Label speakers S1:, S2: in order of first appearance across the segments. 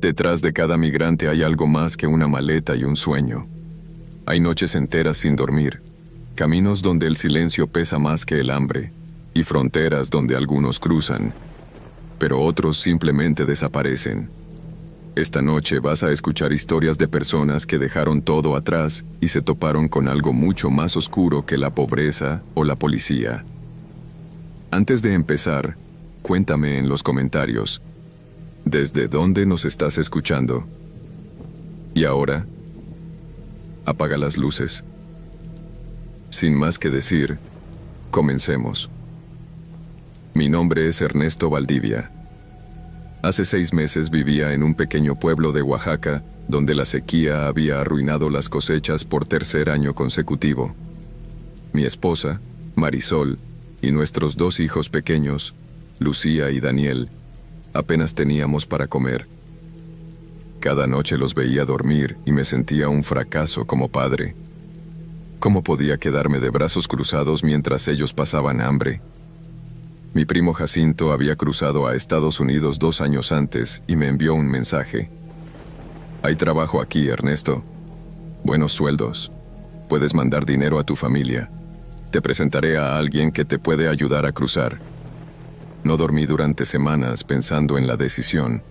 S1: Detrás de cada migrante hay algo más que una maleta y un sueño. Hay noches enteras sin dormir, caminos donde el silencio pesa más que el hambre, y fronteras donde algunos cruzan, pero otros simplemente desaparecen. Esta noche vas a escuchar historias de personas que dejaron todo atrás y se toparon con algo mucho más oscuro que la pobreza o la policía. Antes de empezar, cuéntame en los comentarios, ¿desde dónde nos estás escuchando? Y ahora, apaga las luces. Sin más que decir, comencemos. Mi nombre es Ernesto Valdivia. Hace 6 meses vivía en un pequeño pueblo de Oaxaca, donde la sequía había arruinado las cosechas por 3er año consecutivo. Mi esposa, Marisol, y nuestros 2 hijos pequeños, Lucía y Daniel, apenas teníamos para comer. Cada noche los veía dormir y me sentía un fracaso como padre. ¿Cómo podía quedarme de brazos cruzados mientras ellos pasaban hambre? Mi primo Jacinto había cruzado a Estados Unidos 2 años antes y me envió un mensaje. Hay trabajo aquí, Ernesto. Buenos sueldos. Puedes mandar dinero a tu familia. Te presentaré a alguien que te puede ayudar a cruzar. No dormí durante semanas pensando en la decisión.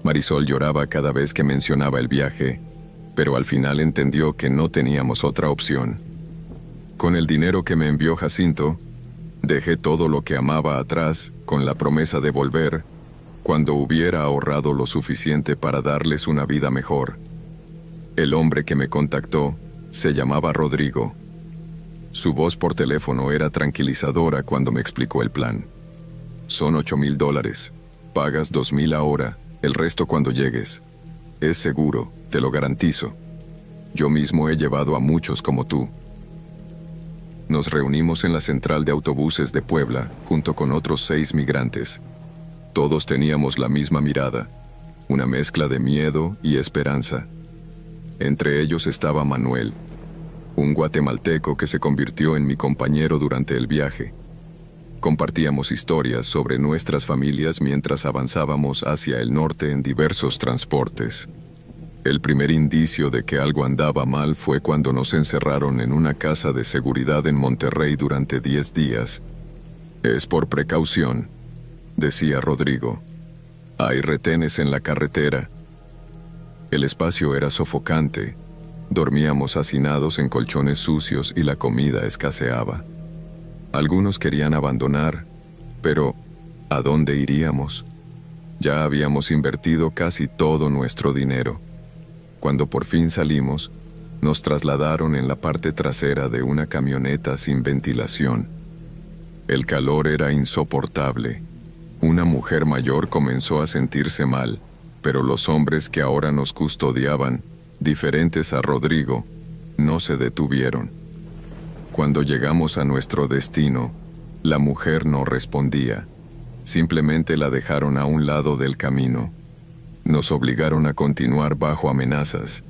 S1: Marisol lloraba cada vez que mencionaba el viaje, pero al final entendió que no teníamos otra opción. Con el dinero que me envió Jacinto, dejé todo lo que amaba atrás con la promesa de volver cuando hubiera ahorrado lo suficiente para darles una vida mejor. El hombre que me contactó se llamaba Rodrigo. Su voz por teléfono era tranquilizadora cuando me explicó el plan. Son $8,000. Pagas 2,000 ahora, el resto cuando llegues. Es seguro, te lo garantizo. Yo mismo he llevado a muchos como tú. Nos reunimos en la central de autobuses de Puebla, junto con otros 6 migrantes. Todos teníamos la misma mirada, una mezcla de miedo y esperanza. Entre ellos estaba Manuel, un guatemalteco que se convirtió en mi compañero durante el viaje. Compartíamos historias sobre nuestras familias mientras avanzábamos hacia el norte en diversos transportes. El primer indicio de que algo andaba mal fue cuando nos encerraron en una casa de seguridad en Monterrey durante 10 días. Es por precaución, decía Rodrigo. Hay retenes en la carretera. El espacio era sofocante. Dormíamos hacinados en colchones sucios y la comida escaseaba. Algunos querían abandonar, pero ¿a dónde iríamos? Ya habíamos invertido casi todo nuestro dinero. Cuando por fin salimos, nos trasladaron en la parte trasera de una camioneta sin ventilación. El calor era insoportable. Una mujer mayor comenzó a sentirse mal, pero los hombres que ahora nos custodiaban, diferentes a Rodrigo, no se detuvieron. Cuando llegamos a nuestro destino, la mujer no respondía. Simplemente la dejaron a un lado del camino. Nos obligaron a continuar bajo amenazas.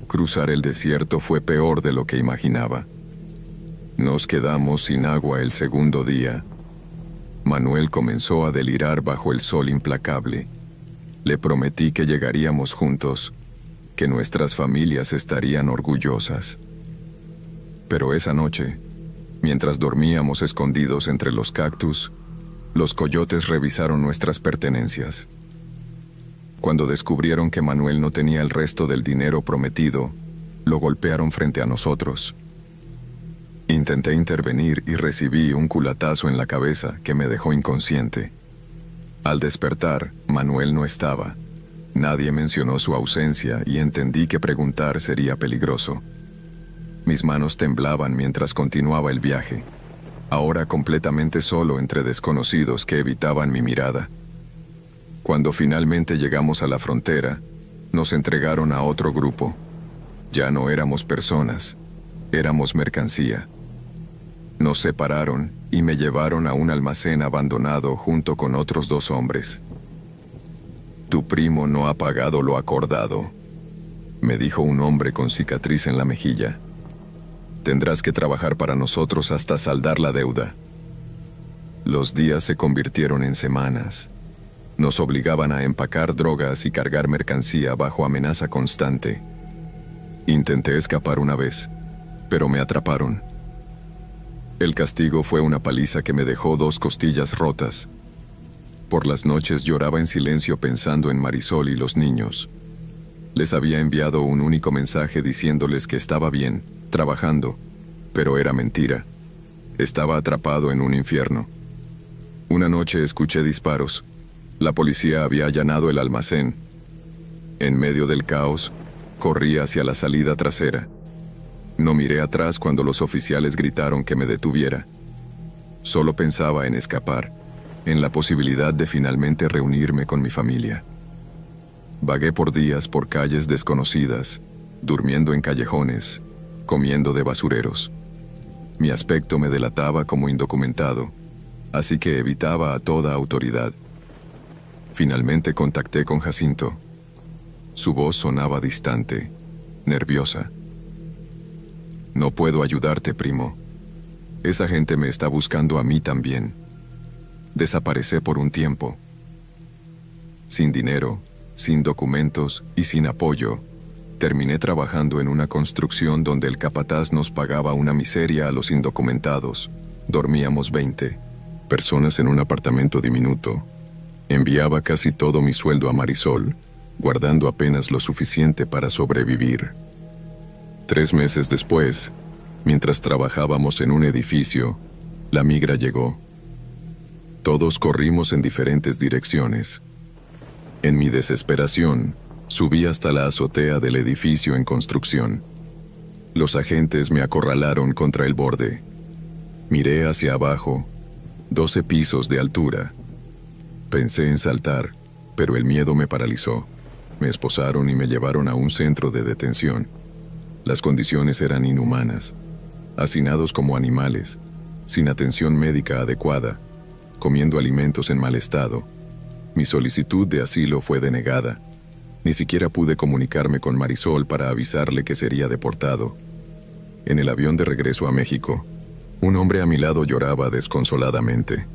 S1: Cruzar el desierto fue peor de lo que imaginaba. Nos quedamos sin agua el segundo día. Manuel comenzó a delirar bajo el sol implacable. Le prometí que llegaríamos juntos, que nuestras familias estarían orgullosas. Pero esa noche, mientras dormíamos escondidos entre los cactus, los coyotes revisaron nuestras pertenencias. Cuando descubrieron que Manuel no tenía el resto del dinero prometido, lo golpearon frente a nosotros. Intenté intervenir y recibí un culatazo en la cabeza que me dejó inconsciente. Al despertar, Manuel no estaba. Nadie mencionó su ausencia y entendí que preguntar sería peligroso. Mis manos temblaban mientras continuaba el viaje, ahora completamente solo entre desconocidos que evitaban mi mirada. Cuando finalmente llegamos a la frontera, nos entregaron a otro grupo. Ya no éramos personas, éramos mercancía. Nos separaron y me llevaron a un almacén abandonado junto con otros 2 hombres. Tu primo no ha pagado lo acordado, me dijo un hombre con cicatriz en la mejilla. Tendrás que trabajar para nosotros hasta saldar la deuda. Los días se convirtieron en semanas. Nos obligaban a empacar drogas y cargar mercancía bajo amenaza constante. Intenté escapar una vez, pero me atraparon. El castigo fue una paliza que me dejó 2 costillas rotas. Por las noches lloraba en silencio pensando en Marisol y los niños. Les había enviado un único mensaje diciéndoles que estaba bien, trabajando, pero era mentira. Estaba atrapado en un infierno. Una noche escuché disparos. La policía había allanado el almacén. En medio del caos, corrí hacia la salida trasera. No miré atrás cuando los oficiales gritaron que me detuviera. Solo pensaba en escapar, en la posibilidad de finalmente reunirme con mi familia. Vagué por días por calles desconocidas, durmiendo en callejones, comiendo de basureros. Mi aspecto me delataba como indocumentado, así que evitaba a toda autoridad. Finalmente contacté con Jacinto. Su voz sonaba distante, nerviosa. No puedo ayudarte, primo. Esa gente me está buscando a mí también. Desaparecé por un tiempo. Sin dinero, sin documentos y sin apoyo, terminé trabajando en una construcción donde el capataz nos pagaba una miseria a los indocumentados. Dormíamos 20 personas en un apartamento diminuto. Enviaba casi todo mi sueldo a Marisol, guardando apenas lo suficiente para sobrevivir. 3 meses después, mientras trabajábamos en un edificio, la migra llegó. Todos corrimos en diferentes direcciones. En mi desesperación, subí hasta la azotea del edificio en construcción. Los agentes me acorralaron contra el borde. Miré hacia abajo, 12 pisos de altura. Pensé en saltar, pero el miedo me paralizó. Me esposaron y me llevaron a un centro de detención. Las condiciones eran inhumanas. Hacinados como animales, sin atención médica adecuada, comiendo alimentos en mal estado. Mi solicitud de asilo fue denegada. Ni siquiera pude comunicarme con Marisol para avisarle que sería deportado. En el avión de regreso a México, un hombre a mi lado lloraba desconsoladamente.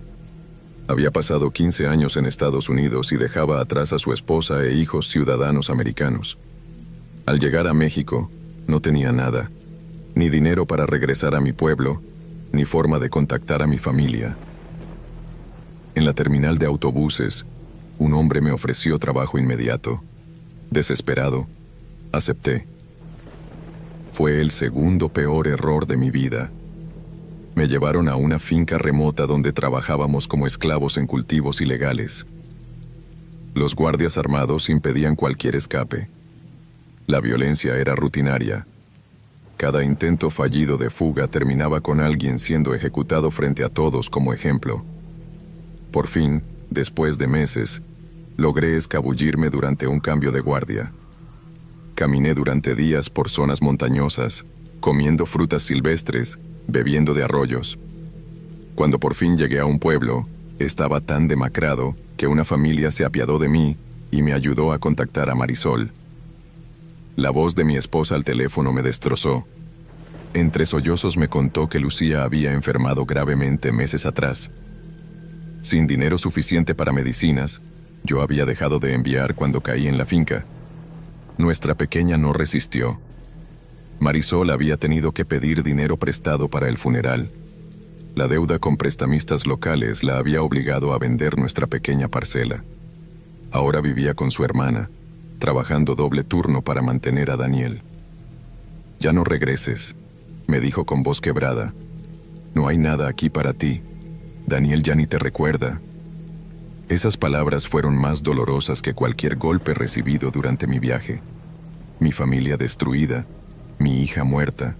S1: Había pasado 15 años en Estados Unidos y dejaba atrás a su esposa e hijos ciudadanos americanos. Al llegar a México, no tenía nada, ni dinero para regresar a mi pueblo, ni forma de contactar a mi familia. En la terminal de autobuses, un hombre me ofreció trabajo inmediato. Desesperado, acepté. Fue el segundo peor error de mi vida. Me llevaron a una finca remota donde trabajábamos como esclavos en cultivos ilegales. Los guardias armados impedían cualquier escape. La violencia era rutinaria. Cada intento fallido de fuga terminaba con alguien siendo ejecutado frente a todos como ejemplo. Por fin, después de meses, logré escabullirme durante un cambio de guardia. Caminé durante días por zonas montañosas, comiendo frutas silvestres, bebiendo de arroyos. Cuando por fin llegué a un pueblo, estaba tan demacrado que una familia se apiadó de mí y me ayudó a contactar a Marisol. La voz de mi esposa al teléfono me destrozó. Entre sollozos me contó que Lucía había enfermado gravemente meses atrás. Sin dinero suficiente para medicinas, yo había dejado de enviar cuando caí en la finca. Nuestra pequeña no resistió. Marisol había tenido que pedir dinero prestado para el funeral. La deuda con prestamistas locales la había obligado a vender nuestra pequeña parcela. Ahora vivía con su hermana, trabajando doble turno para mantener a Daniel. «Ya no regreses», me dijo con voz quebrada. «No hay nada aquí para ti. Daniel ya ni te recuerda». Esas palabras fueron más dolorosas que cualquier golpe recibido durante mi viaje. Mi familia destruida, mi hija muerta,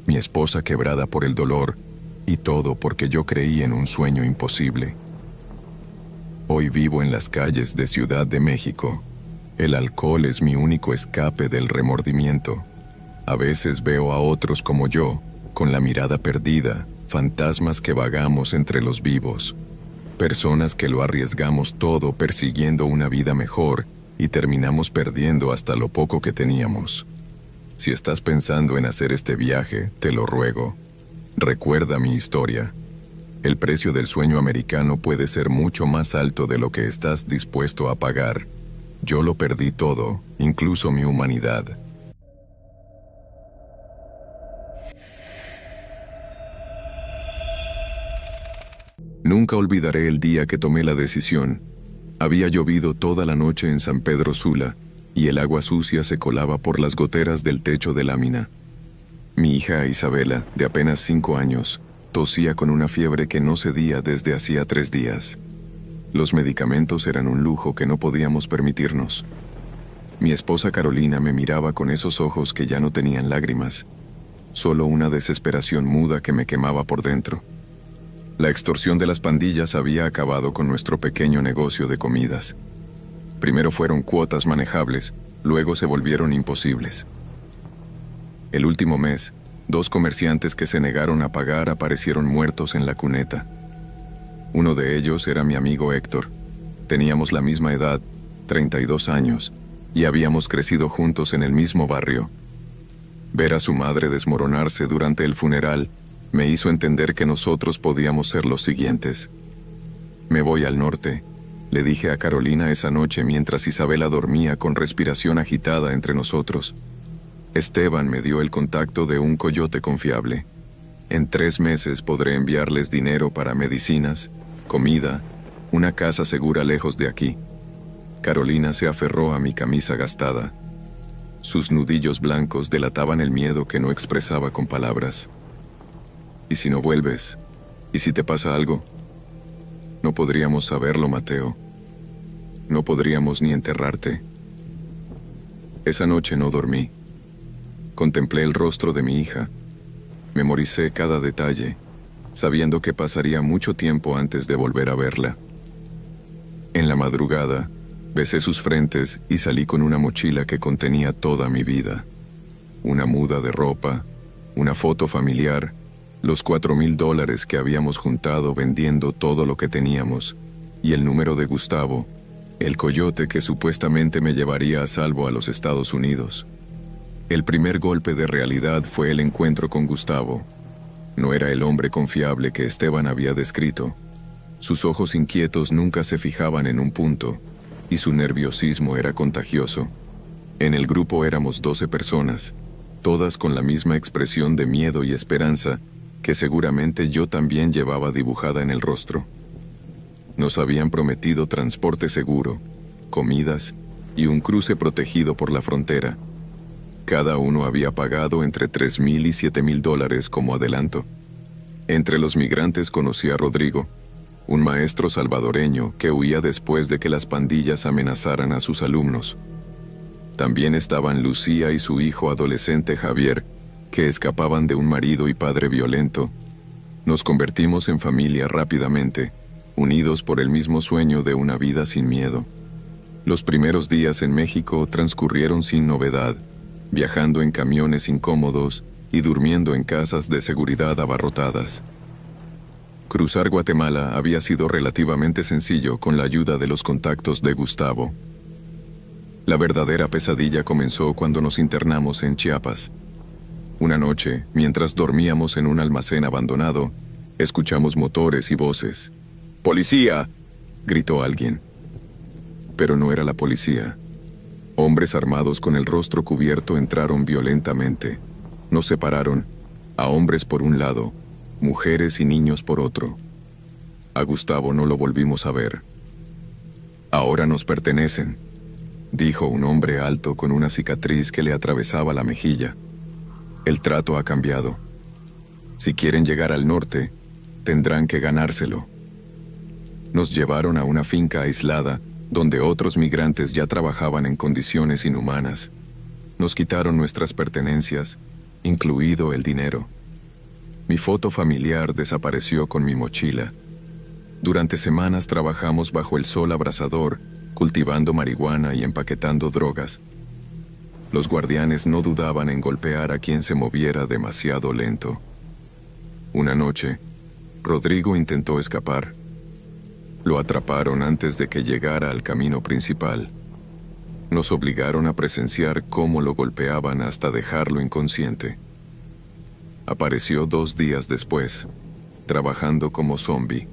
S1: mi esposa quebrada por el dolor, y todo porque yo creí en un sueño imposible. Hoy vivo en las calles de Ciudad de México. El alcohol es mi único escape del remordimiento. A veces veo a otros como yo, con la mirada perdida, fantasmas que vagamos entre los vivos. Personas que lo arriesgamos todo persiguiendo una vida mejor y terminamos perdiendo hasta lo poco que teníamos. Si estás pensando en hacer este viaje, te lo ruego. Recuerda mi historia. El precio del sueño americano puede ser mucho más alto de lo que estás dispuesto a pagar. Yo lo perdí todo, incluso mi humanidad. Nunca olvidaré el día que tomé la decisión. Había llovido toda la noche en San Pedro Sula, y el agua sucia se colaba por las goteras del techo de lámina. Mi hija Isabela, de apenas 5 años, tosía con una fiebre que no cedía desde hacía 3 días. Los medicamentos eran un lujo que no podíamos permitirnos. Mi esposa Carolina me miraba con esos ojos que ya no tenían lágrimas, solo una desesperación muda que me quemaba por dentro. La extorsión de las pandillas había acabado con nuestro pequeño negocio de comidas. Primero fueron cuotas manejables, luego se volvieron imposibles. El último mes, 2 comerciantes que se negaron a pagar aparecieron muertos en la cuneta. Uno de ellos era mi amigo Héctor. Teníamos la misma edad, 32 años, y habíamos crecido juntos en el mismo barrio. Ver a su madre desmoronarse durante el funeral me hizo entender que nosotros podíamos ser los siguientes. Me voy al norte, le dije a Carolina esa noche mientras Isabela dormía con respiración agitada entre nosotros. Esteban me dio el contacto de un coyote confiable. En 3 meses podré enviarles dinero para medicinas, comida, una casa segura lejos de aquí. Carolina se aferró a mi camisa gastada. Sus nudillos blancos delataban el miedo que no expresaba con palabras. ¿Y si no vuelves? ¿Y si te pasa algo? No podríamos saberlo, Mateo. No podríamos ni enterrarte. Esa noche no dormí. Contemplé el rostro de mi hija. Memoricé cada detalle, sabiendo que pasaría mucho tiempo antes de volver a verla. En la madrugada, besé sus frentes y salí con una mochila que contenía toda mi vida. Una muda de ropa, una foto familiar, los $4,000 que habíamos juntado vendiendo todo lo que teníamos, y el número de Gustavo, el coyote que supuestamente me llevaría a salvo a los Estados Unidos. El primer golpe de realidad fue el encuentro con Gustavo. No era el hombre confiable que Esteban había descrito. Sus ojos inquietos nunca se fijaban en un punto, y su nerviosismo era contagioso. En el grupo éramos 12 personas, todas con la misma expresión de miedo y esperanza que seguramente yo también llevaba dibujada en el rostro. Nos habían prometido transporte seguro, comidas y un cruce protegido por la frontera. Cada uno había pagado entre $3,000 y $7,000 como adelanto. Entre los migrantes conocí a Rodrigo, un maestro salvadoreño que huía después de que las pandillas amenazaran a sus alumnos. También estaban Lucía y su hijo adolescente Javier, que escapaban de un marido y padre violento. Nos convertimos en familia rápidamente, unidos por el mismo sueño de una vida sin miedo. Los primeros días en México transcurrieron sin novedad, viajando en camiones incómodos y durmiendo en casas de seguridad abarrotadas. Cruzar Guatemala había sido relativamente sencillo con la ayuda de los contactos de Gustavo. La verdadera pesadilla comenzó cuando nos internamos en Chiapas. Una noche, mientras dormíamos en un almacén abandonado, escuchamos motores y voces. ¡Policía!, gritó alguien. Pero no era la policía. Hombres armados con el rostro cubierto entraron violentamente. Nos separaron, a hombres por un lado, mujeres y niños por otro. A Gustavo no lo volvimos a ver. «Ahora nos pertenecen», dijo un hombre alto con una cicatriz que le atravesaba la mejilla. «El trato ha cambiado. Si quieren llegar al norte, tendrán que ganárselo». Nos llevaron a una finca aislada, donde otros migrantes ya trabajaban en condiciones inhumanas. Nos quitaron nuestras pertenencias, incluido el dinero. Mi foto familiar desapareció con mi mochila. Durante semanas trabajamos bajo el sol abrasador, cultivando marihuana y empaquetando drogas. Los guardianes no dudaban en golpear a quien se moviera demasiado lento. Una noche, Rodrigo intentó escapar. Lo atraparon antes de que llegara al camino principal. Nos obligaron a presenciar cómo lo golpeaban hasta dejarlo inconsciente. Apareció 2 días después. trabajando como zombi,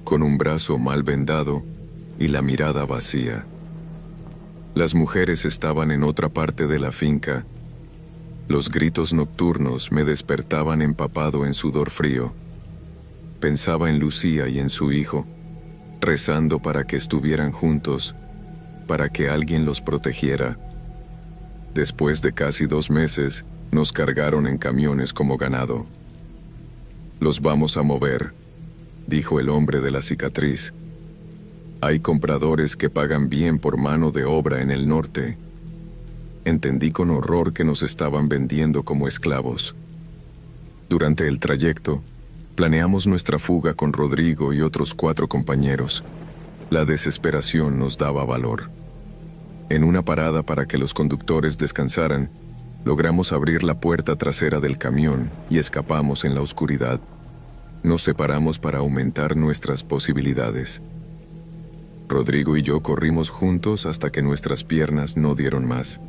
S1: con un brazo mal vendado y la mirada vacía. Las mujeres estaban en otra parte de la finca. Los gritos nocturnos me despertaban empapado en sudor frío. Pensaba en Lucía y en su hijo, rezando para que estuvieran juntos, para que alguien los protegiera. Después de casi 2 meses, nos cargaron en camiones como ganado. «Los vamos a mover», dijo el hombre de la cicatriz. «Hay compradores que pagan bien por mano de obra en el norte». Entendí con horror que nos estaban vendiendo como esclavos. Durante el trayecto, planeamos nuestra fuga con Rodrigo y otros 4 compañeros. La desesperación nos daba valor. En una parada para que los conductores descansaran, logramos abrir la puerta trasera del camión y escapamos en la oscuridad. Nos separamos para aumentar nuestras posibilidades. Rodrigo y yo corrimos juntos hasta que nuestras piernas no dieron más.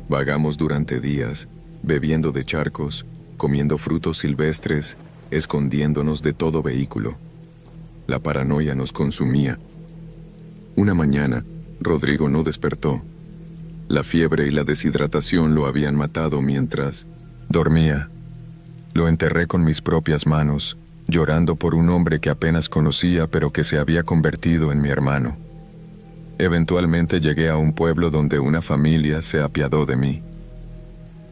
S1: Vagamos durante días, bebiendo de charcos, comiendo frutos silvestres, escondiéndonos de todo vehículo. La paranoia nos consumía. Una mañana, Rodrigo no despertó. La fiebre y la deshidratación lo habían matado mientras dormía. Lo enterré con mis propias manos, llorando por un hombre que apenas conocía pero que se había convertido en mi hermano. Eventualmente llegué a un pueblo donde una familia se apiadó de mí.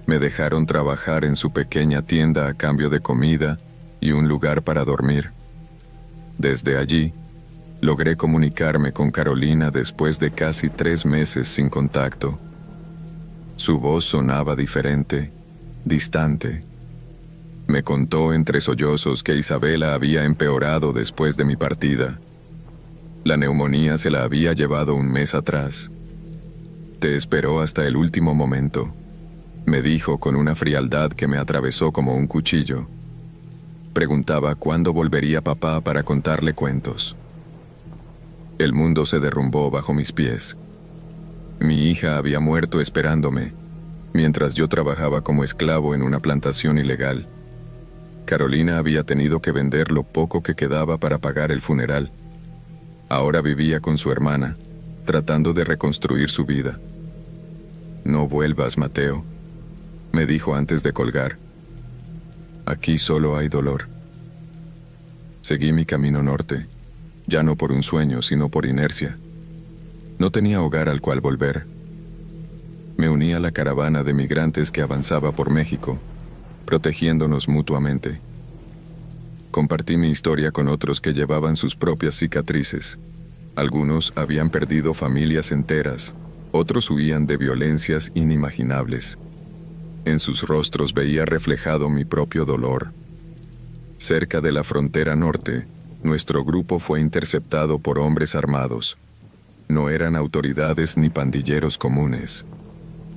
S1: Me dejaron trabajar en su pequeña tienda a cambio de comida y un lugar para dormir. Desde allí, logré comunicarme con Carolina después de casi 3 meses sin contacto. Su voz sonaba diferente, distante. Me contó entre sollozos que Isabela había empeorado después de mi partida. La neumonía se la había llevado 1 mes atrás. «Te esperó hasta el último momento», me dijo con una frialdad que me atravesó como un cuchillo. Preguntaba cuándo volvería papá para contarle cuentos. El mundo se derrumbó bajo mis pies. Mi hija había muerto esperándome, mientras yo trabajaba como esclavo en una plantación ilegal. Carolina había tenido que vender lo poco que quedaba para pagar el funeral. Ahora vivía con su hermana, tratando de reconstruir su vida. «No vuelvas, Mateo», me dijo antes de colgar. «Aquí solo hay dolor». Seguí mi camino norte, ya no por un sueño, sino por inercia. No tenía hogar al cual volver. Me uní a la caravana de migrantes que avanzaba por México, protegiéndonos mutuamente. Compartí mi historia con otros que llevaban sus propias cicatrices. Algunos habían perdido familias enteras, otros huían de violencias inimaginables. En sus rostros veía reflejado mi propio dolor. Cerca de la frontera norte, nuestro grupo fue interceptado por hombres armados. No eran autoridades ni pandilleros comunes.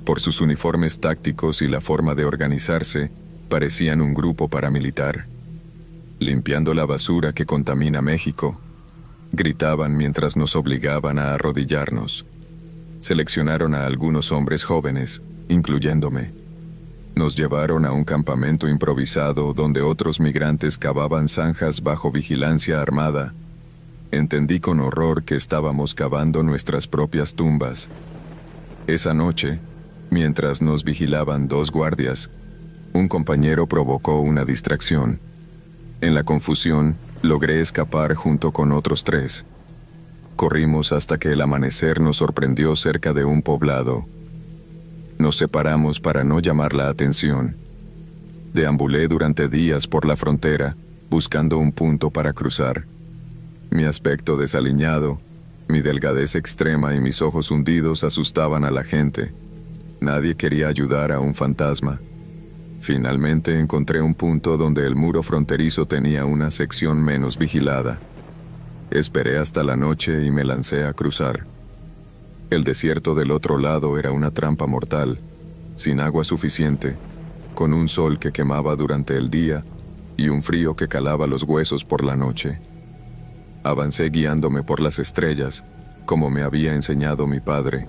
S1: Por sus uniformes tácticos y la forma de organizarse, parecían un grupo paramilitar. Limpiando la basura que contamina México, gritaban mientras nos obligaban a arrodillarnos. Seleccionaron a algunos hombres jóvenes, incluyéndome. Nos llevaron a un campamento improvisado donde otros migrantes cavaban zanjas bajo vigilancia armada. Entendí con horror que estábamos cavando nuestras propias tumbas. Esa noche, mientras nos vigilaban 2 guardias, un compañero provocó una distracción. En la confusión, logré escapar junto con otros 3. Corrimos hasta que el amanecer nos sorprendió cerca de un poblado. Nos separamos para no llamar la atención. Deambulé durante días por la frontera, buscando un punto para cruzar. Mi aspecto desaliñado, mi delgadez extrema y mis ojos hundidos asustaban a la gente. Nadie quería ayudar a un fantasma. Finalmente encontré un punto donde el muro fronterizo tenía una sección menos vigilada. Esperé hasta la noche y me lancé a cruzar. El desierto del otro lado era una trampa mortal, sin agua suficiente, con un sol que quemaba durante el día y un frío que calaba los huesos por la noche. Avancé guiándome por las estrellas, como me había enseñado mi padre.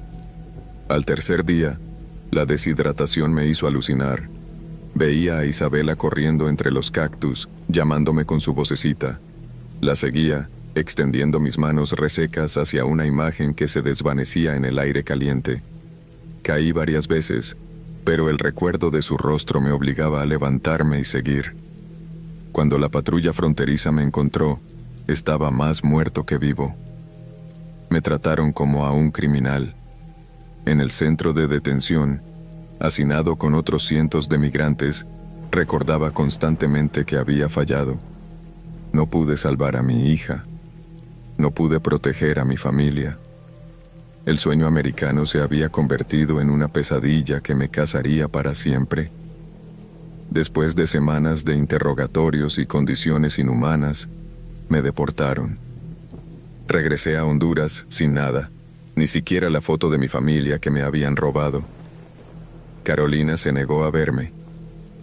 S1: Al tercer día, la deshidratación me hizo alucinar. Veía a Isabela corriendo entre los cactus, llamándome con su vocecita. La seguía, extendiendo mis manos resecas hacia una imagen que se desvanecía en el aire caliente. Caí varias veces, pero el recuerdo de su rostro me obligaba a levantarme y seguir. Cuando la patrulla fronteriza me encontró, estaba más muerto que vivo. Me trataron como a un criminal. En el centro de detención, hacinado con otros cientos de migrantes, recordaba constantemente que había fallado. No pude salvar a mi hija. No pude proteger a mi familia. El sueño americano se había convertido en una pesadilla que me casaría para siempre. Después de semanas de interrogatorios y condiciones inhumanas, me deportaron. Regresé a Honduras sin nada, ni siquiera la foto de mi familia que me habían robado. Carolina se negó a verme.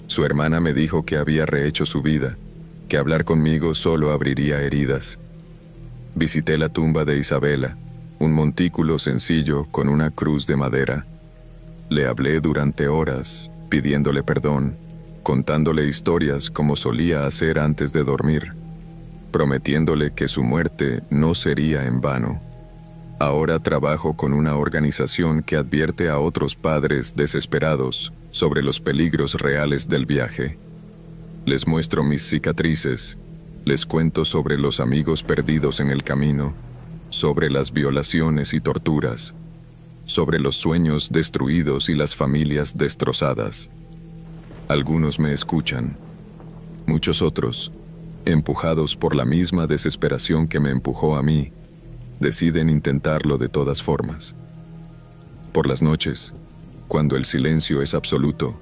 S1: Su hermana me dijo que había rehecho su vida, que hablar conmigo solo abriría heridas. Visité la tumba de Isabela, un montículo sencillo con una cruz de madera. Le hablé durante horas, pidiéndole perdón, contándole historias como solía hacer antes de dormir, prometiéndole que su muerte no sería en vano. Ahora trabajo con una organización que advierte a otros padres desesperados sobre los peligros reales del viaje. Les muestro mis cicatrices, les cuento sobre los amigos perdidos en el camino, sobre las violaciones y torturas, sobre los sueños destruidos y las familias destrozadas. Algunos me escuchan, muchos otros, empujados por la misma desesperación que me empujó a mí, deciden intentarlo de todas formas. Por las noches, cuando el silencio es absoluto,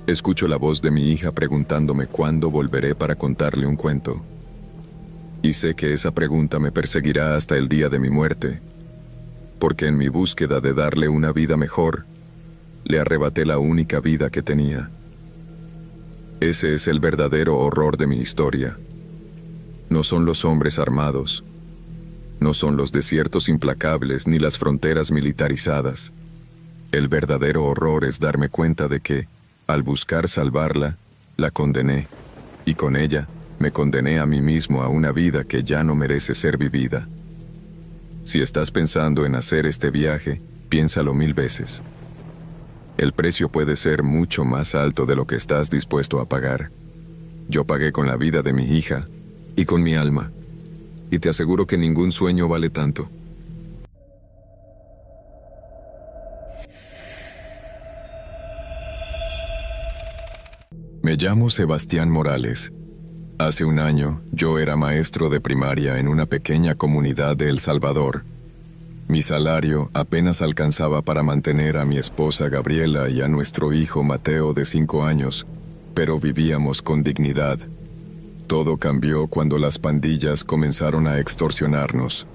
S1: escucho la voz de mi hija preguntándome cuándo volveré para contarle un cuento. Y sé que esa pregunta me perseguirá hasta el día de mi muerte, porque en mi búsqueda de darle una vida mejor, le arrebaté la única vida que tenía. Ese es el verdadero horror de mi historia. No son los hombres armados, no son los desiertos implacables ni las fronteras militarizadas. El verdadero horror es darme cuenta de que, al buscar salvarla, la condené, y con ella me condené a mí mismo a una vida que ya no merece ser vivida. Si estás pensando en hacer este viaje, piénsalo 1000 veces. El precio puede ser mucho más alto de lo que estás dispuesto a pagar. Yo pagué con la vida de mi hija y con mi alma, y te aseguro que ningún sueño vale tanto. Me llamo Sebastián Morales. Hace un año, yo era maestro de primaria en una pequeña comunidad de El Salvador. Mi salario apenas alcanzaba para mantener a mi esposa Gabriela y a nuestro hijo Mateo de 5 años, pero vivíamos con dignidad. Todo cambió cuando las pandillas comenzaron a extorsionarnos.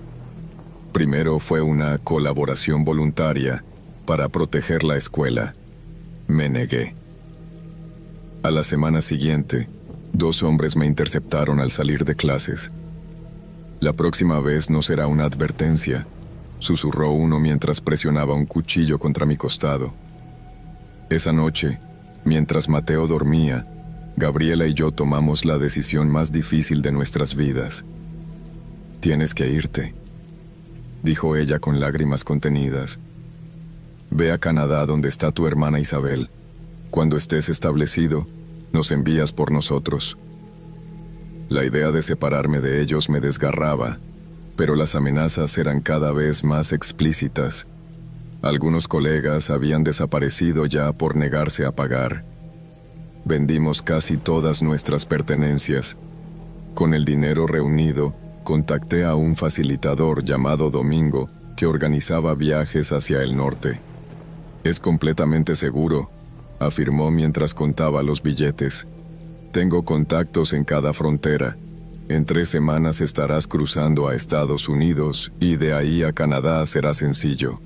S1: Primero fue una colaboración voluntaria para proteger la escuela. Me negué. A la semana siguiente, 2 hombres me interceptaron al salir de clases. La próxima vez no será una advertencia, susurró uno mientras presionaba un cuchillo contra mi costado. Esa noche, mientras Mateo dormía, Gabriela y yo tomamos la decisión más difícil de nuestras vidas. Tienes que irte, dijo ella con lágrimas contenidas. Ve a Canadá donde está tu hermana Isabel. Cuando estés establecido, nos envías por nosotros. La idea de separarme de ellos me desgarraba, pero las amenazas eran cada vez más explícitas. Algunos colegas habían desaparecido ya por negarse a pagar. Vendimos casi todas nuestras pertenencias. Con el dinero reunido, contacté a un facilitador llamado Domingo que organizaba viajes hacia el norte. Es completamente seguro, afirmó mientras contaba los billetes. Tengo contactos en cada frontera. En 3 semanas estarás cruzando a Estados Unidos y de ahí a Canadá será sencillo.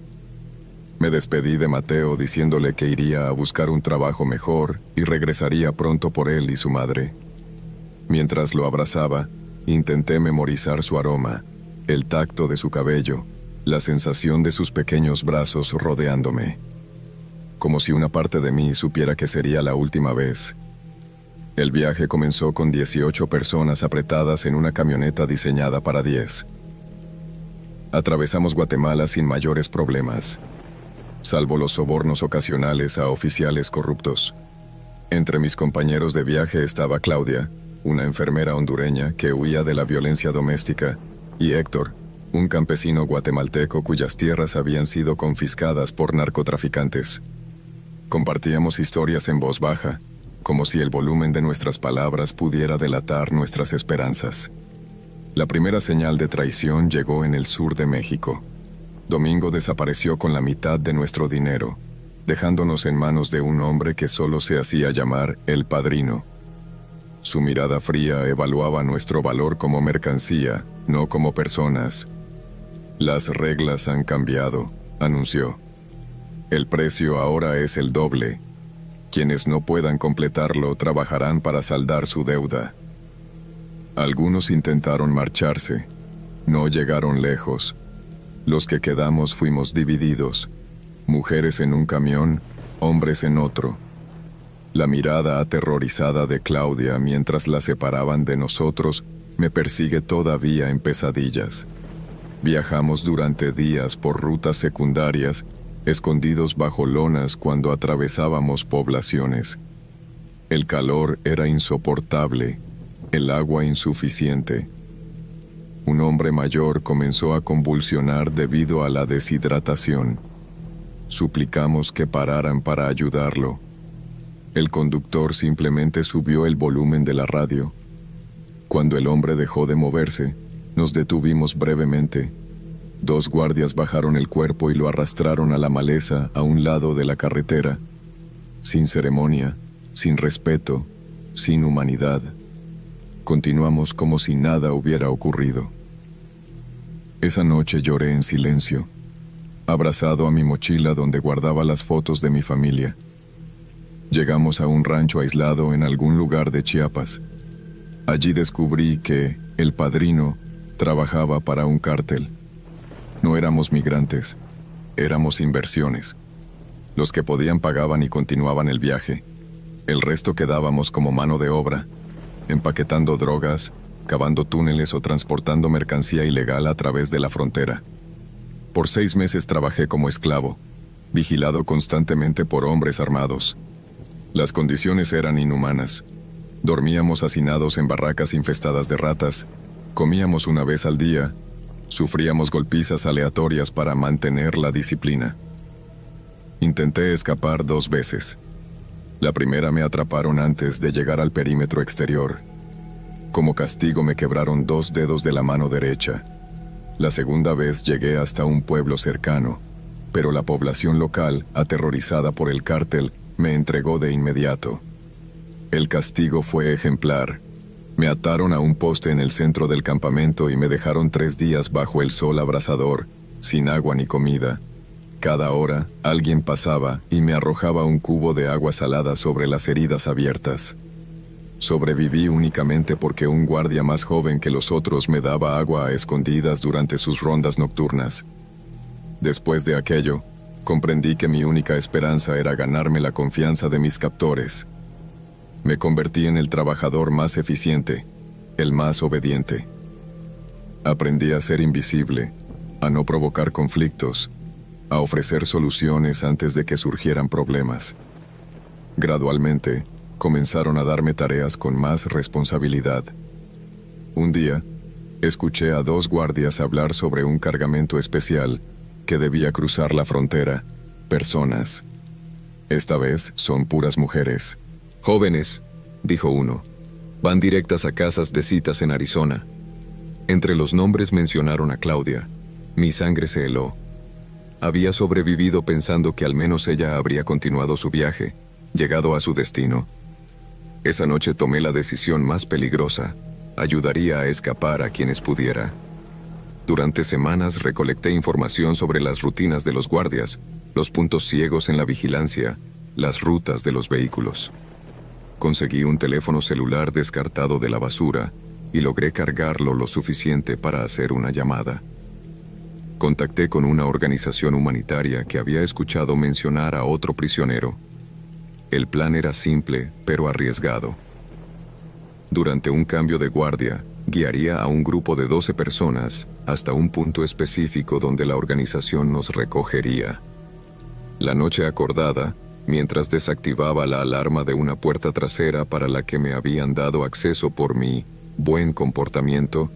S1: Me despedí de Mateo diciéndole que iría a buscar un trabajo mejor y regresaría pronto por él y su madre. Mientras lo abrazaba, intenté memorizar su aroma, el tacto de su cabello, la sensación de sus pequeños brazos rodeándome. como si una parte de mí supiera que sería la última vez. El viaje comenzó con 18 personas apretadas en una camioneta diseñada para 10. Atravesamos Guatemala sin mayores problemas, salvo los sobornos ocasionales a oficiales corruptos. Entre mis compañeros de viaje estaba Claudia, una enfermera hondureña que huía de la violencia doméstica, y Héctor, un campesino guatemalteco cuyas tierras habían sido confiscadas por narcotraficantes. Compartíamos historias en voz baja, como si el volumen de nuestras palabras pudiera delatar nuestras esperanzas. La primera señal de traición llegó en el sur de México. Domingo desapareció con la mitad de nuestro dinero, dejándonos en manos de un hombre que solo se hacía llamar el Padrino. Su mirada fría evaluaba nuestro valor como mercancía, no como personas. Las reglas han cambiado, anunció. El precio ahora es el doble. Quienes no puedan completarlo trabajarán para saldar su deuda. Algunos intentaron marcharse. No llegaron lejos. Los que quedamos fuimos divididos. Mujeres en un camión, hombres en otro. La mirada aterrorizada de Claudia mientras la separaban de nosotros me persigue todavía en pesadillas. Viajamos durante días por rutas secundarias, escondidos bajo lonas cuando atravesábamos poblaciones. El calor era insoportable, el agua insuficiente. Un hombre mayor comenzó a convulsionar debido a la deshidratación. Suplicamos que pararan para ayudarlo. El conductor simplemente subió el volumen de la radio. Cuando el hombre dejó de moverse, nos detuvimos brevemente. 2 guardias bajaron el cuerpo y lo arrastraron a la maleza a un lado de la carretera. Sin ceremonia, sin respeto, sin humanidad. Continuamos como si nada hubiera ocurrido. Esa noche lloré en silencio, abrazado a mi mochila donde guardaba las fotos de mi familia. Llegamos a un rancho aislado en algún lugar de Chiapas. Allí descubrí que el Padrino trabajaba para un cártel. No éramos migrantes, éramos inversiones. Los que podían pagaban y continuaban el viaje. El resto quedábamos como mano de obra, empaquetando drogas, cavando túneles o transportando mercancía ilegal a través de la frontera. Por 6 meses trabajé como esclavo, vigilado constantemente por hombres armados. Las condiciones eran inhumanas. Dormíamos hacinados en barracas infestadas de ratas, comíamos una vez al día, sufríamos golpizas aleatorias para mantener la disciplina. Intenté escapar 2 veces. La primera me atraparon antes de llegar al perímetro exterior. Como castigo me quebraron 2 dedos de la mano derecha. La segunda vez llegué hasta un pueblo cercano, pero la población local, aterrorizada por el cártel, me entregó de inmediato. El castigo fue ejemplar. Me ataron a un poste en el centro del campamento y me dejaron 3 días bajo el sol abrasador, sin agua ni comida. Cada hora, alguien pasaba y me arrojaba un cubo de agua salada sobre las heridas abiertas. Sobreviví únicamente porque un guardia más joven que los otros me daba agua a escondidas durante sus rondas nocturnas. Después de aquello, comprendí que mi única esperanza era ganarme la confianza de mis captores. Me convertí en el trabajador más eficiente, el más obediente. Aprendí a ser invisible, a no provocar conflictos, a ofrecer soluciones antes de que surgieran problemas. Gradualmente, comenzaron a darme tareas con más responsabilidad. Un día, escuché a 2 guardias hablar sobre un cargamento especial que debía cruzar la frontera. Personas. Esta vez son puras mujeres.
S2: Jóvenes, dijo uno, van directas a casas de citas en Arizona. Entre los nombres mencionaron a Claudia. Mi sangre se heló. Había sobrevivido pensando que al menos ella habría continuado su viaje, llegado a su destino. Esa noche tomé la decisión más peligrosa. Ayudaría a escapar a quienes pudiera. Durante semanas recolecté información sobre las rutinas de los guardias, los puntos ciegos en la vigilancia, las rutas de los vehículos. Conseguí un teléfono celular descartado de la basura y logré cargarlo lo suficiente para hacer una llamada.
S1: Contacté con una organización humanitaria que había escuchado mencionar a otro prisionero. El plan era simple, pero arriesgado. Durante un cambio de guardia, guiaría a un grupo de 12 personas hasta un punto específico donde la organización nos recogería. La noche acordada, mientras desactivaba la alarma de una puerta trasera para la que me habían dado acceso por mi buen comportamiento,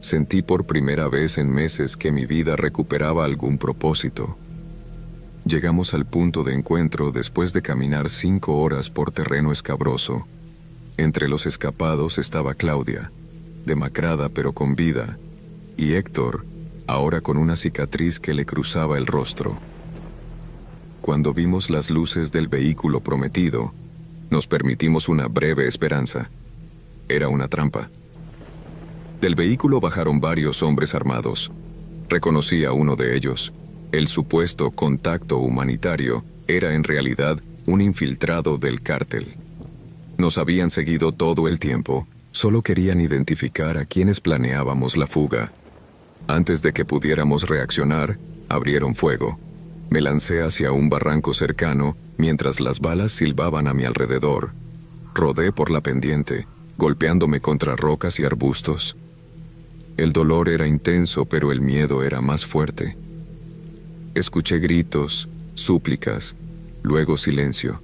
S1: sentí por primera vez en meses que mi vida recuperaba algún propósito. Llegamos al punto de encuentro después de caminar 5 horas por terreno escabroso. Entre los escapados estaba Claudia, demacrada pero con vida, y Héctor, ahora con una cicatriz que le cruzaba el rostro. Cuando vimos las luces del vehículo prometido, nos permitimos una breve esperanza. Era una trampa. Del vehículo bajaron varios hombres armados. Reconocí a uno de ellos. El supuesto contacto humanitario era en realidad un infiltrado del cártel. Nos habían seguido todo el tiempo, solo querían identificar a quienes planeábamos la fuga. Antes de que pudiéramos reaccionar, abrieron fuego. Me lancé hacia un barranco cercano mientras las balas silbaban a mi alrededor. Rodé por la pendiente, golpeándome contra rocas y arbustos. El dolor era intenso, pero el miedo era más fuerte. Escuché gritos, súplicas, luego silencio.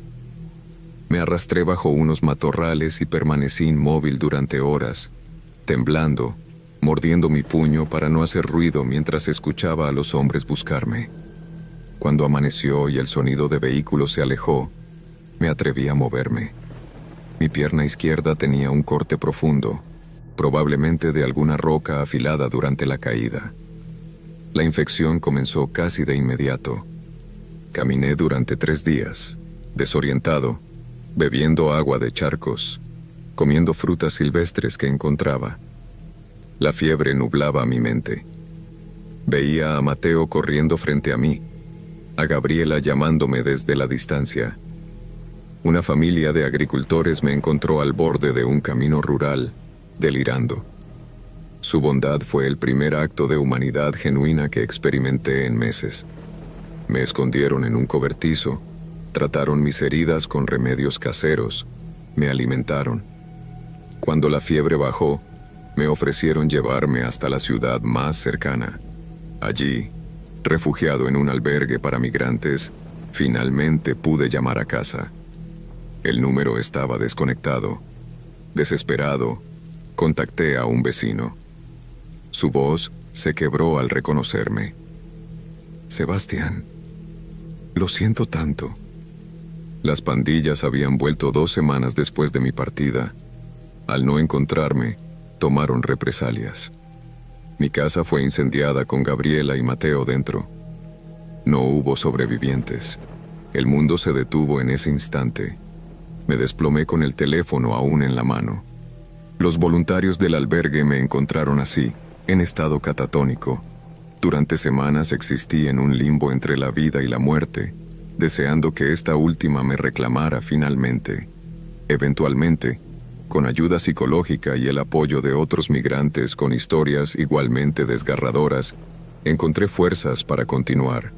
S1: Me arrastré bajo unos matorrales y permanecí inmóvil durante horas, temblando, mordiendo mi puño para no hacer ruido mientras escuchaba a los hombres buscarme. Cuando amaneció y el sonido de vehículos se alejó, me atreví a moverme. Mi pierna izquierda tenía un corte profundo, probablemente de alguna roca afilada durante la caída. La infección comenzó casi de inmediato. Caminé durante 3 días, desorientado, bebiendo agua de charcos, comiendo frutas silvestres que encontraba. La fiebre nublaba mi mente. Veía a Mateo corriendo frente a mí, a Gabriela llamándome desde la distancia. Una familia de agricultores me encontró al borde de un camino rural, delirando. Su bondad fue el primer acto de humanidad genuina que experimenté en meses. Me escondieron en un cobertizo, trataron mis heridas con remedios caseros, me alimentaron. Cuando la fiebre bajó, me ofrecieron llevarme hasta la ciudad más cercana. Allí, refugiado en un albergue para migrantes, finalmente pude llamar a casa. El número estaba desconectado. Desesperado, contacté a un vecino. Su voz se quebró al reconocerme. Sebastián, lo siento tanto. Las pandillas habían vuelto 2 semanas después de mi partida. Al no encontrarme, tomaron represalias. Mi casa fue incendiada con Gabriela y Mateo dentro. No hubo sobrevivientes. El mundo se detuvo en ese instante. Me desplomé con el teléfono aún en la mano. Los voluntarios del albergue me encontraron así, en estado catatónico. Durante semanas existí en un limbo entre la vida y la muerte, deseando que esta última me reclamara finalmente. Eventualmente, con ayuda psicológica y el apoyo de otros migrantes con historias igualmente desgarradoras, encontré fuerzas para continuar.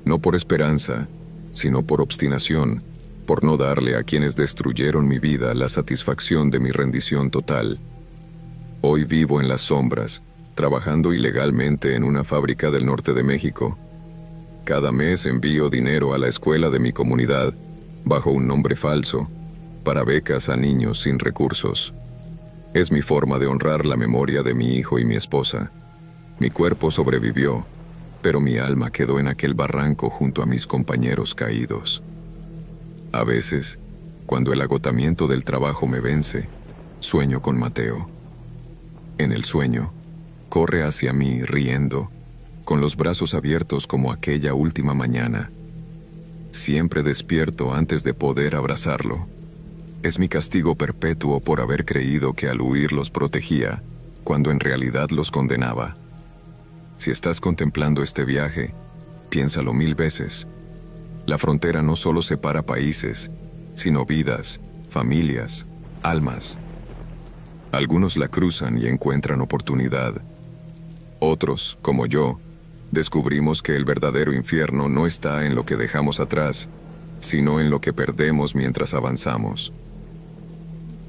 S1: No por esperanza, sino por obstinación, por no darle a quienes destruyeron mi vida la satisfacción de mi rendición total. Hoy vivo en las sombras, trabajando ilegalmente en una fábrica del norte de México. Cada mes envío dinero a la escuela de mi comunidad, bajo un nombre falso, para becas a niños sin recursos. Es mi forma de honrar la memoria de mi hijo y mi esposa. Mi cuerpo sobrevivió, pero mi alma quedó en aquel barranco junto a mis compañeros caídos. A veces, cuando el agotamiento del trabajo me vence, sueño con Mateo. En el sueño, corre hacia mí riendo, con los brazos abiertos como aquella última mañana. Siempre despierto antes de poder abrazarlo. Es mi castigo perpetuo por haber creído que al huir los protegía, cuando en realidad los condenaba. Si estás contemplando este viaje, piénsalo 1000 veces. La frontera no solo separa países, sino vidas, familias, almas. Algunos la cruzan y encuentran oportunidad. Otros, como yo, descubrimos que el verdadero infierno no está en lo que dejamos atrás, sino en lo que perdemos mientras avanzamos.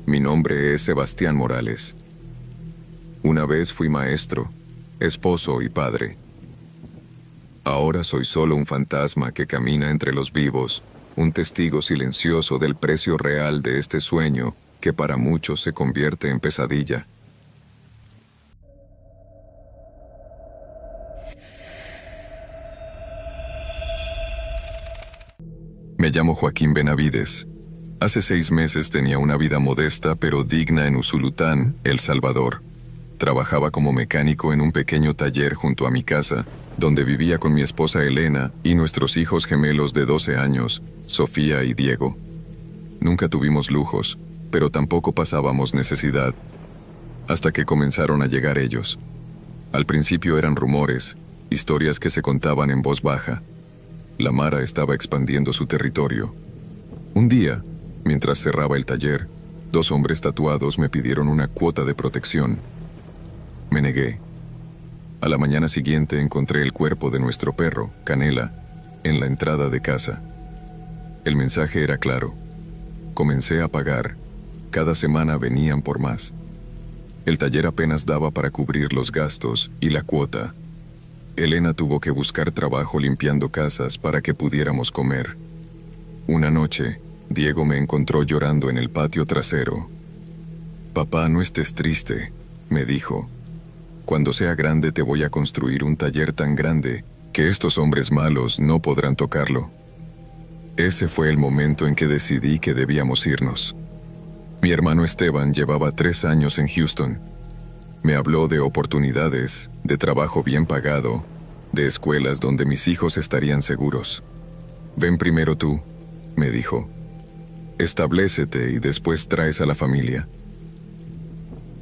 S1: Mi nombre es Sebastián Morales. Una vez fui maestro, esposo y padre. Ahora soy solo un fantasma que camina entre los vivos, un testigo silencioso del precio real de este sueño que para muchos se convierte en pesadilla. Me llamo Joaquín Benavides. Hace 6 meses tenía una vida modesta pero digna en Usulután, El Salvador. Trabajaba como mecánico en un pequeño taller junto a mi casa, donde vivía con mi esposa Elena y nuestros hijos gemelos de 12 años, Sofía y Diego. Nunca tuvimos lujos, pero tampoco pasábamos necesidad, hasta que comenzaron a llegar ellos. Al principio eran rumores, historias que se contaban en voz baja. La Mara estaba expandiendo su territorio. Un día, mientras cerraba el taller, 2 hombres tatuados me pidieron una cuota de protección. Me negué. A la mañana siguiente encontré el cuerpo de nuestro perro, Canela, en la entrada de casa. El mensaje era claro. Comencé a pagar. Cada semana venían por más. El taller apenas daba para cubrir los gastos y la cuota. Elena tuvo que buscar trabajo limpiando casas para que pudiéramos comer. Una noche, Diego me encontró llorando en el patio trasero. «Papá, no estés triste», me dijo. «Cuando sea grande te voy a construir un taller tan grande que estos hombres malos no podrán tocarlo». Ese fue el momento en que decidí que debíamos irnos. Mi hermano Esteban llevaba 3 años en Houston. Me habló de oportunidades, de trabajo bien pagado, de escuelas donde mis hijos estarían seguros. «Ven primero tú», me dijo. «Establécete y después traes a la familia».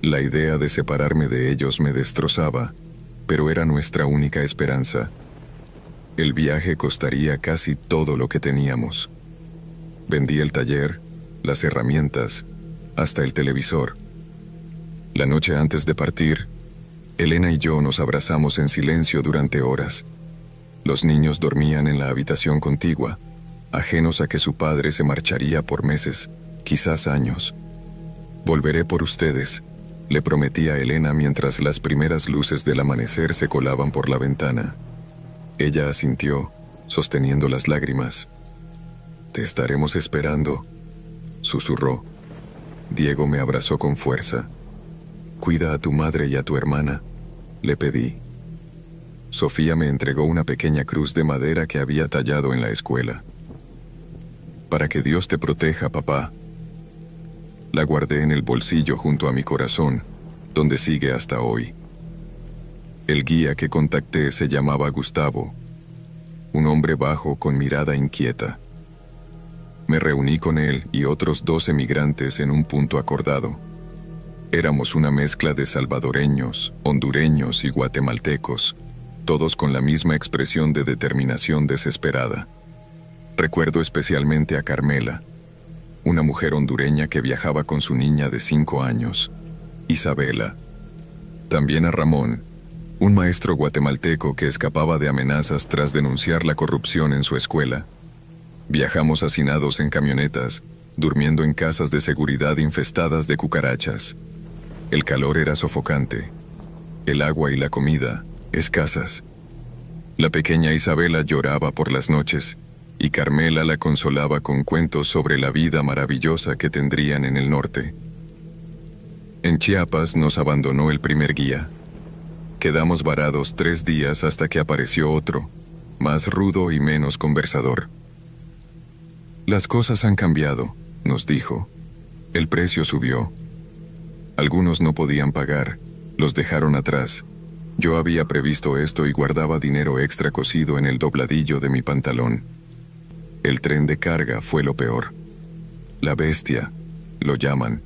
S1: La idea de separarme de ellos me destrozaba, pero era nuestra única esperanza. El viaje costaría casi todo lo que teníamos. Vendí el taller, las herramientas, hasta el televisor. La noche antes de partir, Elena y yo nos abrazamos en silencio durante horas. Los niños dormían en la habitación contigua, ajenos a que su padre se marcharía por meses, quizás años. «Volveré por ustedes», le prometí a Elena mientras las primeras luces del amanecer se colaban por la ventana. Ella asintió, sosteniendo las lágrimas. «Te estaremos esperando», susurró. Diego me abrazó con fuerza. «Cuida a tu madre y a tu hermana», le pedí. Sofía me entregó una pequeña cruz de madera que había tallado en la escuela. «Para que Dios te proteja, papá». La guardé en el bolsillo junto a mi corazón, donde sigue hasta hoy. El guía que contacté se llamaba Gustavo, un hombre bajo con mirada inquieta. Me reuní con él y otros 2 emigrantes en un punto acordado. Éramos una mezcla de salvadoreños, hondureños y guatemaltecos, todos con la misma expresión de determinación desesperada. Recuerdo especialmente a Carmela, una mujer hondureña que viajaba con su niña de 5 años, Isabela. También a Ramón, un maestro guatemalteco que escapaba de amenazas tras denunciar la corrupción en su escuela. Viajamos hacinados en camionetas, durmiendo en casas de seguridad infestadas de cucarachas. El calor era sofocante. El agua y la comida, escasas. La pequeña Isabela lloraba por las noches, y Carmela la consolaba con cuentos sobre la vida maravillosa que tendrían en el norte. En Chiapas nos abandonó el primer guía. Quedamos varados 3 días hasta que apareció otro, más rudo y menos conversador. «Las cosas han cambiado», nos dijo. «El precio subió. Algunos no podían pagar, los dejaron atrás. Yo había previsto esto y guardaba dinero extra cosido en el dobladillo de mi pantalón. El tren de carga fue lo peor. La bestia, lo llaman,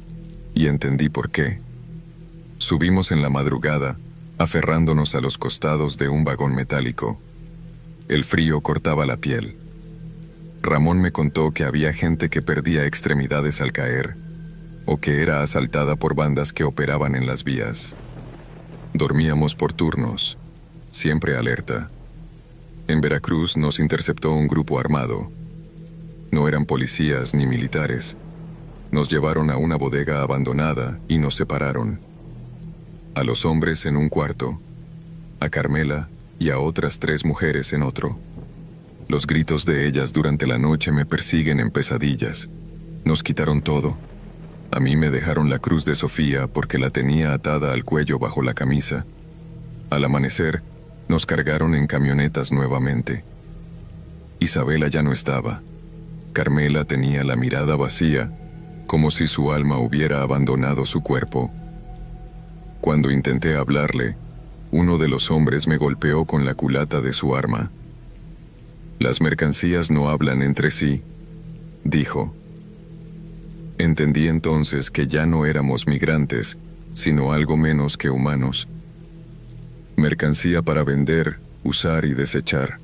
S1: y entendí por qué. Subimos en la madrugada, aferrándonos a los costados de un vagón metálico. El frío cortaba la piel. Ramón me contó que había gente que perdía extremidades al caer, o que era asaltada por bandas que operaban en las vías. Dormíamos por turnos, siempre alerta, En Veracruz nos interceptó un grupo armado. No eran policías ni militares. Nos llevaron a una bodega abandonada y nos separaron. A los hombres en un cuarto, a Carmela y a otras 3 mujeres en otro. Los gritos de ellas durante la noche me persiguen en pesadillas. Nos quitaron todo. A mí me dejaron la cruz de Sofía porque la tenía atada al cuello bajo la camisa. Al amanecer, nos cargaron en camionetas nuevamente. Isabela ya no estaba. Carmela tenía la mirada vacía, como si su alma hubiera abandonado su cuerpo. Cuando intenté hablarle, uno de los hombres me golpeó con la culata de su arma. «Las mercancías no hablan entre sí», dijo. Entendí entonces que ya no éramos migrantes, sino algo menos que humanos. Mercancía para vender, usar y desechar.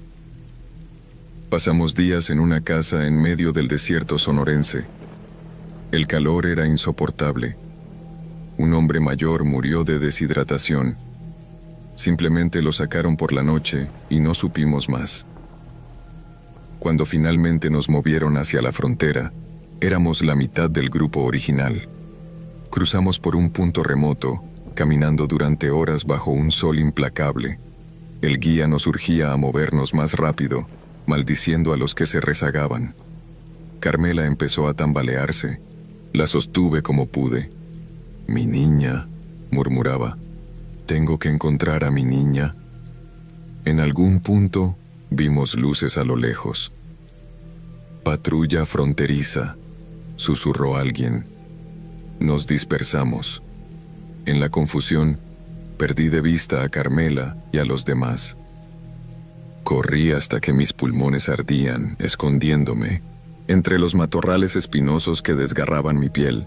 S1: Pasamos días en una casa en medio del desierto sonorense. El calor era insoportable. Un hombre mayor murió de deshidratación. Simplemente lo sacaron por la noche y no supimos más. Cuando finalmente nos movieron hacia la frontera, éramos la mitad del grupo original. Cruzamos por un punto remoto, caminando durante horas bajo un sol implacable. El guía nos urgía a movernos más rápido, maldiciendo a los que se rezagaban. Carmela empezó a tambalearse. La sostuve como pude. «Mi niña», murmuraba. «Tengo que encontrar a mi niña». En algún punto vimos luces a lo lejos. «Patrulla fronteriza», susurró alguien. Nos dispersamos. En la confusión, perdí de vista a Carmela y a los demás. Corrí hasta que mis pulmones ardían, escondiéndome entre los matorrales espinosos que desgarraban mi piel.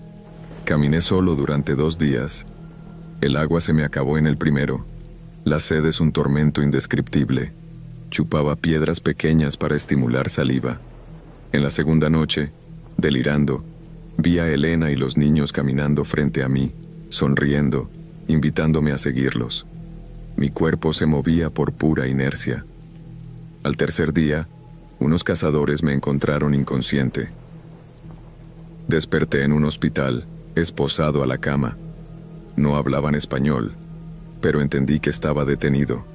S1: Caminé solo durante 2 días. El agua se me acabó en el primero. La sed es un tormento indescriptible. Chupaba piedras pequeñas para estimular saliva. En la segunda noche, delirando, vi a Elena y los niños caminando frente a mí, sonriendo, invitándome a seguirlos. Mi cuerpo se movía por pura inercia. Al tercer día, unos cazadores me encontraron inconsciente. Desperté en un hospital, esposado a la cama. No hablaban español, pero entendí que estaba detenido.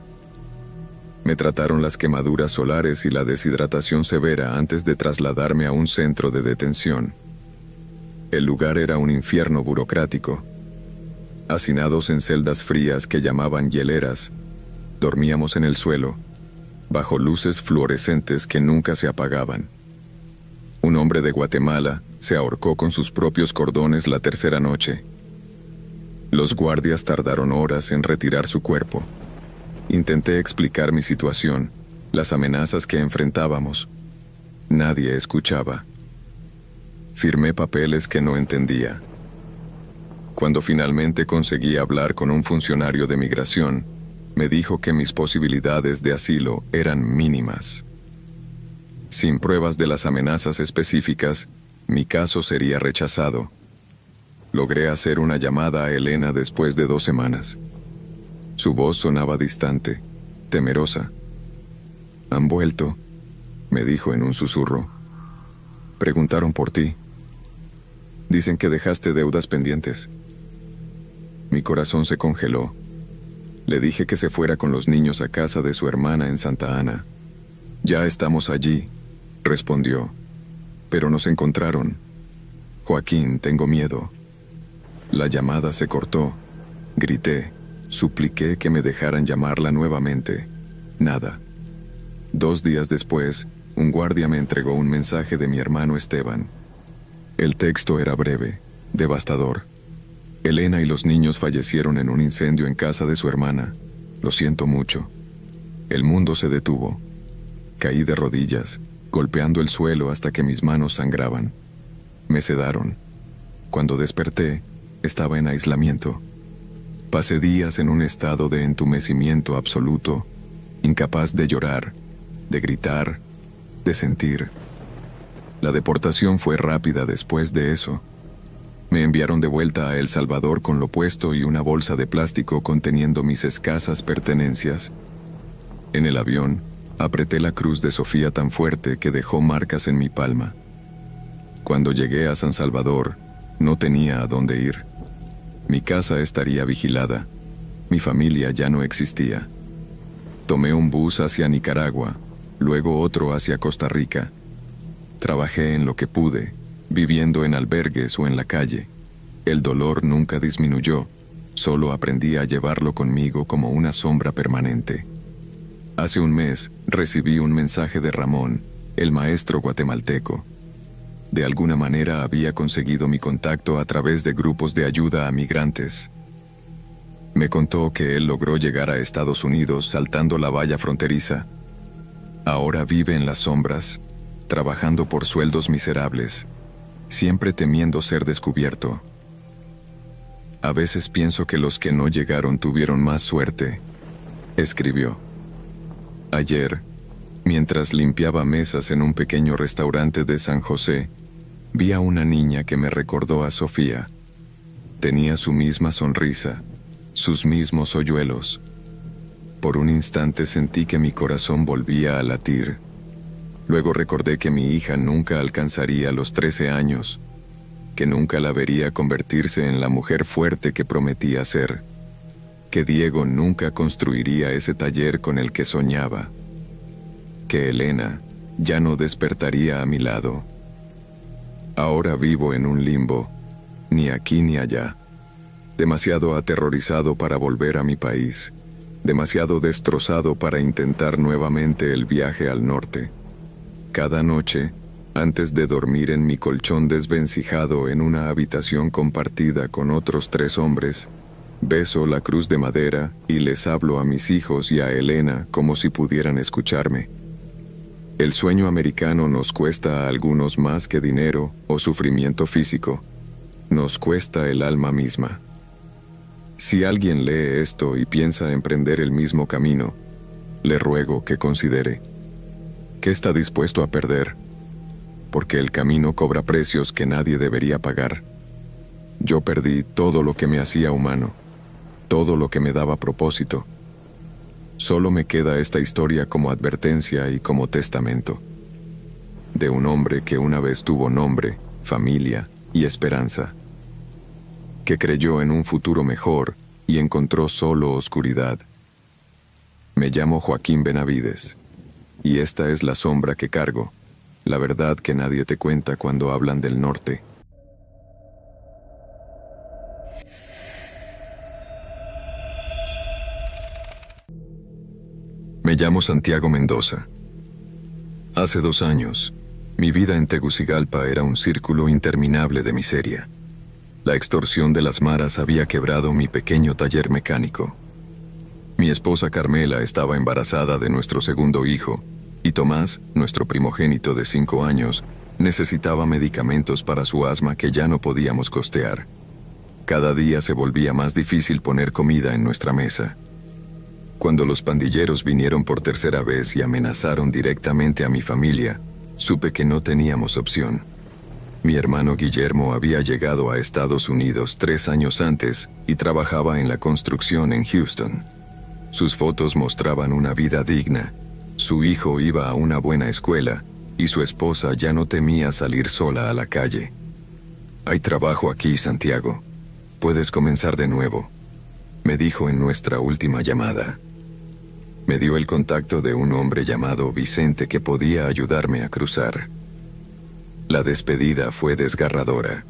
S1: Me trataron las quemaduras solares y la deshidratación severa antes de trasladarme a un centro de detención. El lugar era un infierno burocrático. Hacinados en celdas frías que llamaban hieleras, dormíamos en el suelo, bajo luces fluorescentes que nunca se apagaban. Un hombre de Guatemala se ahorcó con sus propios cordones la tercera noche. Los guardias tardaron horas en retirar su cuerpo. Intenté explicar mi situación, las amenazas que enfrentábamos. Nadie escuchaba. Firmé papeles que no entendía. Cuando finalmente conseguí hablar con un funcionario de migración, me dijo que mis posibilidades de asilo eran mínimas. Sin pruebas de las amenazas específicas, mi caso sería rechazado. Logré hacer una llamada a Elena después de 2 semanas. Su voz sonaba distante, temerosa. «Han vuelto», me dijo en un susurro. «Preguntaron por ti. Dicen que dejaste deudas pendientes». Mi corazón se congeló. Le dije que se fuera con los niños a casa de su hermana en Santa Ana. «Ya estamos allí», respondió. «Pero nos encontraron. Joaquín, tengo miedo». La llamada se cortó. Grité. Supliqué que me dejaran llamarla nuevamente. Nada. 2 días después, un guardia me entregó un mensaje de mi hermano Esteban. El texto era breve, devastador. Elena y los niños fallecieron en un incendio en casa de su hermana. Lo siento mucho. El mundo se detuvo. Caí de rodillas, golpeando el suelo hasta que mis manos sangraban. Me sedaron. Cuando desperté, estaba en aislamiento. Pasé días en un estado de entumecimiento absoluto, incapaz de llorar, de gritar, de sentir. La deportación fue rápida después de eso. Me enviaron de vuelta a El Salvador con lo puesto y una bolsa de plástico conteniendo mis escasas pertenencias. En el avión, Apreté la cruz de Sofía tan fuerte que dejó marcas en mi palma. Cuando llegué a San Salvador, no tenía a dónde ir. Mi casa estaría vigilada. Mi familia ya no existía. Tomé un bus hacia Nicaragua, luego otro hacia Costa Rica. Trabajé en lo que pude, viviendo en albergues o en la calle. El dolor nunca disminuyó, solo aprendí a llevarlo conmigo como una sombra permanente. Hace un mes recibí un mensaje de Ramón, el maestro guatemalteco. De alguna manera había conseguido mi contacto a través de grupos de ayuda a migrantes. Me contó que él logró llegar a Estados Unidos saltando la valla fronteriza. Ahora vive en las sombras, trabajando por sueldos miserables, siempre temiendo ser descubierto. A veces pienso que los que no llegaron tuvieron más suerte, escribió. Ayer, mientras limpiaba mesas en un pequeño restaurante de San José, vi a una niña que me recordó a Sofía. Tenía su misma sonrisa, sus mismos hoyuelos. Por un instante sentí que mi corazón volvía a latir. Luego recordé que mi hija nunca alcanzaría los 13 años, que nunca la vería convertirse en la mujer fuerte que prometía ser, que Diego nunca construiría ese taller con el que soñaba, que Elena ya no despertaría a mi lado. Ahora vivo en un limbo, ni aquí ni allá, demasiado aterrorizado para volver a mi país, demasiado destrozado para intentar nuevamente el viaje al norte. Cada noche, antes de dormir en mi colchón desvencijado en una habitación compartida con otros 3 hombres, beso la cruz de madera y les hablo a mis hijos y a Elena como si pudieran escucharme. El sueño americano nos cuesta a algunos más que dinero o sufrimiento físico. Nos cuesta el alma misma. Si alguien lee esto y piensa emprender el mismo camino, le ruego que considere: ¿qué está dispuesto a perder? Porque el camino cobra precios que nadie debería pagar. Yo perdí todo lo que me hacía humano, todo lo que me daba propósito. Solo me queda esta historia como advertencia y como testamento. De un hombre que una vez tuvo nombre, familia y esperanza. Que creyó en un futuro mejor y encontró solo oscuridad. Me llamo Joaquín Benavides, y esta es la sombra que cargo. La verdad que nadie te cuenta cuando hablan del norte. Me llamo Santiago Mendoza. Hace 2 años, mi vida en Tegucigalpa era un círculo interminable de miseria. La extorsión de las maras había quebrado mi pequeño taller mecánico. Mi esposa Carmela estaba embarazada de nuestro segundo hijo, y Tomás, nuestro primogénito de 5 años, necesitaba medicamentos para su asma que ya no podíamos costear. Cada día se volvía más difícil poner comida en nuestra mesa. Cuando los pandilleros vinieron por tercera vez y amenazaron directamente a mi familia, supe que no teníamos opción. Mi hermano Guillermo había llegado a Estados Unidos 3 años antes y trabajaba en la construcción en Houston. Sus fotos mostraban una vida digna. Su hijo iba a una buena escuela y su esposa ya no temía salir sola a la calle. «Hay trabajo aquí, Santiago. Puedes comenzar de nuevo», me dijo en nuestra última llamada. Me dio el contacto de un hombre llamado Vicente que podía ayudarme a cruzar. La despedida fue desgarradora.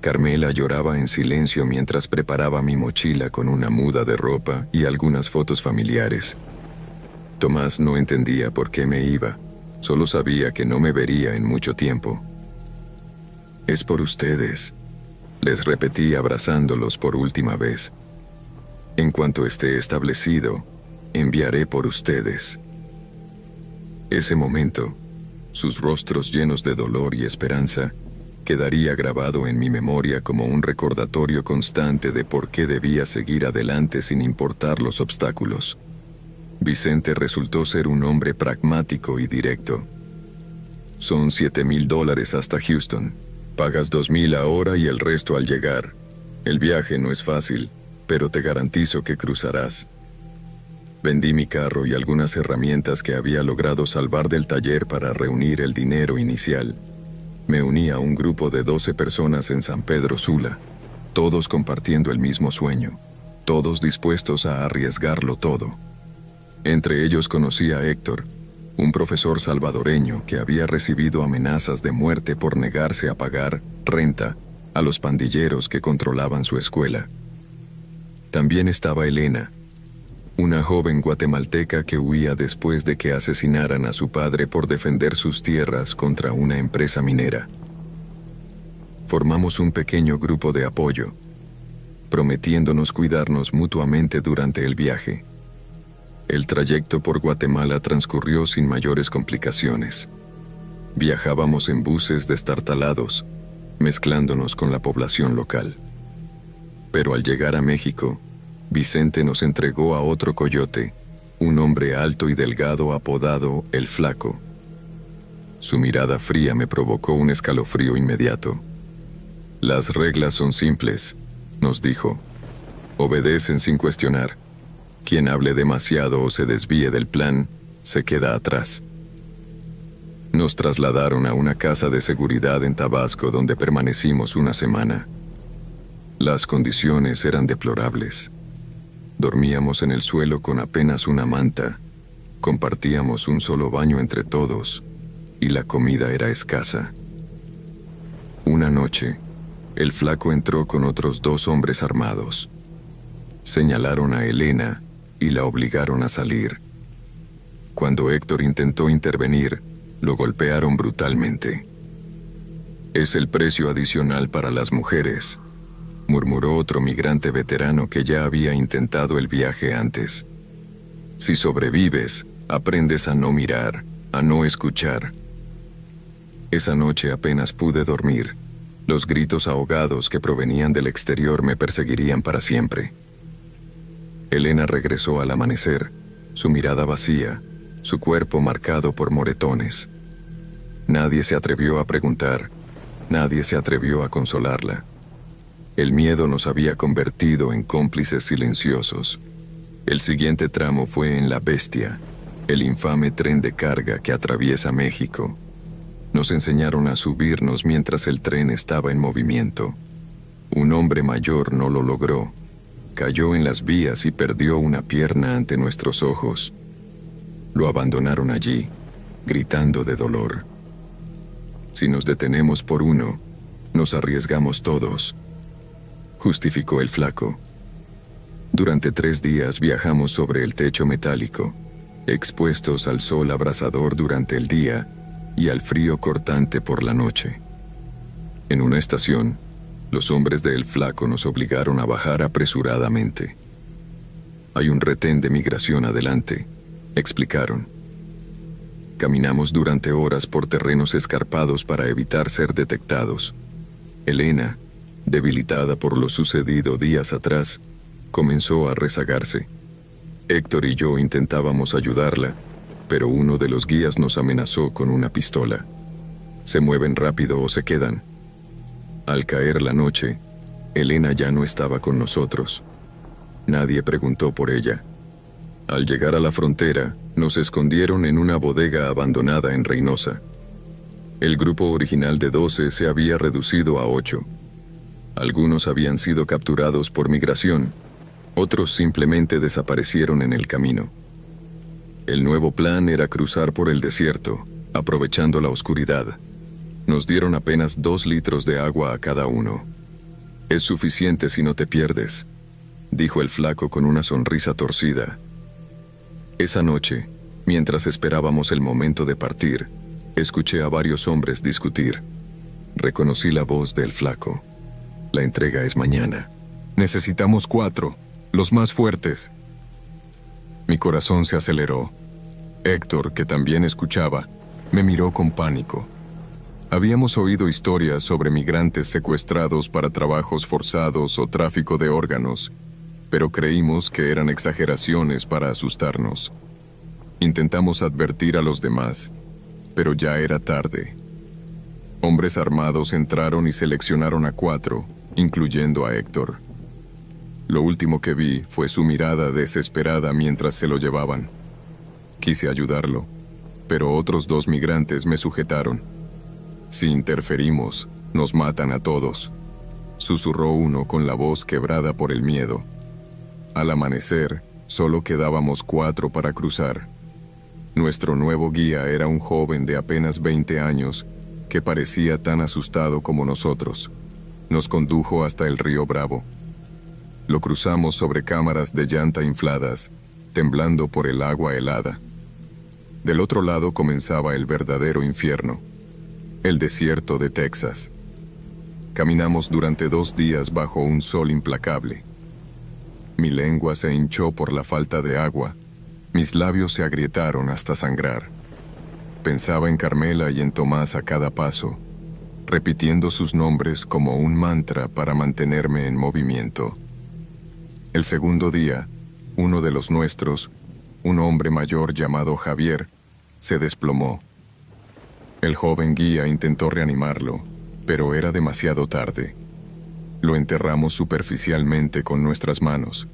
S1: Carmela lloraba en silencio mientras preparaba mi mochila con una muda de ropa y algunas fotos familiares. Tomás no entendía por qué me iba, solo sabía que no me vería en mucho tiempo. «Es por ustedes», les repetí abrazándolos por última vez. «En cuanto esté establecido, enviaré por ustedes». Ese momento, sus rostros llenos de dolor y esperanza, quedaría grabado en mi memoria como un recordatorio constante de por qué debía seguir adelante sin importar los obstáculos. Vicente resultó ser un hombre pragmático y directo. «Son $7,000 hasta Houston. Pagas $2,000 ahora y el resto al llegar. El viaje no es fácil, pero te garantizo que cruzarás». Vendí mi carro y algunas herramientas que había logrado salvar del taller para reunir el dinero inicial. Me uní a un grupo de 12 personas en San Pedro Sula, todos compartiendo el mismo sueño, todos dispuestos a arriesgarlo todo. Entre ellos conocí a Héctor, un profesor salvadoreño que había recibido amenazas de muerte por negarse a pagar renta a los pandilleros que controlaban su escuela. También estaba Elena, una joven guatemalteca que huía después de que asesinaran a su padre por defender sus tierras contra una empresa minera. Formamos un pequeño grupo de apoyo, prometiéndonos cuidarnos mutuamente durante el viaje. El trayecto por Guatemala transcurrió sin mayores complicaciones. Viajábamos en buses destartalados, mezclándonos con la población local. Pero al llegar a México, Vicente nos entregó a otro coyote, un hombre alto y delgado apodado El Flaco. Su mirada fría me provocó un escalofrío inmediato. Las reglas son simples, nos dijo. Obedecen sin cuestionar. Quien hable demasiado o se desvíe del plan, se queda atrás. Nos trasladaron a una casa de seguridad en Tabasco donde permanecimos una semana. Las condiciones eran deplorables. Dormíamos en el suelo con apenas una manta, compartíamos un solo baño entre todos y la comida era escasa. Una noche, El Flaco entró con otros 2 hombres armados. Señalaron a Elena y la obligaron a salir. Cuando Héctor intentó intervenir, lo golpearon brutalmente. Es el precio adicional para las mujeres, murmuró otro migrante veterano que ya había intentado el viaje antes. Si sobrevives, aprendes a no mirar, a no escuchar. Esa noche apenas pude dormir. Los gritos ahogados que provenían del exterior me perseguirían para siempre. Elena regresó al amanecer, su mirada vacía, su cuerpo marcado por moretones. Nadie se atrevió a preguntar, nadie se atrevió a consolarla. El miedo nos había convertido en cómplices silenciosos. El siguiente tramo fue en La Bestia, el infame tren de carga que atraviesa México. Nos enseñaron a subirnos mientras el tren estaba en movimiento. Un hombre mayor no lo logró. Cayó en las vías y perdió una pierna ante nuestros ojos. Lo abandonaron allí, gritando de dolor. Si nos detenemos por uno, nos arriesgamos todos, justificó El Flaco. Durante 3 días viajamos sobre el techo metálico, expuestos al sol abrasador durante el día y al frío cortante por la noche. En una estación, los hombres de El Flaco nos obligaron a bajar apresuradamente. Hay un retén de migración adelante, explicaron. Caminamos durante horas por terrenos escarpados para evitar ser detectados. Elena, debilitada por lo sucedido días atrás, comenzó a rezagarse. Héctor y yo intentábamos ayudarla, pero uno de los guías nos amenazó con una pistola. Se mueven rápido o se quedan. Al caer la noche, Elena ya no estaba con nosotros. Nadie preguntó por ella. Al llegar a la frontera, nos escondieron en una bodega abandonada en Reynosa. El grupo original de 12 se había reducido a 8. Algunos habían sido capturados por migración, otros simplemente desaparecieron en el camino. El nuevo plan era cruzar por el desierto, aprovechando la oscuridad. Nos dieron apenas 2 litros de agua a cada uno. Es suficiente si no te pierdes, dijo El Flaco con una sonrisa torcida. Esa noche, mientras esperábamos el momento de partir, escuché a varios hombres discutir. Reconocí la voz de El Flaco. La entrega es mañana. Necesitamos 4, los más fuertes. Mi corazón se aceleró. Héctor, que también escuchaba, me miró con pánico. Habíamos oído historias sobre migrantes secuestrados para trabajos forzados o tráfico de órganos, pero creímos que eran exageraciones para asustarnos. Intentamos advertir a los demás, pero ya era tarde. Hombres armados entraron y seleccionaron a 4, incluyendo a Héctor. Lo último que vi fue su mirada desesperada mientras se lo llevaban. Quise ayudarlo, pero otros 2 migrantes me sujetaron. Si interferimos, nos matan a todos, susurró uno con la voz quebrada por el miedo. Al amanecer, solo quedábamos 4 para cruzar. Nuestro nuevo guía era un joven de apenas 20 años que parecía tan asustado como nosotros. Nos condujo hasta el río Bravo. Lo cruzamos sobre cámaras de llanta infladas, temblando por el agua helada. Del otro lado comenzaba el verdadero infierno, el desierto de Texas. Caminamos durante 2 días bajo un sol implacable. Mi lengua se hinchó por la falta de agua, mis labios se agrietaron hasta sangrar. Pensaba en Carmela y en Tomás a cada paso, repitiendo sus nombres como un mantra para mantenerme en movimiento. El segundo día, uno de los nuestros, un hombre mayor llamado Javier, se desplomó. El joven guía intentó reanimarlo, pero era demasiado tarde. Lo enterramos superficialmente con nuestras manos,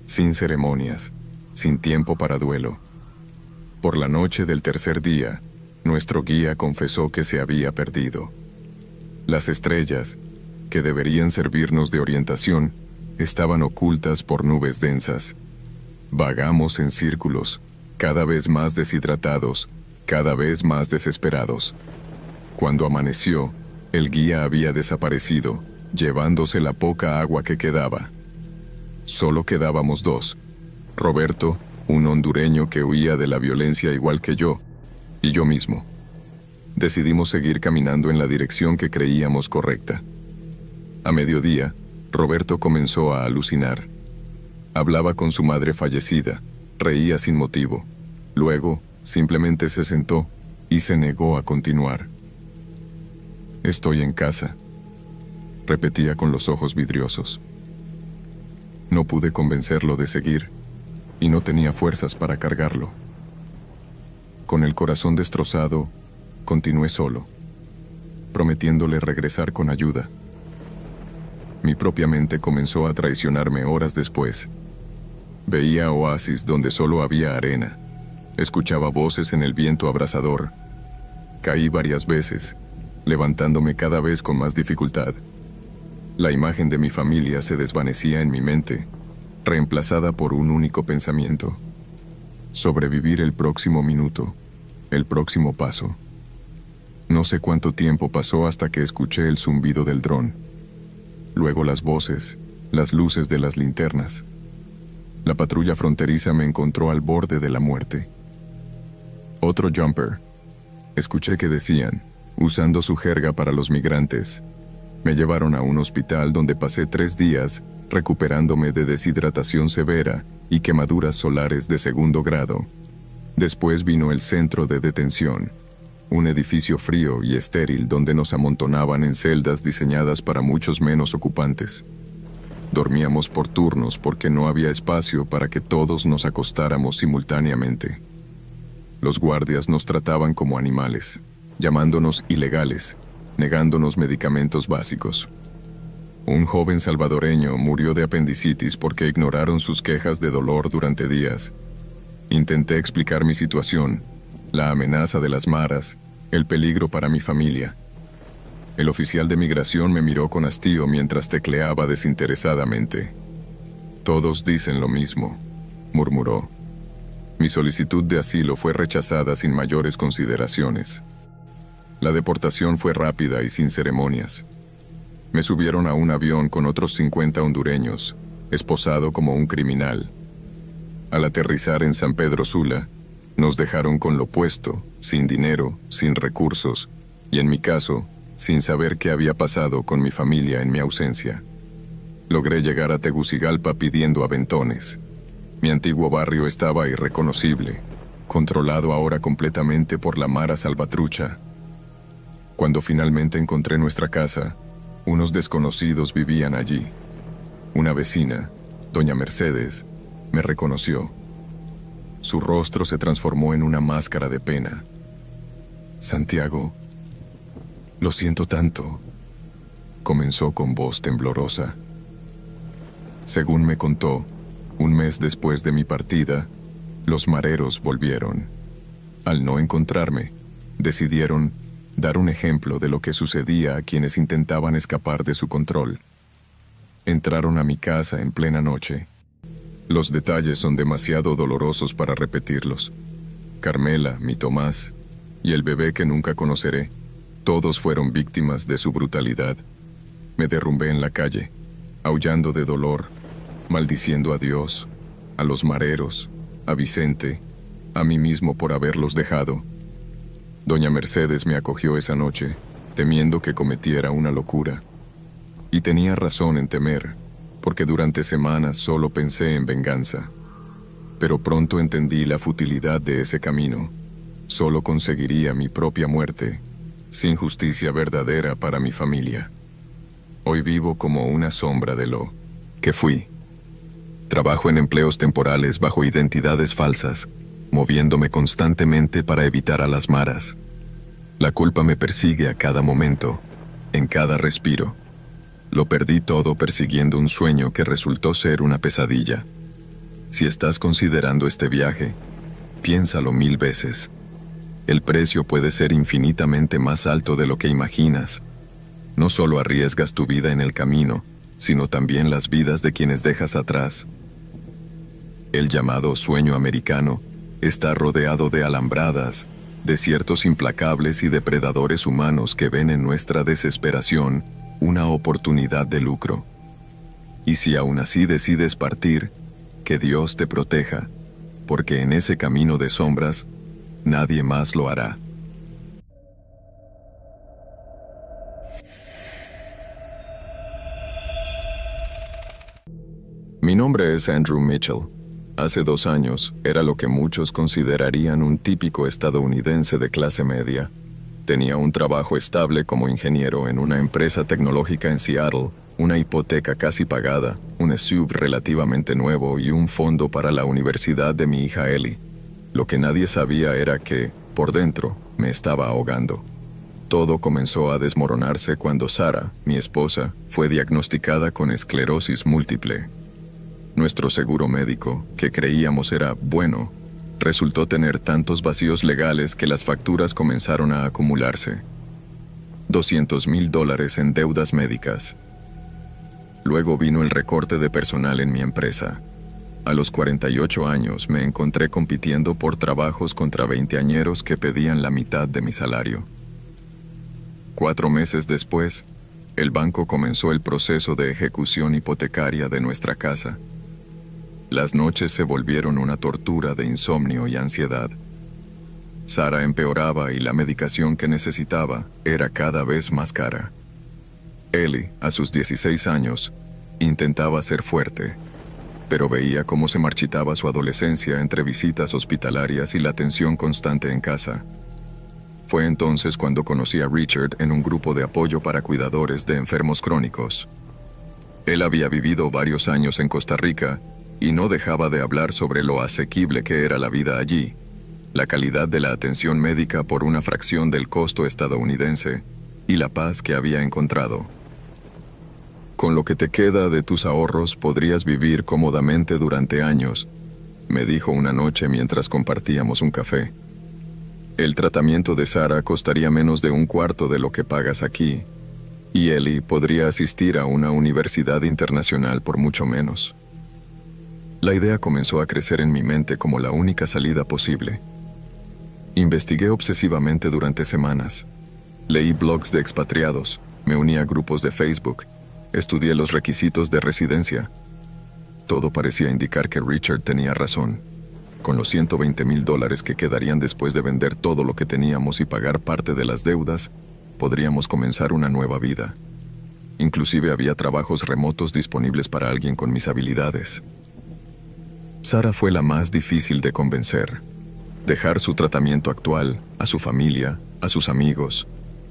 S1: sin ceremonias, sin tiempo para duelo. Por la noche del tercer día, nuestro guía confesó que se había perdido. Las estrellas, que deberían servirnos de orientación, estaban ocultas por nubes densas. Vagamos en círculos, cada vez más deshidratados, cada vez más desesperados. Cuando amaneció, el guía había desaparecido, llevándose la poca agua que quedaba. Solo quedábamos 2. Roberto, un hondureño que huía de la violencia igual que yo, y yo mismo. Decidimos seguir caminando en la dirección que creíamos correcta. A mediodía, Roberto comenzó a alucinar. Hablaba con su madre fallecida, reía sin motivo. Luego, simplemente se sentó y se negó a continuar. «Estoy en casa», repetía con los ojos vidriosos. No pude convencerlo de seguir, y no tenía fuerzas para cargarlo. Con el corazón destrozado, continué solo, prometiéndole regresar con ayuda. Mi propia mente comenzó a traicionarme horas después. Veía oasis donde solo había arena. Escuchaba voces en el viento abrasador. Caí varias veces, levantándome cada vez con más dificultad. La imagen de mi familia se desvanecía en mi mente, reemplazada por un único pensamiento: sobrevivir el próximo minuto, el próximo paso. No sé cuánto tiempo pasó hasta que escuché el zumbido del dron. Luego las voces, las luces de las linternas. La patrulla fronteriza me encontró al borde de la muerte. «Otro jumper», escuché que decían, usando su jerga para los migrantes. Me llevaron a un hospital donde pasé 3 días recuperándome de deshidratación severa y quemaduras solares de 2º grado. Después vino el centro de detención, un edificio frío y estéril donde nos amontonaban en celdas diseñadas para muchos menos ocupantes. Dormíamos por turnos porque no había espacio para que todos nos acostáramos simultáneamente. Los guardias nos trataban como animales, llamándonos ilegales, negándonos medicamentos básicos. Un joven salvadoreño murió de apendicitis porque ignoraron sus quejas de dolor durante días. Intenté explicar mi situación, la amenaza de las maras, el peligro para mi familia. El oficial de migración me miró con hastío mientras tecleaba desinteresadamente. «Todos dicen lo mismo», murmuró. Mi solicitud de asilo fue rechazada sin mayores consideraciones. La deportación fue rápida y sin ceremonias. Me subieron a un avión con otros 50 hondureños, esposado como un criminal. Al aterrizar en San Pedro Sula, nos dejaron con lo puesto, sin dinero, sin recursos, y en mi caso, sin saber qué había pasado con mi familia en mi ausencia. Logré llegar a Tegucigalpa pidiendo aventones. Mi antiguo barrio estaba irreconocible, controlado ahora completamente por la Mara Salvatrucha. Cuando finalmente encontré nuestra casa, unos desconocidos vivían allí. Una vecina, doña Mercedes, me reconoció. Su rostro se transformó en una máscara de pena. «Santiago, lo siento tanto», comenzó con voz temblorosa. Según me contó, un mes después de mi partida, los mareros volvieron. Al no encontrarme, decidieron dar un ejemplo de lo que sucedía a quienes intentaban escapar de su control. Entraron a mi casa en plena noche. Los detalles son demasiado dolorosos para repetirlos. Carmela, mi Tomás, y el bebé que nunca conoceré, todos fueron víctimas de su brutalidad. Me derrumbé en la calle, aullando de dolor, maldiciendo a Dios, a los mareros, a Vicente, a mí mismo por haberlos dejado. Doña Mercedes me acogió esa noche, temiendo que cometiera una locura. Y tenía razón en temer, porque durante semanas solo pensé en venganza. Pero pronto entendí la futilidad de ese camino. Solo conseguiría mi propia muerte, sin justicia verdadera para mi familia. Hoy vivo como una sombra de lo que fui. Trabajo en empleos temporales bajo identidades falsas, moviéndome constantemente para evitar a las maras. La culpa me persigue a cada momento, en cada respiro. Lo perdí todo persiguiendo un sueño que resultó ser una pesadilla. Si estás considerando este viaje, piénsalo 1000 veces. El precio puede ser infinitamente más alto de lo que imaginas. No solo arriesgas tu vida en el camino, sino también las vidas de quienes dejas atrás. El llamado sueño americano está rodeado de alambradas, desiertos implacables y depredadores humanos que ven en nuestra desesperación una oportunidad de lucro. Y si aún así decides partir, que Dios te proteja, porque en ese camino de sombras, nadie más lo hará. Mi nombre es Andrew Mitchell. Hace 2 años era lo que muchos considerarían un típico estadounidense de clase media. Tenía un trabajo estable como ingeniero en una empresa tecnológica en Seattle, una hipoteca casi pagada, un SUV relativamente nuevo y un fondo para la universidad de mi hija Ellie. Lo que nadie sabía era que, por dentro, me estaba ahogando. Todo comenzó a desmoronarse cuando Sara, mi esposa, fue diagnosticada con esclerosis múltiple. Nuestro seguro médico, que creíamos era bueno, resultó tener tantos vacíos legales que las facturas comenzaron a acumularse. $200,000 en deudas médicas. Luego vino el recorte de personal en mi empresa. A los 48 años me encontré compitiendo por trabajos contra veinteañeros que pedían la mitad de mi salario. 4 meses después, el banco comenzó el proceso de ejecución hipotecaria de nuestra casa. Las noches se volvieron una tortura de insomnio y ansiedad. Sara empeoraba y la medicación que necesitaba era cada vez más cara. Ellie, a sus 16 años, intentaba ser fuerte, pero veía cómo se marchitaba su adolescencia entre visitas hospitalarias y la tensión constante en casa. Fue entonces cuando conocí a Richard en un grupo de apoyo para cuidadores de enfermos crónicos. Él había vivido varios años en Costa Rica y no dejaba de hablar sobre lo asequible que era la vida allí, la calidad de la atención médica por una fracción del costo estadounidense y la paz que había encontrado. Con lo que te queda de tus ahorros podrías vivir cómodamente durante años, me dijo una noche mientras compartíamos un café. El tratamiento de Sara costaría menos de 1/4 de lo que pagas aquí, y Ellie podría asistir a una universidad internacional por mucho menos. La idea comenzó a crecer en mi mente como la única salida posible. Investigué obsesivamente durante semanas. Leí blogs de expatriados, me uní a grupos de Facebook, estudié los requisitos de residencia. Todo parecía indicar que Richard tenía razón. Con los $120,000 que quedarían después de vender todo lo que teníamos y pagar parte de las deudas, podríamos comenzar una nueva vida. Inclusive había trabajos remotos disponibles para alguien con mis habilidades. Sara fue la más difícil de convencer. Dejar su tratamiento actual, a su familia, a sus amigos.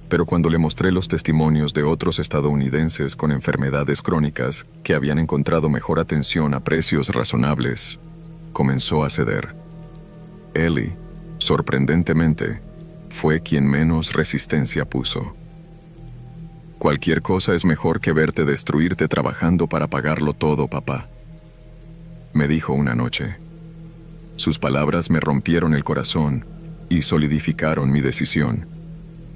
S1: Pero cuando le mostré los testimonios de otros estadounidenses con enfermedades crónicas que habían encontrado mejor atención a precios razonables, comenzó a ceder. Ellie, sorprendentemente, fue quien menos resistencia puso. Cualquier cosa es mejor que verte destruirte trabajando para pagarlo todo, papá, me dijo una noche. Sus palabras me rompieron el corazón y solidificaron mi decisión.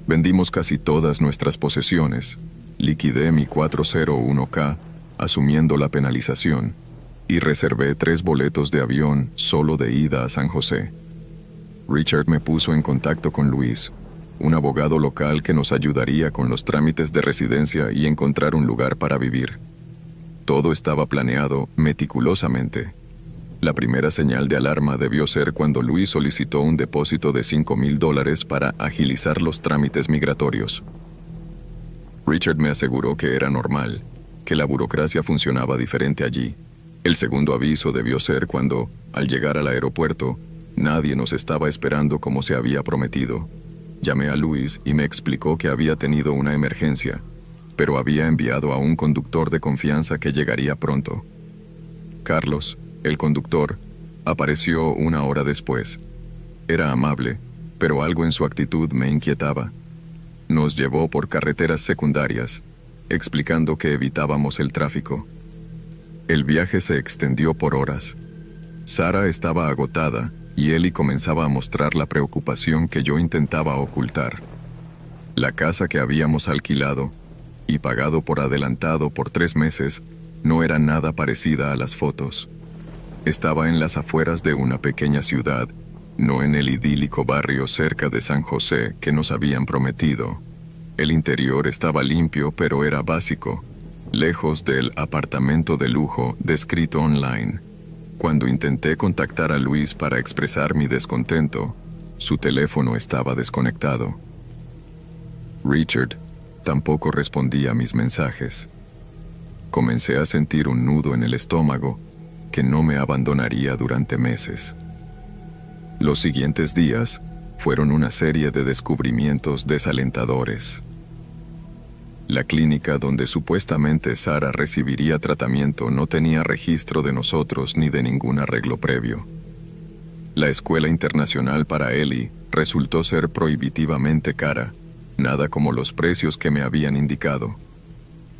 S1: Vendimos casi todas nuestras posesiones, liquidé mi 401k, asumiendo la penalización, y reservé 3 boletos de avión solo de ida a San José. Richard me puso en contacto con Luis, un abogado local que nos ayudaría con los trámites de residencia y encontrar un lugar para vivir. Todo estaba planeado meticulosamente. La primera señal de alarma debió ser cuando Luis solicitó un depósito de $5,000 para agilizar los trámites migratorios. Richard me aseguró que era normal, que la burocracia funcionaba diferente allí. El segundo aviso debió ser cuando, al llegar al aeropuerto, nadie nos estaba esperando como se había prometido. Llamé a Luis y me explicó que había tenido una emergencia, pero había enviado a un conductor de confianza que llegaría pronto. Carlos, el conductor, apareció 1 hora después. Era amable, pero algo en su actitud me inquietaba. Nos llevó por carreteras secundarias, explicando que evitábamos el tráfico. El viaje se extendió por horas. Sara estaba agotada y Ellie comenzaba a mostrar la preocupación que yo intentaba ocultar. La casa que habíamos alquilado y pagado por adelantado por 3 meses no era nada parecida a las fotos. Estaba en las afueras de una pequeña ciudad, no en el idílico barrio cerca de San José que nos habían prometido. El interior estaba limpio, pero era básico, lejos del apartamento de lujo descrito online. Cuando intenté contactar a Luis para expresar mi descontento, su teléfono estaba desconectado. Richard tampoco respondía a mis mensajes. Comencé a sentir un nudo en el estómago que no me abandonaría durante meses. Los siguientes días fueron una serie de descubrimientos desalentadores. La clínica donde supuestamente Sara recibiría tratamiento no tenía registro de nosotros ni de ningún arreglo previo. La escuela internacional para Ellie resultó ser prohibitivamente cara, nada como los precios que me habían indicado.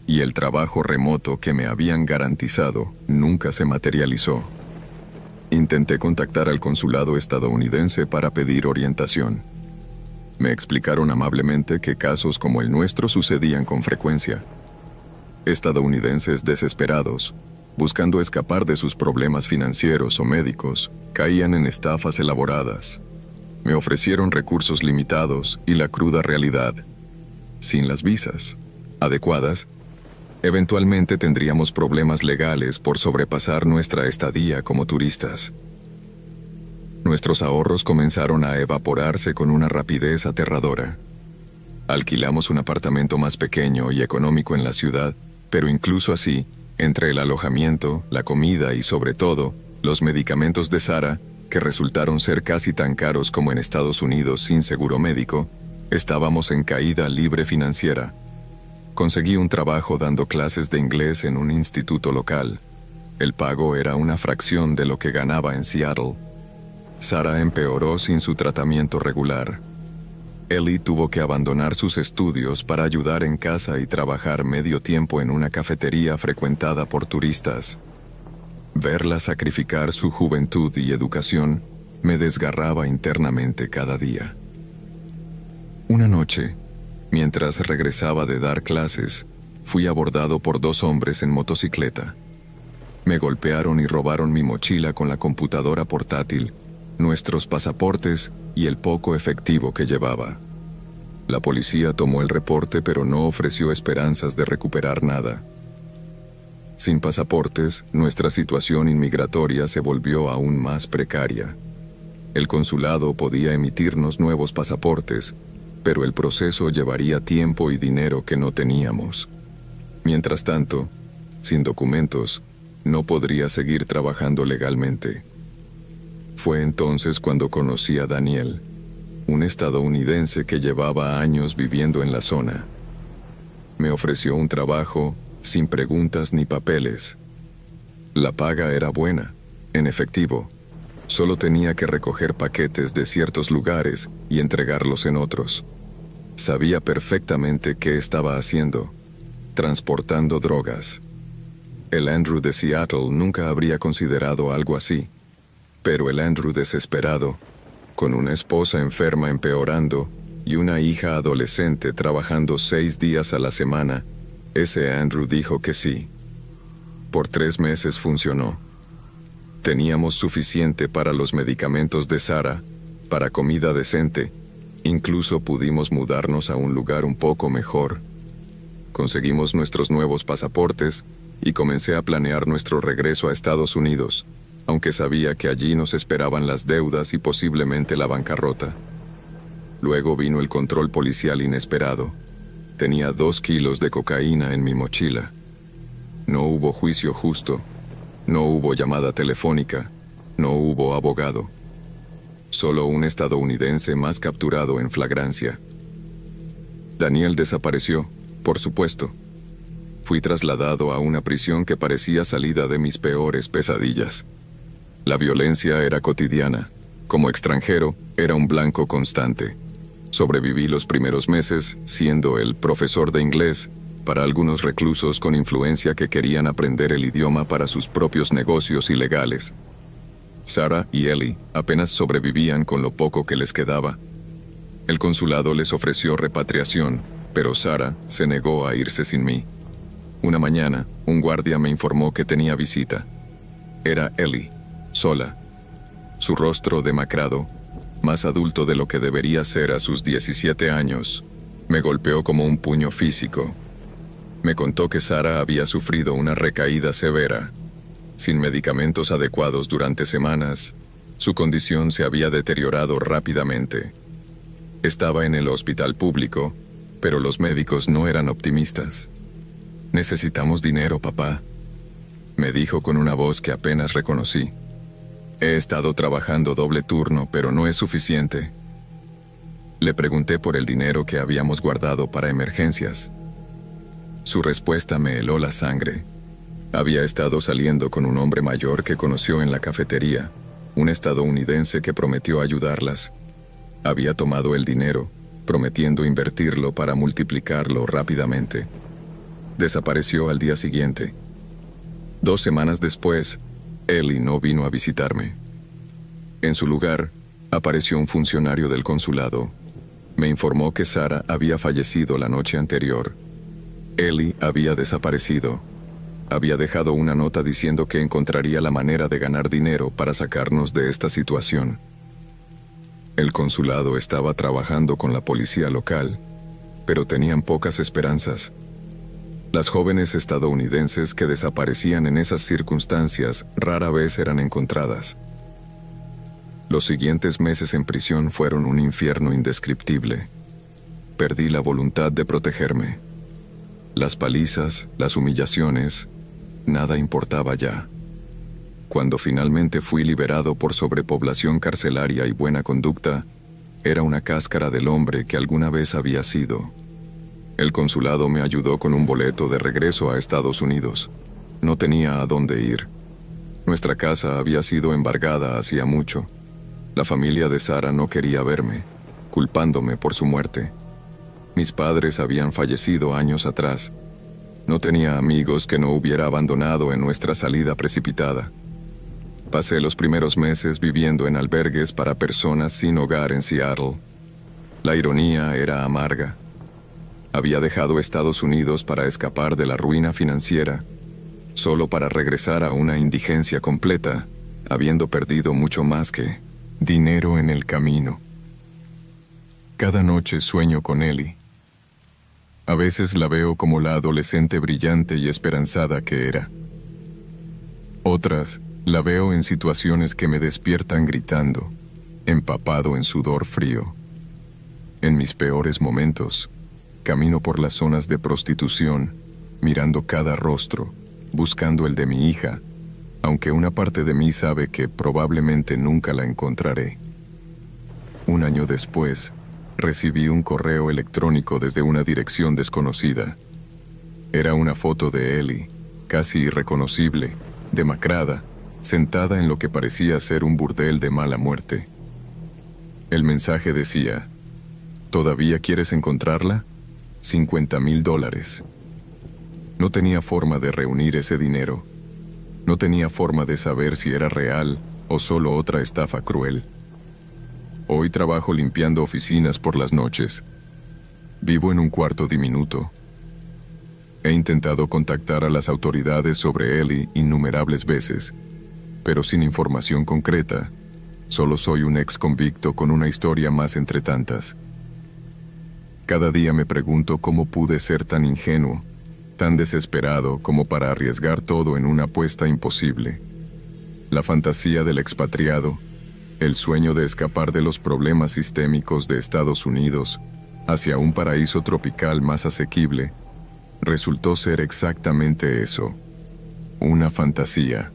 S1: Y el trabajo remoto que me habían garantizado nunca se materializó. Intenté contactar al consulado estadounidense para pedir orientación. Me explicaron amablemente que casos como el nuestro sucedían con frecuencia. Estadounidenses desesperados, buscando escapar de sus problemas financieros o médicos, caían en estafas elaboradas. Me ofrecieron recursos limitados y la cruda realidad. Sin las visas adecuadas, eventualmente tendríamos problemas legales por sobrepasar nuestra estadía como turistas. Nuestros ahorros comenzaron a evaporarse con una rapidez aterradora. Alquilamos un apartamento más pequeño y económico en la ciudad, pero incluso así, entre el alojamiento, la comida y sobre todo, los medicamentos de Sara, que resultaron ser casi tan caros como en Estados Unidos sin seguro médico, estábamos en caída libre financiera. Conseguí un trabajo dando clases de inglés en un instituto local. El pago era una fracción de lo que ganaba en Seattle. Sara empeoró sin su tratamiento regular. Ellie tuvo que abandonar sus estudios para ayudar en casa y trabajar medio tiempo en una cafetería frecuentada por turistas. Verla sacrificar su juventud y educación me desgarraba internamente cada día. Una noche, mientras regresaba de dar clases, fui abordado por 2 hombres en motocicleta. Me golpearon y robaron mi mochila con la computadora portátil, nuestros pasaportes y el poco efectivo que llevaba. La policía tomó el reporte, pero no ofreció esperanzas de recuperar nada. Sin pasaportes, nuestra situación inmigratoria se volvió aún más precaria. El consulado podía emitirnos nuevos pasaportes, pero el proceso llevaría tiempo y dinero que no teníamos. Mientras tanto, sin documentos, no podría seguir trabajando legalmente. Fue entonces cuando conocí a Daniel, un estadounidense que llevaba años viviendo en la zona. Me ofreció un trabajo sin preguntas ni papeles. La paga era buena, en efectivo. Solo tenía que recoger paquetes de ciertos lugares y entregarlos en otros. Sabía perfectamente qué estaba haciendo, transportando drogas. El Andrew de Seattle nunca habría considerado algo así, pero el Andrew desesperado, con una esposa enferma empeorando y una hija adolescente trabajando 6 días a la semana, ese Andrew dijo que sí. Por 3 meses funcionó. Teníamos suficiente para los medicamentos de Sarah, para comida decente, incluso pudimos mudarnos a un lugar un poco mejor. Conseguimos nuestros nuevos pasaportes y comencé a planear nuestro regreso a Estados Unidos, aunque sabía que allí nos esperaban las deudas y posiblemente la bancarrota. Luego vino el control policial inesperado. Tenía 2 kilos de cocaína en mi mochila. No hubo juicio justo, no hubo llamada telefónica, no hubo abogado. Solo un estadounidense más capturado en flagrancia. Daniel desapareció, por supuesto. Fui trasladado a una prisión que parecía salida de mis peores pesadillas. La violencia era cotidiana. Como extranjero, era un blanco constante. Sobreviví los primeros meses siendo el profesor de inglés para algunos reclusos con influencia que querían aprender el idioma para sus propios negocios ilegales. Sarah y Ellie apenas sobrevivían con lo poco que les quedaba. El consulado les ofreció repatriación, pero Sarah se negó a irse sin mí. Una mañana, un guardia me informó que tenía visita. Era Ellie, sola. Su rostro demacrado, más adulto de lo que debería ser a sus 17 años, me golpeó como un puño físico. Me contó que Sarah había sufrido una recaída severa. Sin medicamentos adecuados durante semanas, su condición se había deteriorado rápidamente. Estaba en el hospital público, pero los médicos no eran optimistas. «Necesitamos dinero, papá», me dijo con una voz que apenas reconocí. «He estado trabajando doble turno, pero no es suficiente». Le pregunté por el dinero que habíamos guardado para emergencias. Su respuesta me heló la sangre. Había estado saliendo con un hombre mayor que conoció en la cafetería, un estadounidense que prometió ayudarlas. Había tomado el dinero, prometiendo invertirlo para multiplicarlo rápidamente. Desapareció al día siguiente. 2 semanas después, Ellie no vino a visitarme. En su lugar, apareció un funcionario del consulado. Me informó que Sarah había fallecido la noche anterior. Ellie había desaparecido. Había dejado una nota diciendo que encontraría la manera de ganar dinero para sacarnos de esta situación. El consulado estaba trabajando con la policía local, pero tenían pocas esperanzas. Las jóvenes estadounidenses que desaparecían en esas circunstancias rara vez eran encontradas. Los siguientes meses en prisión fueron un infierno indescriptible. Perdí la voluntad de protegerme. Las palizas, las humillaciones, nada importaba ya. Cuando finalmente fui liberado por sobrepoblación carcelaria y buena conducta, era una cáscara del hombre que alguna vez había sido. El consulado me ayudó con un boleto de regreso a Estados Unidos. No tenía a dónde ir. Nuestra casa había sido embargada hacía mucho. La familia de Sarah no quería verme, culpándome por su muerte. Mis padres habían fallecido años atrás. No tenía amigos que no hubiera abandonado en nuestra salida precipitada. Pasé los primeros meses viviendo en albergues para personas sin hogar en Seattle. La ironía era amarga. Había dejado Estados Unidos para escapar de la ruina financiera, solo para regresar a una indigencia completa, habiendo perdido mucho más que dinero en el camino. Cada noche sueño con Ellie. A veces la veo como la adolescente brillante y esperanzada que era. Otras, la veo en situaciones que me despiertan gritando, empapado en sudor frío. En mis peores momentos, camino por las zonas de prostitución, mirando cada rostro, buscando el de mi hija, aunque una parte de mí sabe que probablemente nunca la encontraré. 1 año después, recibí un correo electrónico desde una dirección desconocida. Era una foto de Ellie, casi irreconocible, demacrada, sentada en lo que parecía ser un burdel de mala muerte. El mensaje decía: ¿todavía quieres encontrarla? $50,000. No tenía forma de reunir ese dinero. No tenía forma de saber si era real o solo otra estafa cruel. Hoy trabajo limpiando oficinas por las noches. Vivo en un cuarto diminuto. He intentado contactar a las autoridades sobre Ellie innumerables veces, pero sin información concreta. Solo soy un ex convicto con una historia más entre tantas. Cada día me pregunto cómo pude ser tan ingenuo, tan desesperado como para arriesgar todo en una apuesta imposible. La fantasía del expatriado, el sueño de escapar de los problemas sistémicos de Estados Unidos hacia un paraíso tropical más asequible, resultó ser exactamente eso, una fantasía.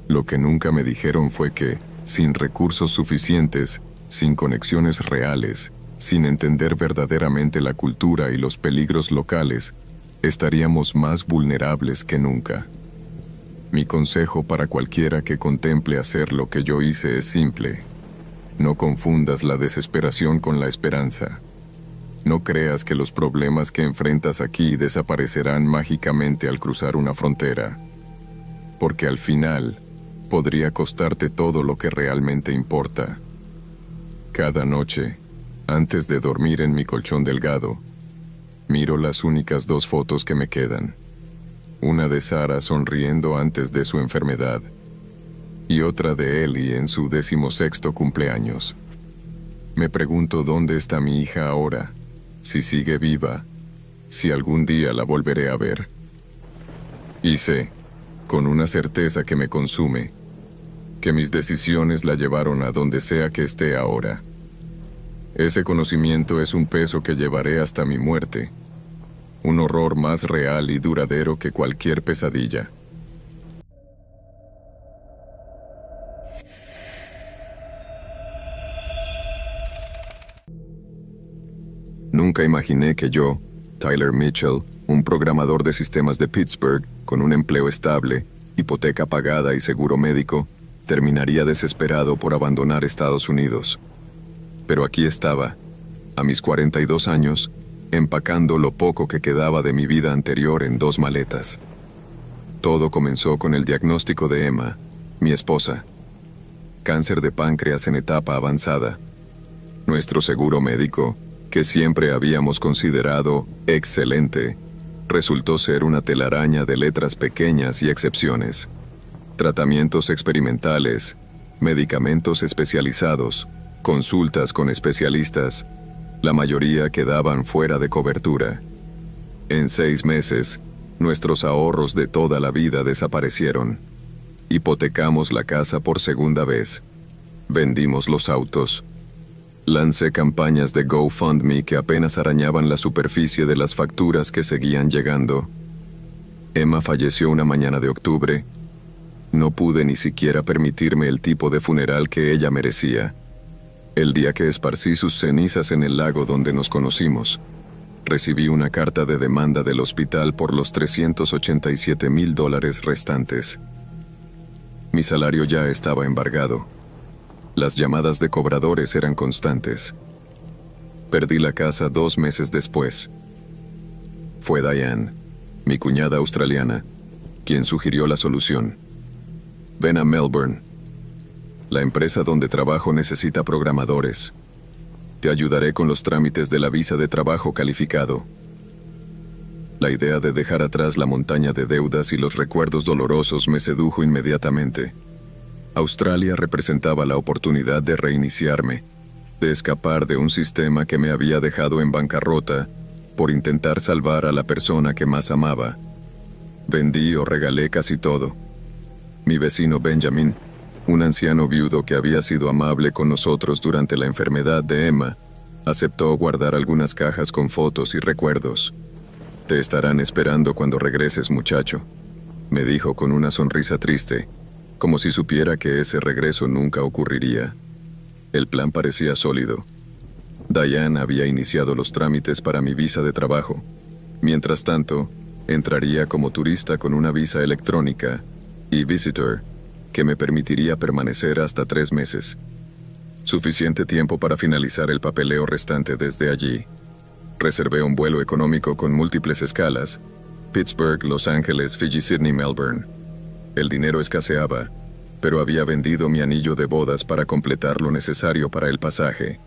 S1: Lo que nunca me dijeron fue que, sin recursos suficientes, sin conexiones reales, sin entender verdaderamente la cultura y los peligros locales, estaríamos más vulnerables que nunca. Mi consejo para cualquiera que contemple hacer lo que yo hice es simple. No confundas la desesperación con la esperanza. No creas que los problemas que enfrentas aquí desaparecerán mágicamente al cruzar una frontera, porque al final podría costarte todo lo que realmente importa. Cada noche, antes de dormir en mi colchón delgado, miro las únicas 2 fotos que me quedan. Una de Sara sonriendo antes de su enfermedad, y otra de Ellie en su 16º cumpleaños. Me pregunto dónde está mi hija ahora, si sigue viva, si algún día la volveré a ver. Y sé, con una certeza que me consume, que mis decisiones la llevaron a donde sea que esté ahora. Ese conocimiento es un peso que llevaré hasta mi muerte, un horror más real y duradero que cualquier pesadilla. Nunca imaginé que yo, Tyler Mitchell, un programador de sistemas de Pittsburgh, con un empleo estable, hipoteca pagada y seguro médico, terminaría desesperado por abandonar Estados Unidos. Pero aquí estaba, a mis 42 años, empacando lo poco que quedaba de mi vida anterior en 2 maletas. Todo comenzó con el diagnóstico de Emma, mi esposa. Cáncer de páncreas en etapa avanzada. Nuestro seguro médico, que siempre habíamos considerado excelente, resultó ser una telaraña de letras pequeñas y excepciones. Tratamientos experimentales, medicamentos especializados, consultas con especialistas, la mayoría quedaban fuera de cobertura. En 6 meses, nuestros ahorros de toda la vida desaparecieron. Hipotecamos la casa por segunda vez. Vendimos los autos. Lancé campañas de GoFundMe que apenas arañaban la superficie de las facturas que seguían llegando. Emma falleció una mañana de octubre. No pude ni siquiera permitirme el tipo de funeral que ella merecía. El día que esparcí sus cenizas en el lago donde nos conocimos, recibí una carta de demanda del hospital por los $387,000 restantes. Mi salario ya estaba embargado. Las llamadas de cobradores eran constantes. Perdí la casa 2 meses después. Fue Diane, mi cuñada australiana, quien sugirió la solución. Ven a Melbourne. La empresa donde trabajo necesita programadores. Te ayudaré con los trámites de la visa de trabajo calificado. La idea de dejar atrás la montaña de deudas y los recuerdos dolorosos me sedujo inmediatamente. Australia representaba la oportunidad de reiniciarme, de escapar de un sistema que me había dejado en bancarrota por intentar salvar a la persona que más amaba. Vendí o regalé casi todo. Mi vecino Benjamin, un anciano viudo que había sido amable con nosotros durante la enfermedad de Emma, aceptó guardar algunas cajas con fotos y recuerdos. Te estarán esperando cuando regreses, muchacho, me dijo con una sonrisa triste, como si supiera que ese regreso nunca ocurriría. El plan parecía sólido. Diane había iniciado los trámites para mi visa de trabajo. Mientras tanto, entraría como turista con una visa electrónica y visitor que me permitiría permanecer hasta 3 meses. Suficiente tiempo para finalizar el papeleo restante desde allí. Reservé un vuelo económico con múltiples escalas, Pittsburgh, Los Ángeles, Fiji, Sydney, Melbourne. El dinero escaseaba, pero había vendido mi anillo de bodas para completar lo necesario para el pasaje.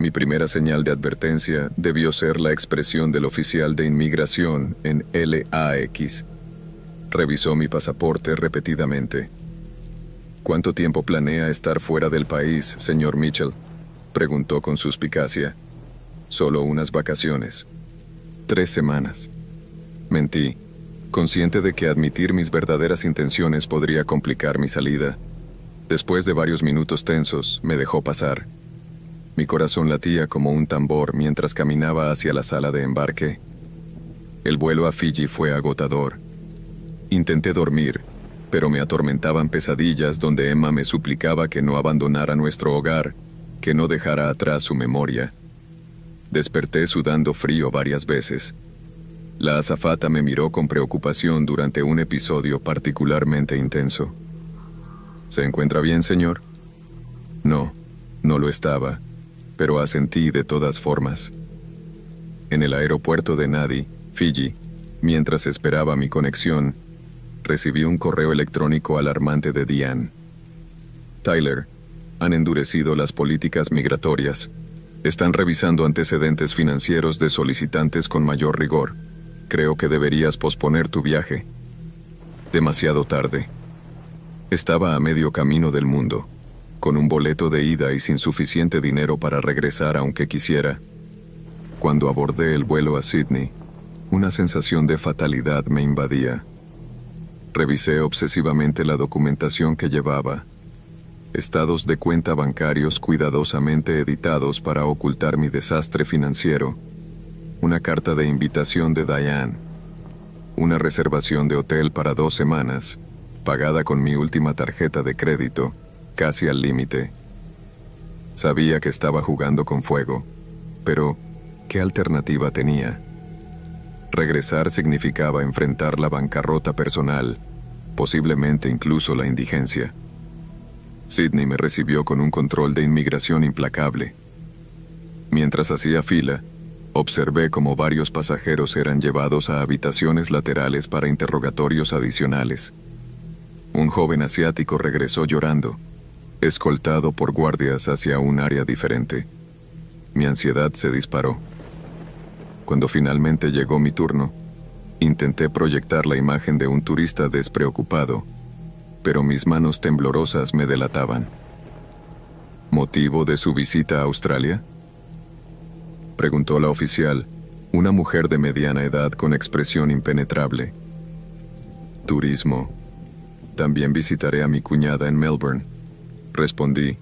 S1: Mi primera señal de advertencia debió ser la expresión del oficial de inmigración en LAX. Revisó mi pasaporte repetidamente. ¿Cuánto tiempo planea estar fuera del país, señor Mitchell?, preguntó con suspicacia. Solo unas vacaciones. 3 semanas. Mentí, consciente de que admitir mis verdaderas intenciones podría complicar mi salida. Después de varios minutos tensos, me dejó pasar. Mi corazón latía como un tambor mientras caminaba hacia la sala de embarque. El vuelo a Fiji fue agotador. Intenté dormir, pero me atormentaban pesadillas donde Emma me suplicaba que no abandonara nuestro hogar, que no dejara atrás su memoria. Desperté sudando frío varias veces. La azafata me miró con preocupación durante un episodio particularmente intenso. ¿Se encuentra bien, señor? No, no lo estaba, pero asentí de todas formas. En el aeropuerto de Nadi, Fiji, mientras esperaba mi conexión, recibí un correo electrónico alarmante de Diane. Tyler, han endurecido las políticas migratorias. Están revisando antecedentes financieros de solicitantes con mayor rigor. Creo que deberías posponer tu viaje. Demasiado tarde. Estaba a medio camino del mundo, con un boleto de ida y sin suficiente dinero para regresar aunque quisiera. Cuando abordé el vuelo a Sydney, una sensación de fatalidad me invadía. Revisé obsesivamente la documentación que llevaba. Estados de cuenta bancarios cuidadosamente editados para ocultar mi desastre financiero. Una carta de invitación de Diane. Una reservación de hotel para 2 semanas, pagada con mi última tarjeta de crédito, casi al límite. Sabía que estaba jugando con fuego, pero ¿qué alternativa tenía? Regresar significaba enfrentar la bancarrota personal, posiblemente incluso la indigencia. Sydney me recibió con un control de inmigración implacable. Mientras hacía fila, observé cómo varios pasajeros eran llevados a habitaciones laterales para interrogatorios adicionales. Un joven asiático regresó llorando, escoltado por guardias hacia un área diferente. Mi ansiedad se disparó. Cuando finalmente llegó mi turno, intenté proyectar la imagen de un turista despreocupado, pero mis manos temblorosas me delataban. ¿Motivo de su visita a Australia?, preguntó la oficial, una mujer de mediana edad con expresión impenetrable. Turismo. También visitaré a mi cuñada en Melbourne, respondí,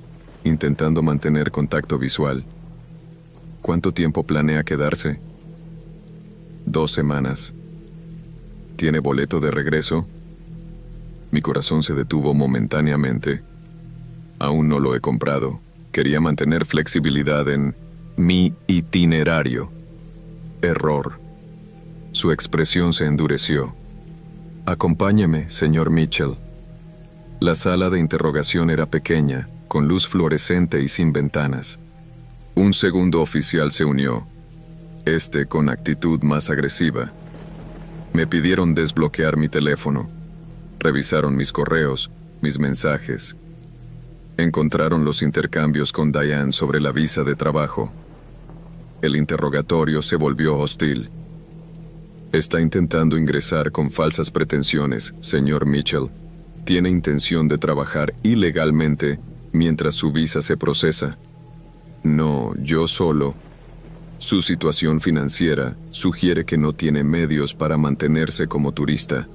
S1: intentando mantener contacto visual. ¿Cuánto tiempo planea quedarse? 2 semanas. ¿Tiene boleto de regreso? Mi corazón se detuvo momentáneamente. Aún no lo he comprado. Quería mantener flexibilidad en mi itinerario. Error. Su expresión se endureció. Acompáñeme, señor Mitchell. La sala de interrogación era pequeña, con luz fluorescente y sin ventanas. Un segundo oficial se unió, con actitud más agresiva. Me pidieron desbloquear mi teléfono. Revisaron mis correos, mis mensajes. Encontraron los intercambios con Diane sobre la visa de trabajo. El interrogatorio se volvió hostil. Está intentando ingresar con falsas pretensiones, señor Mitchell. Tiene intención de trabajar ilegalmente mientras su visa se procesa. No, yo solo. Su situación financiera sugiere que no tiene medios para mantenerse como turista.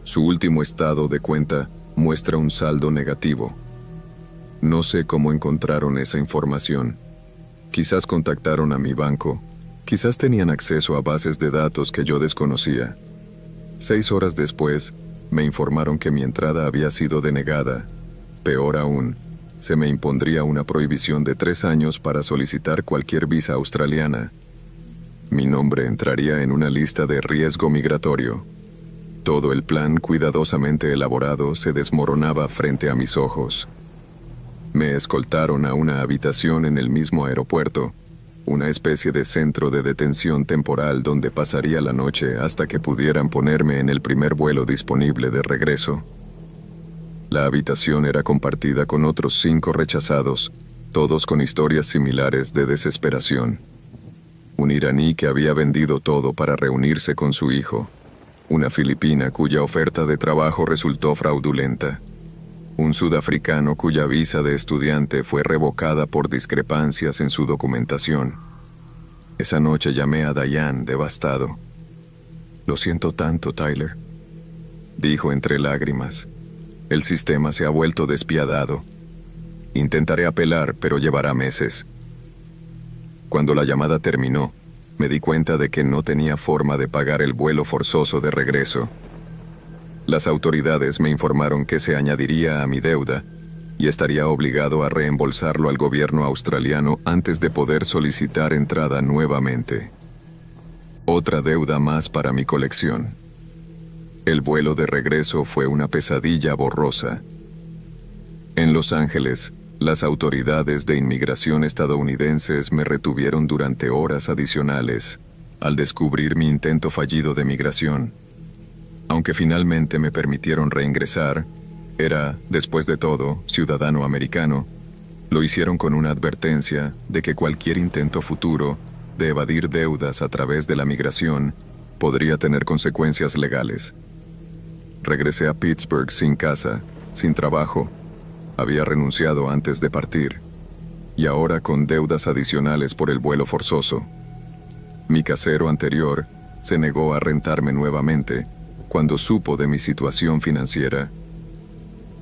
S1: Su último estado de cuenta muestra un saldo negativo. No sé cómo encontraron esa información. Quizás contactaron a mi banco. Quizás tenían acceso a bases de datos que yo desconocía. 6 horas después, me informaron que mi entrada había sido denegada. Peor aún, se me impondría una prohibición de 3 años para solicitar cualquier visa australiana. Mi nombre entraría en una lista de riesgo migratorio. Todo el plan cuidadosamente elaborado se desmoronaba frente a mis ojos. Me escoltaron a una habitación en el mismo aeropuerto, una especie de centro de detención temporal donde pasaría la noche hasta que pudieran ponerme en el primer vuelo disponible de regreso. La habitación era compartida con otros 5 rechazados, todos con historias similares de desesperación. Un iraní que había vendido todo para reunirse con su hijo, una filipina cuya oferta de trabajo resultó fraudulenta, un sudafricano cuya visa de estudiante fue revocada por discrepancias en su documentación. Esa noche llamé a Diane devastado. «Lo siento tanto, Tyler», dijo entre lágrimas. «El sistema se ha vuelto despiadado. Intentaré apelar, pero llevará meses». Cuando la llamada terminó, me di cuenta de que no tenía forma de pagar el vuelo forzoso de regreso. Las autoridades me informaron que se añadiría a mi deuda y estaría obligado a reembolsarlo al gobierno australiano antes de poder solicitar entrada nuevamente. Otra deuda más para mi colección. El vuelo de regreso fue una pesadilla borrosa. En Los Ángeles, las autoridades de inmigración estadounidenses me retuvieron durante horas adicionales al descubrir mi intento fallido de migración. Aunque finalmente me permitieron reingresar, era, después de todo, ciudadano americano. Lo hicieron con una advertencia de que cualquier intento futuro de evadir deudas a través de la migración podría tener consecuencias legales. Regresé a Pittsburgh sin casa, sin trabajo. Había renunciado antes de partir, y ahora con deudas adicionales por el vuelo forzoso. Mi casero anterior se negó a rentarme nuevamente cuando supo de mi situación financiera.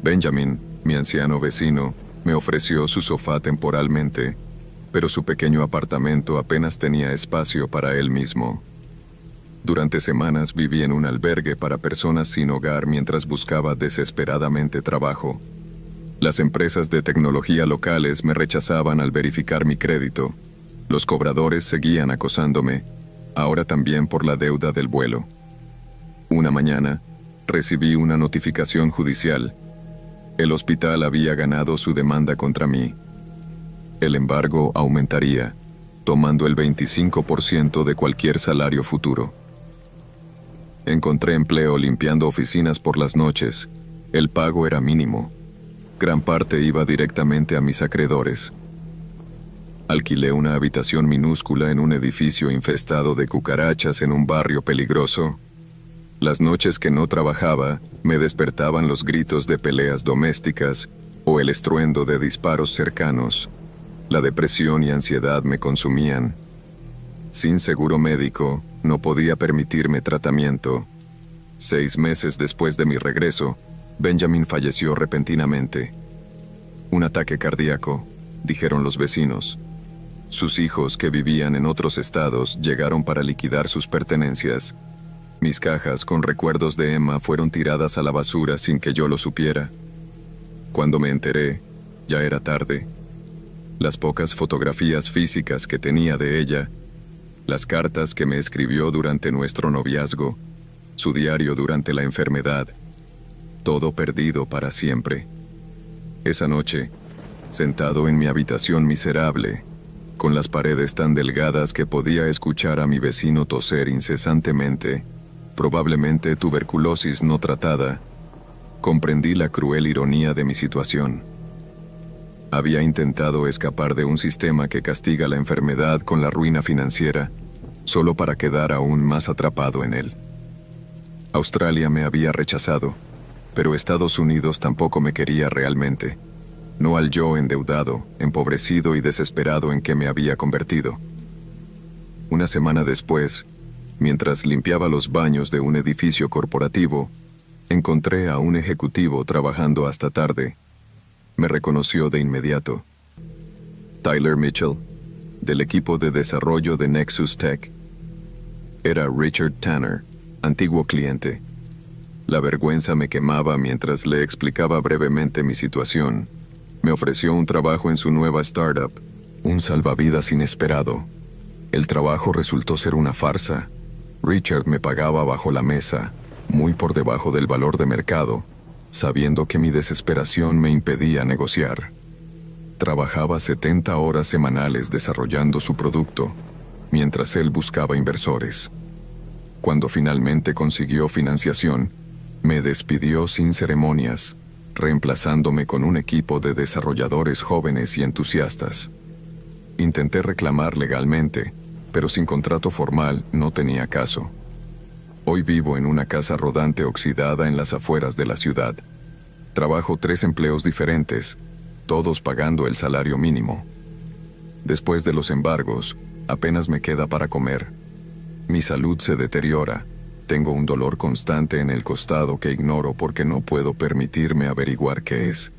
S1: Benjamin, mi anciano vecino, me ofreció su sofá temporalmente, pero su pequeño apartamento apenas tenía espacio para él mismo. Durante semanas viví en un albergue para personas sin hogar mientras buscaba desesperadamente trabajo. Las empresas de tecnología locales me rechazaban al verificar mi crédito. Los cobradores seguían acosándome, ahora también por la deuda del vuelo. Una mañana, recibí una notificación judicial. El hospital había ganado su demanda contra mí. El embargo aumentaría, tomando el 25% de cualquier salario futuro. Encontré empleo limpiando oficinas por las noches. El pago era mínimo. Gran parte iba directamente a mis acreedores. Alquilé una habitación minúscula en un edificio infestado de cucarachas en un barrio peligroso. Las noches que no trabajaba, me despertaban los gritos de peleas domésticas o el estruendo de disparos cercanos. La depresión y ansiedad me consumían. Sin seguro médico, no podía permitirme tratamiento. 6 meses después de mi regreso, Benjamin falleció repentinamente. Un ataque cardíaco, dijeron los vecinos. Sus hijos, que vivían en otros estados, llegaron para liquidar sus pertenencias. Mis cajas con recuerdos de Emma fueron tiradas a la basura sin que yo lo supiera. Cuando me enteré, ya era tarde. Las pocas fotografías físicas que tenía de ella, las cartas que me escribió durante nuestro noviazgo, su diario durante la enfermedad, todo perdido para siempre. Esa noche, sentado en mi habitación miserable, con las paredes tan delgadas que podía escuchar a mi vecino toser incesantemente, probablemente tuberculosis no tratada, comprendí la cruel ironía de mi situación. Había intentado escapar de un sistema que castiga la enfermedad con la ruina financiera, solo para quedar aún más atrapado en él. Australia me había rechazado, pero Estados Unidos tampoco me quería realmente, no al yo endeudado, empobrecido y desesperado en que me había convertido. Una semana después, mientras limpiaba los baños de un edificio corporativo, encontré a un ejecutivo trabajando hasta tarde. Me reconoció de inmediato. Tyler Mitchell, del equipo de desarrollo de Nexus Tech. Era Richard Tanner, antiguo cliente. La vergüenza me quemaba mientras le explicaba brevemente mi situación. Me ofreció un trabajo en su nueva startup, un salvavidas inesperado. El trabajo resultó ser una farsa. Richard me pagaba bajo la mesa, muy por debajo del valor de mercado, sabiendo que mi desesperación me impedía negociar. trabajaba 70 horas semanales desarrollando su producto, mientras él buscaba inversores. Cuando finalmente consiguió financiación, me despidió sin ceremonias, reemplazándome con un equipo de desarrolladores jóvenes y entusiastas. Intenté reclamar legalmente, pero sin contrato formal no tenía caso. Hoy vivo en una casa rodante oxidada en las afueras de la ciudad. Trabajo 3 empleos diferentes, todos pagando el salario mínimo. Después de los embargos, apenas me queda para comer. Mi salud se deteriora. Tengo un dolor constante en el costado que ignoro porque no puedo permitirme averiguar qué es.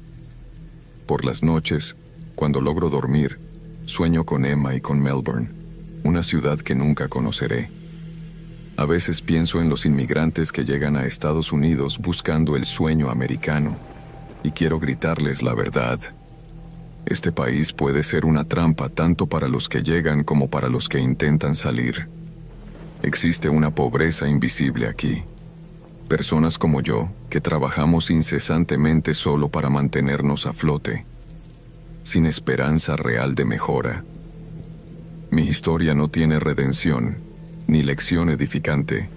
S1: Por las noches, cuando logro dormir, sueño con Emma y con Melbourne, una ciudad que nunca conoceré. A veces pienso en los inmigrantes que llegan a Estados Unidos buscando el sueño americano, y quiero gritarles la verdad. Este país puede ser una trampa tanto para los que llegan como para los que intentan salir. Existe una pobreza invisible aquí. Personas como yo, que trabajamos incesantemente solo para mantenernos a flote, sin esperanza real de mejora. Mi historia no tiene redención, ni lección edificante.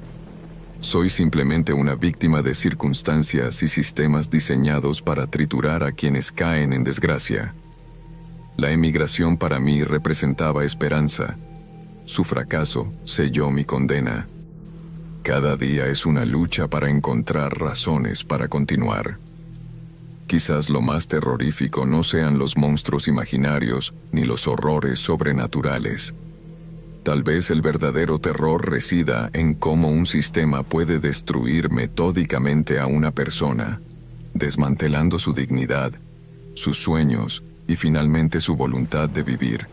S1: Soy simplemente una víctima de circunstancias y sistemas diseñados para triturar a quienes caen en desgracia. La emigración para mí representaba esperanza. Su fracaso selló mi condena. Cada día es una lucha para encontrar razones para continuar. Quizás lo más terrorífico no sean los monstruos imaginarios ni los horrores sobrenaturales. Tal vez el verdadero terror resida en cómo un sistema puede destruir metódicamente a una persona, desmantelando su dignidad, sus sueños y finalmente su voluntad de vivir.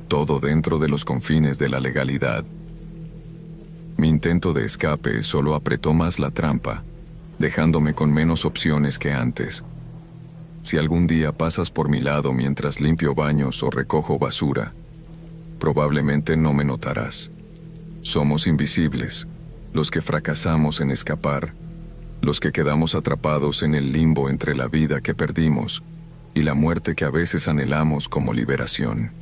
S1: Todo dentro de los confines de la legalidad. Mi intento de escape solo apretó más la trampa, dejándome con menos opciones que antes. Si algún día pasas por mi lado mientras limpio baños o recojo basura, probablemente no me notarás. Somos invisibles, los que fracasamos en escapar, los que quedamos atrapados en el limbo entre la vida que perdimos y la muerte que a veces anhelamos como liberación.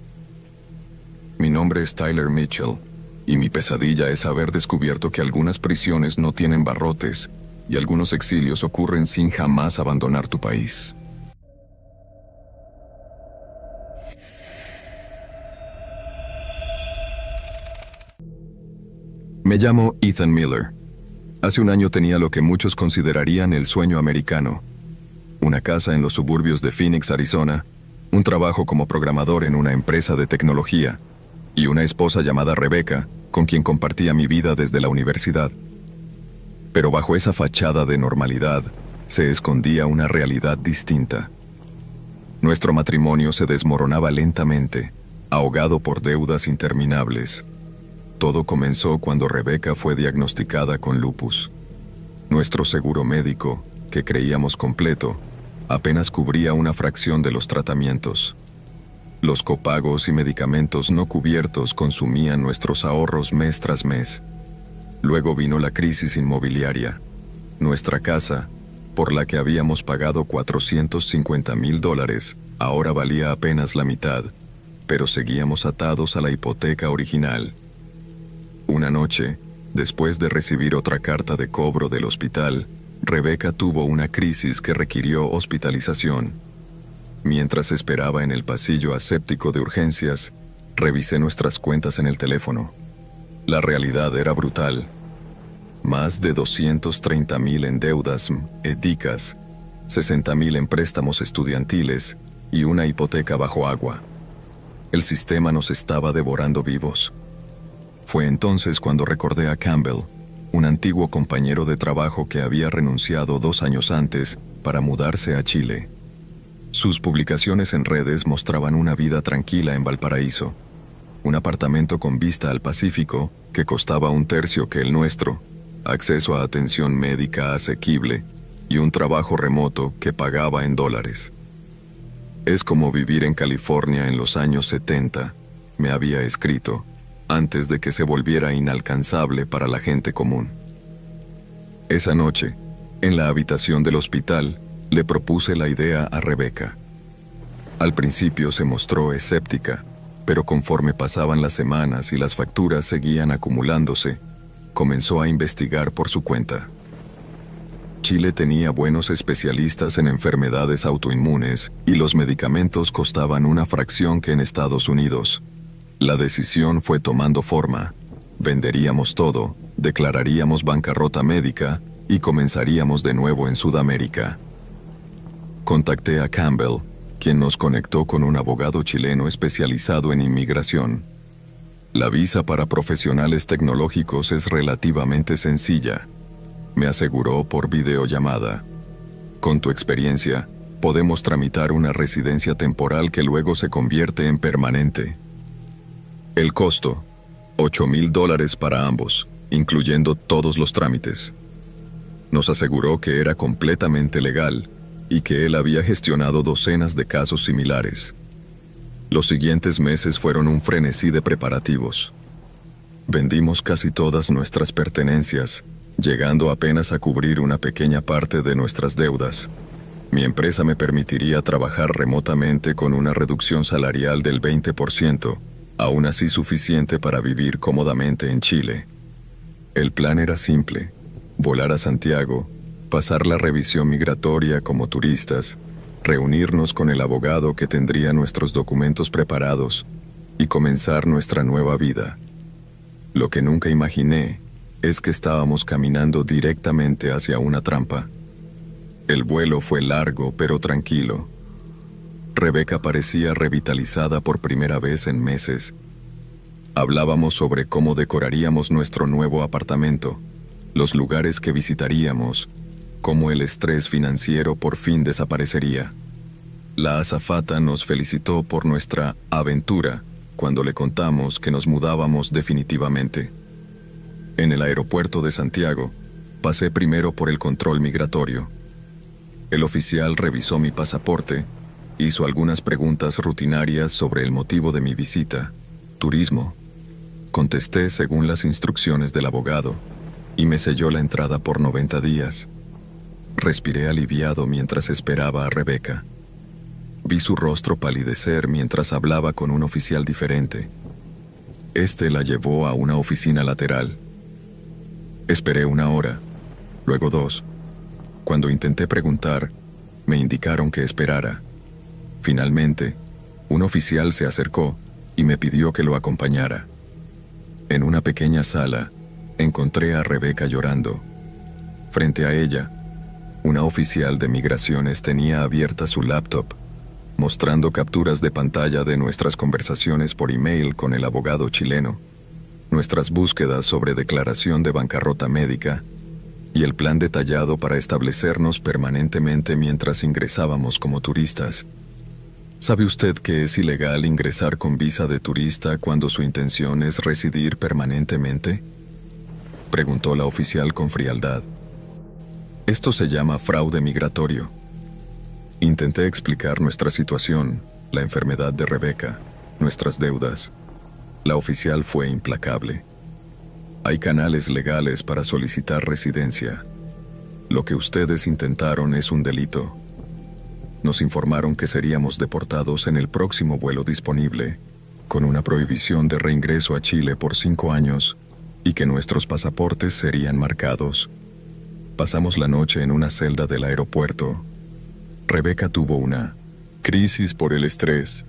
S1: Mi nombre es Tyler Mitchell, y mi pesadilla es haber descubierto que algunas prisiones no tienen barrotes y algunos exilios ocurren sin jamás abandonar tu país.
S2: Me llamo Ethan Miller. Hace un año tenía lo que muchos considerarían el sueño americano. Una casa en los suburbios de Phoenix, Arizona, un trabajo como programador en una empresa de tecnología, y una esposa llamada Rebecca, con quien compartía mi vida desde la universidad. Pero bajo esa fachada de normalidad, se escondía una realidad distinta. Nuestro matrimonio se desmoronaba lentamente, ahogado por deudas interminables. Todo comenzó cuando Rebecca fue diagnosticada con lupus. Nuestro seguro médico, que creíamos completo, apenas cubría una fracción de los tratamientos. Los copagos y medicamentos no cubiertos consumían nuestros ahorros mes tras mes. Luego vino la crisis inmobiliaria. Nuestra casa, por la que habíamos pagado $450,000, ahora valía apenas la mitad, pero seguíamos atados a la hipoteca original. Una noche, después de recibir otra carta de cobro del hospital, Rebecca tuvo una crisis que requirió hospitalización. Mientras esperaba en el pasillo aséptico de urgencias, revisé nuestras cuentas en el teléfono. La realidad era brutal. Más de 230,000 en deudas éticas, 60,000 en préstamos estudiantiles y una hipoteca bajo agua. El sistema nos estaba devorando vivos. Fue entonces cuando recordé a Campbell, un antiguo compañero de trabajo que había renunciado 2 años antes para mudarse a Chile. Sus publicaciones en redes mostraban una vida tranquila en Valparaíso, un apartamento con vista al Pacífico que costaba 1/3 que el nuestro, acceso a atención médica asequible y un trabajo remoto que pagaba en dólares. Es como vivir en California en los años 70, me había escrito, antes de que se volviera inalcanzable para la gente común. Esa noche, en la habitación del hospital, le propuse la idea a Rebecca.
S1: Al principio se mostró escéptica, pero conforme pasaban las semanas y las facturas seguían acumulándose, comenzó a investigar por su cuenta. Chile tenía buenos especialistas en enfermedades autoinmunes y los medicamentos costaban una fracción que en Estados Unidos. La decisión fue tomando forma. Venderíamos todo, declararíamos bancarrota médica y comenzaríamos de nuevo en Sudamérica. Contacté a Campbell, quien nos conectó con un abogado chileno especializado en inmigración. La visa para profesionales tecnológicos es relativamente sencilla, me aseguró por videollamada. Con tu experiencia, podemos tramitar una residencia temporal que luego se convierte en permanente. El costo, $8,000 para ambos, incluyendo todos los trámites. Nos aseguró que era completamente legal y que él había gestionado docenas de casos similares. Los siguientes meses fueron un frenesí de preparativos. Vendimos casi todas nuestras pertenencias, llegando apenas a cubrir una pequeña parte de nuestras deudas. Mi empresa me permitiría trabajar remotamente con una reducción salarial del 20%, aún así suficiente para vivir cómodamente en Chile. El plan era simple: volar a Santiago, pasar la revisión migratoria como turistas, reunirnos con el abogado que tendría nuestros documentos preparados y comenzar nuestra nueva vida. Lo que nunca imaginé es que estábamos caminando directamente hacia una trampa. El vuelo fue largo pero tranquilo. Rebeca parecía revitalizada por primera vez en meses. Hablábamos sobre cómo decoraríamos nuestro nuevo apartamento, los lugares que visitaríamos, cómo el estrés financiero por fin desaparecería. La azafata nos felicitó por nuestra aventura cuando le contamos que nos mudábamos definitivamente. En el aeropuerto de Santiago, pasé primero por el control migratorio. El oficial revisó mi pasaporte, hizo algunas preguntas rutinarias sobre el motivo de mi visita, turismo. Contesté según las instrucciones del abogado y me selló la entrada por 90 días. Respiré aliviado mientras esperaba a Rebeca. Vi su rostro palidecer mientras hablaba con un oficial diferente. Este la llevó a una oficina lateral. Esperé 1 hora, luego 2. Cuando intenté preguntar, me indicaron que esperara. Finalmente, un oficial se acercó y me pidió que lo acompañara. En una pequeña sala, encontré a Rebeca llorando. Frente a ella, una oficial de migraciones tenía abierta su laptop, mostrando capturas de pantalla de nuestras conversaciones por email con el abogado chileno, nuestras búsquedas sobre declaración de bancarrota médica y el plan detallado para establecernos permanentemente mientras ingresábamos como turistas. ¿Sabe usted que es ilegal ingresar con visa de turista cuando su intención es residir permanentemente?, preguntó la oficial con frialdad. Esto se llama fraude migratorio. Intenté explicar nuestra situación, la enfermedad de Rebeca, nuestras deudas. La oficial fue implacable. Hay canales legales para solicitar residencia. Lo que ustedes intentaron es un delito. Nos informaron que seríamos deportados en el próximo vuelo disponible, con una prohibición de reingreso a Chile por 5 años, y que nuestros pasaportes serían marcados. Pasamos la noche en una celda del aeropuerto. Rebeca tuvo una crisis por el estrés.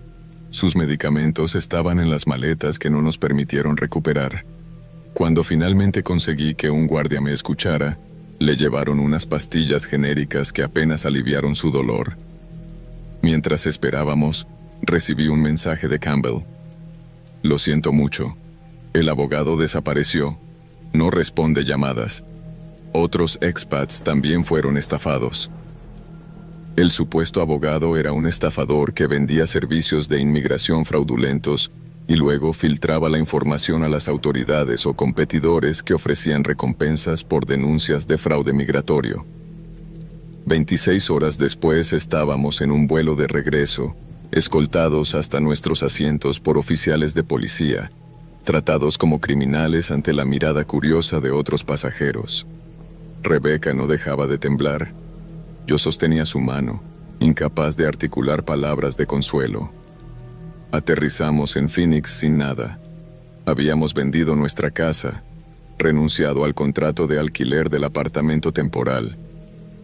S1: Sus medicamentos estaban en las maletas que no nos permitieron recuperar. Cuando finalmente conseguí que un guardia me escuchara, le llevaron unas pastillas genéricas que apenas aliviaron su dolor. Mientras esperábamos, recibí un mensaje de Campbell. Lo siento mucho. El abogado desapareció. No responde llamadas. Otros expats también fueron estafados. El supuesto abogado era un estafador que vendía servicios de inmigración fraudulentos y luego filtraba la información a las autoridades o competidores que ofrecían recompensas por denuncias de fraude migratorio. 26 horas después estábamos en un vuelo de regreso, escoltados hasta nuestros asientos por oficiales de policía, tratados como criminales ante la mirada curiosa de otros pasajeros. Rebeca no dejaba de temblar. Yo sostenía su mano, incapaz de articular palabras de consuelo. Aterrizamos en Phoenix sin nada. Habíamos vendido nuestra casa, renunciado al contrato de alquiler del apartamento temporal,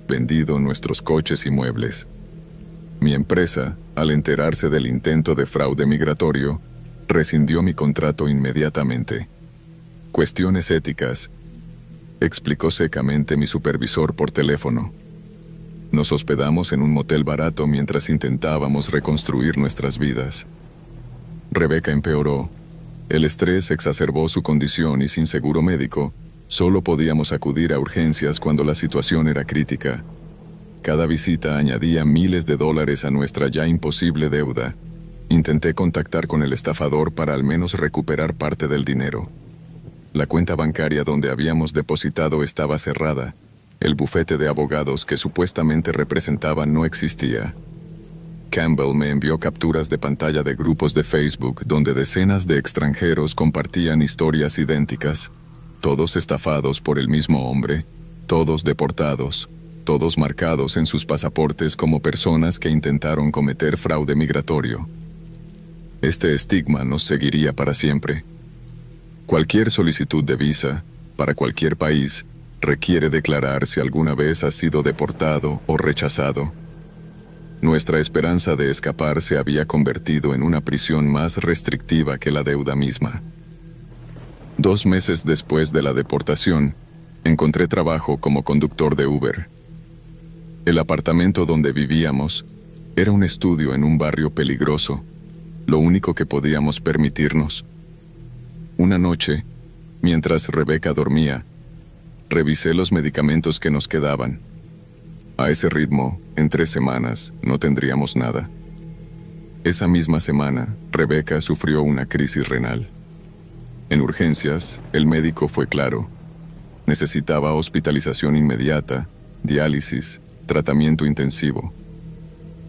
S1: vendido nuestros coches y muebles. Mi empresa, al enterarse del intento de fraude migratorio, rescindió mi contrato inmediatamente. Cuestiones éticas, explicó secamente mi supervisor por teléfono. Nos hospedamos en un motel barato mientras intentábamos reconstruir nuestras vidas. Rebecca empeoró. El estrés exacerbó su condición y sin seguro médico, solo podíamos acudir a urgencias cuando la situación era crítica. Cada visita añadía miles de dólares a nuestra ya imposible deuda. Intenté contactar con el estafador para al menos recuperar parte del dinero. La cuenta bancaria donde habíamos depositado estaba cerrada. El bufete de abogados que supuestamente representaba no existía. Campbell me envió capturas de pantalla de grupos de Facebook donde decenas de extranjeros compartían historias idénticas, todos estafados por el mismo hombre, todos deportados, todos marcados en sus pasaportes como personas que intentaron cometer fraude migratorio. Este estigma nos seguiría para siempre. Cualquier solicitud de visa, para cualquier país, requiere declarar si alguna vez ha sido deportado o rechazado. Nuestra esperanza de escapar se había convertido en una prisión más restrictiva que la deuda misma. 2 meses después de la deportación, encontré trabajo como conductor de Uber. El apartamento donde vivíamos era un estudio en un barrio peligroso, lo único que podíamos permitirnos. Una noche, mientras Rebecca dormía, revisé los medicamentos que nos quedaban. A ese ritmo, en 3 semanas, no tendríamos nada. Esa misma semana, Rebecca sufrió una crisis renal. En urgencias, el médico fue claro. Necesitaba hospitalización inmediata, diálisis, tratamiento intensivo.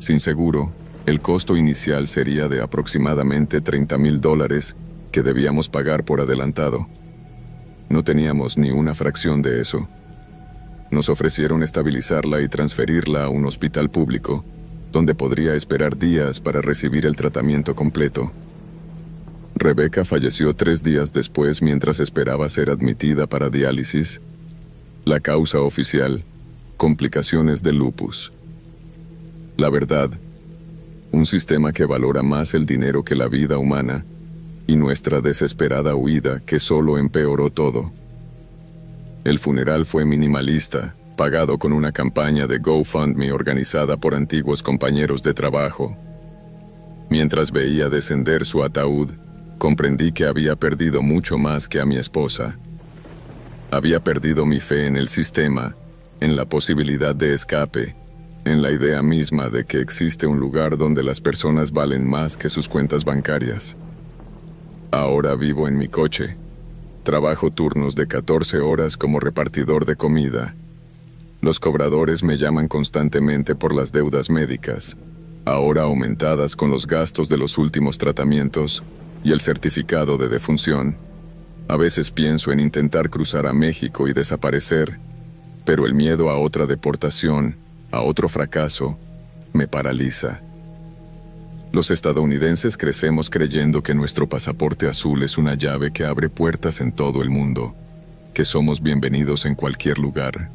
S1: Sin seguro, el costo inicial sería de aproximadamente $30,000 que debíamos pagar por adelantado. No teníamos ni una fracción de eso. Nos ofrecieron estabilizarla y transferirla a un hospital público, donde podría esperar días para recibir el tratamiento completo. Rebecca falleció 3 días después mientras esperaba ser admitida para diálisis. La causa oficial: complicaciones de lupus. La verdad, un sistema que valora más el dinero que la vida humana, y nuestra desesperada huida que solo empeoró todo. El funeral fue minimalista, pagado con una campaña de GoFundMe organizada por antiguos compañeros de trabajo. Mientras veía descender su ataúd, comprendí que había perdido mucho más que a mi esposa. Había perdido mi fe en el sistema, en la posibilidad de escape, en la idea misma de que existe un lugar donde las personas valen más que sus cuentas bancarias. Ahora vivo en mi coche. Trabajo turnos de 14 horas como repartidor de comida. Los cobradores me llaman constantemente por las deudas médicas, ahora aumentadas con los gastos de los últimos tratamientos y el certificado de defunción. A veces pienso en intentar cruzar a México y desaparecer, pero el miedo a otra deportación, a otro fracaso, me paraliza. Los estadounidenses crecemos creyendo que nuestro pasaporte azul es una llave que abre puertas en todo el mundo, que somos bienvenidos en cualquier lugar.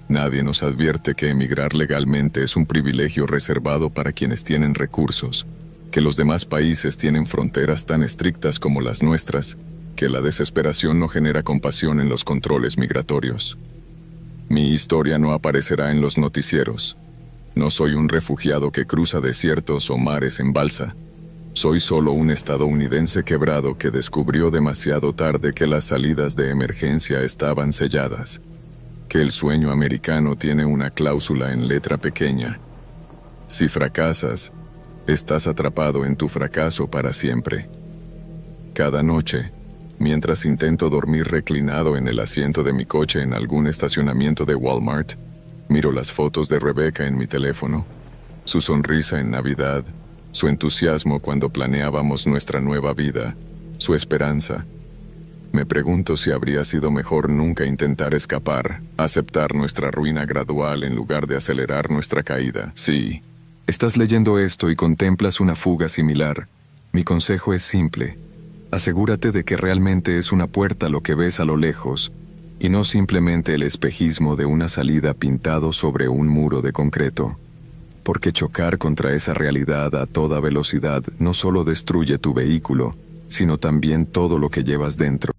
S1: Nadie nos advierte que emigrar legalmente es un privilegio reservado para quienes tienen recursos, que los demás países tienen fronteras tan estrictas como las nuestras, que la desesperación no genera compasión en los controles migratorios. Mi historia no aparecerá en los noticieros. No soy un refugiado que cruza desiertos o mares en balsa. Soy solo un estadounidense quebrado que descubrió demasiado tarde que las salidas de emergencia estaban selladas, que el sueño americano tiene una cláusula en letra pequeña. Si fracasas, estás atrapado en tu fracaso para siempre. Cada noche, mientras intento dormir reclinado en el asiento de mi coche en algún estacionamiento de Walmart, miro las fotos de Rebecca en mi teléfono, su sonrisa en Navidad, su entusiasmo cuando planeábamos nuestra nueva vida, su esperanza. Me pregunto si habría sido mejor nunca intentar escapar, aceptar nuestra ruina gradual en lugar de acelerar nuestra caída. Sí. Estás leyendo esto y contemplas una fuga similar. Mi consejo es simple. Asegúrate de que realmente es una puerta lo que ves a lo lejos, y no simplemente el espejismo de una salida pintado sobre un muro de concreto. Porque chocar contra esa realidad a toda velocidad no solo destruye tu vehículo, sino también todo lo que llevas dentro.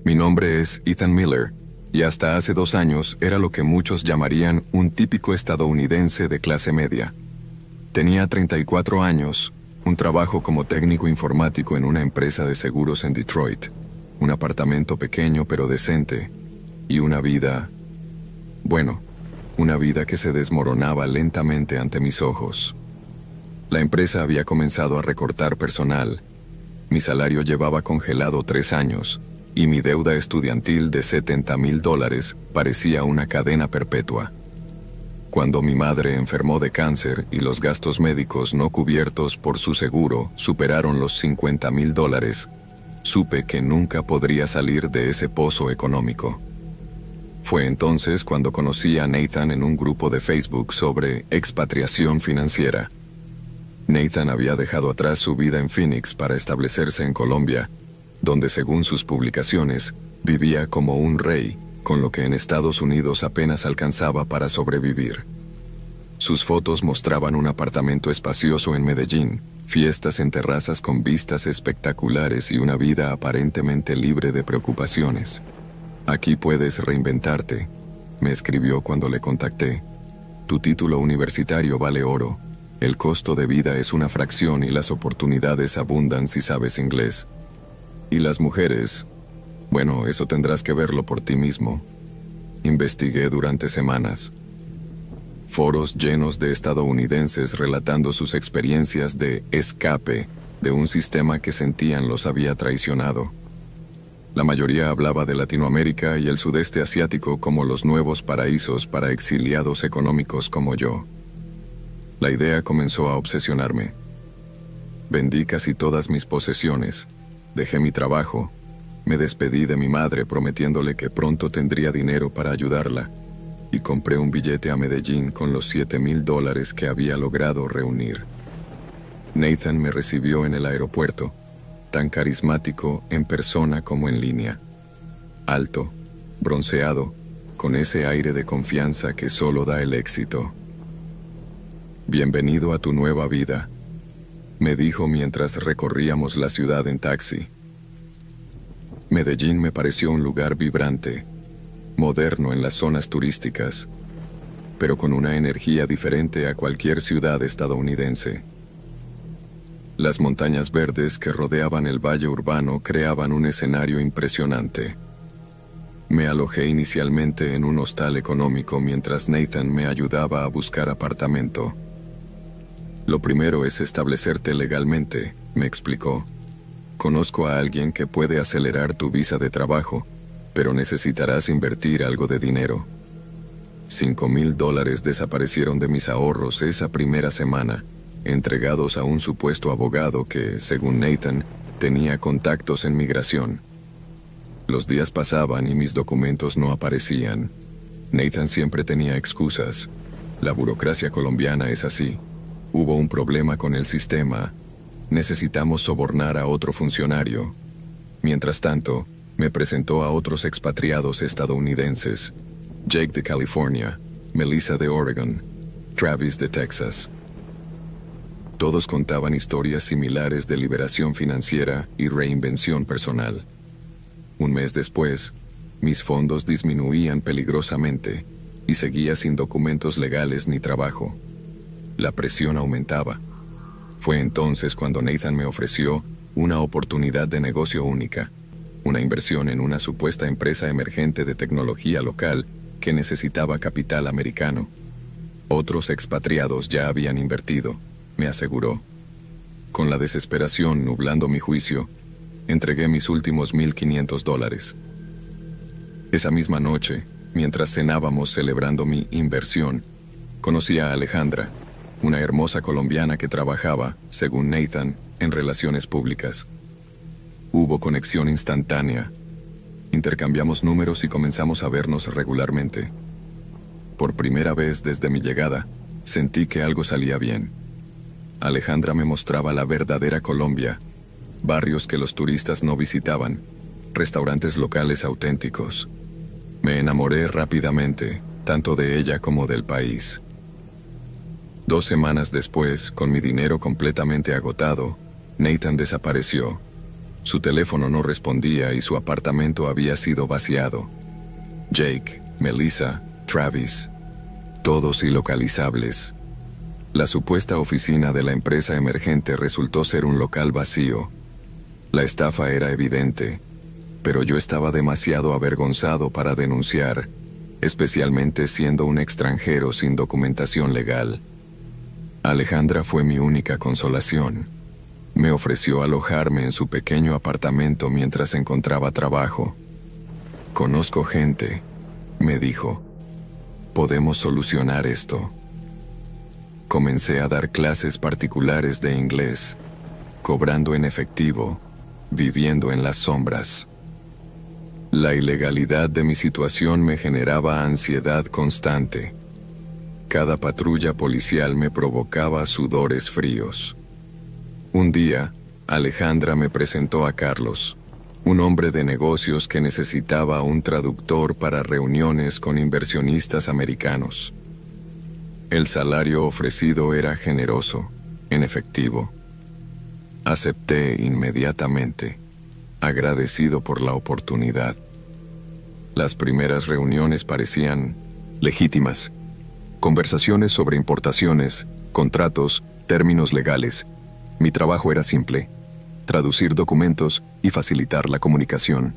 S1: Mi nombre es Ethan Miller, y hasta hace 2 años era lo que muchos llamarían un típico estadounidense de clase media. Tenía 34 años, un trabajo como técnico informático en una empresa de seguros en Detroit, un apartamento pequeño pero decente, y una vida... bueno, una vida que se desmoronaba lentamente ante mis ojos. La empresa había comenzado a recortar personal, mi salario llevaba congelado 3 años, y mi deuda estudiantil de $70,000 parecía una cadena perpetua. Cuando mi madre enfermó de cáncer y los gastos médicos no cubiertos por su seguro superaron los $50,000, supe que nunca podría salir de ese pozo económico. Fue entonces cuando conocí a Nathan en un grupo de Facebook sobre expatriación financiera. Nathan había dejado atrás su vida en Phoenix para establecerse en Colombia, donde según sus publicaciones, vivía como un rey, con lo que en Estados Unidos apenas alcanzaba para sobrevivir. Sus fotos mostraban un apartamento espacioso en Medellín, fiestas en terrazas con vistas espectaculares y una vida aparentemente libre de preocupaciones. Aquí puedes reinventarte, me escribió cuando le contacté. Tu título universitario vale oro, el costo de vida es una fracción y las oportunidades abundan si sabes inglés. Y las mujeres, bueno, eso tendrás que verlo por ti mismo. Investigué durante semanas. Foros llenos de estadounidenses relatando sus experiencias de escape de un sistema que sentían los había traicionado. La mayoría hablaba de Latinoamérica y el sudeste asiático como los nuevos paraísos para exiliados económicos como yo. La idea comenzó a obsesionarme. Vendí casi todas mis posesiones. Dejé mi trabajo, me despedí de mi madre prometiéndole que pronto tendría dinero para ayudarla, y compré un billete a Medellín con los $7,000 que había logrado reunir. Nathan me recibió en el aeropuerto, tan carismático en persona como en línea. Alto, bronceado, con ese aire de confianza que solo da el éxito. Bienvenido a tu nueva vida, me dijo mientras recorríamos la ciudad en taxi. Medellín me pareció un lugar vibrante, moderno en las zonas turísticas, pero con una energía diferente a cualquier ciudad estadounidense. Las montañas verdes que rodeaban el valle urbano creaban un escenario impresionante. Me alojé inicialmente en un hostal económico mientras Nathan me ayudaba a buscar apartamento. Lo primero es establecerte legalmente, me explicó. Conozco a alguien que puede acelerar tu visa de trabajo, pero necesitarás invertir algo de dinero. $5,000 desaparecieron de mis ahorros esa primera semana, entregados a un supuesto abogado que, según Nathan, tenía contactos en migración. Los días pasaban y mis documentos no aparecían. Nathan siempre tenía excusas. La burocracia colombiana es así. Hubo un problema con el sistema. Necesitamos sobornar a otro funcionario. Mientras tanto, me presentó a otros expatriados estadounidenses. Jake de California, Melissa de Oregon, Travis de Texas. Todos contaban historias similares de liberación financiera y reinvención personal. Un mes después, mis fondos disminuían peligrosamente y seguía sin documentos legales ni trabajo. La presión aumentaba. Fue entonces cuando Nathan me ofreció una oportunidad de negocio única, una inversión en una supuesta empresa emergente de tecnología local que necesitaba capital americano. Otros expatriados ya habían invertido, me aseguró. Con la desesperación nublando mi juicio, entregué mis últimos $1,500. Esa misma noche, mientras cenábamos celebrando mi inversión, conocí a Alejandra, una hermosa colombiana que trabajaba, según Nathan, en relaciones públicas. Hubo conexión instantánea. Intercambiamos números y comenzamos a vernos regularmente. Por primera vez desde mi llegada, sentí que algo salía bien. Alejandra me mostraba la verdadera Colombia, barrios que los turistas no visitaban, restaurantes locales auténticos. Me enamoré rápidamente, tanto de ella como del país. 2 semanas después, con mi dinero completamente agotado, Nathan desapareció. Su teléfono no respondía y su apartamento había sido vaciado. Jake, Melissa, Travis, todos ilocalizables. La supuesta oficina de la empresa emergente resultó ser un local vacío. La estafa era evidente, pero yo estaba demasiado avergonzado para denunciar, especialmente siendo un extranjero sin documentación legal. Alejandra fue mi única consolación. Me ofreció alojarme en su pequeño apartamento mientras encontraba trabajo. «Conozco gente», me dijo. «Podemos solucionar esto». Comencé a dar clases particulares de inglés, cobrando en efectivo, viviendo en las sombras. La ilegalidad de mi situación me generaba ansiedad constante. Cada patrulla policial me provocaba sudores fríos. Un día, Alejandra me presentó a Carlos, un hombre de negocios que necesitaba un traductor para reuniones con inversionistas americanos. El salario ofrecido era generoso, en efectivo. Acepté inmediatamente, agradecido por la oportunidad. Las primeras reuniones parecían legítimas. Conversaciones sobre importaciones, contratos, términos legales. Mi trabajo era simple: traducir documentos y facilitar la comunicación.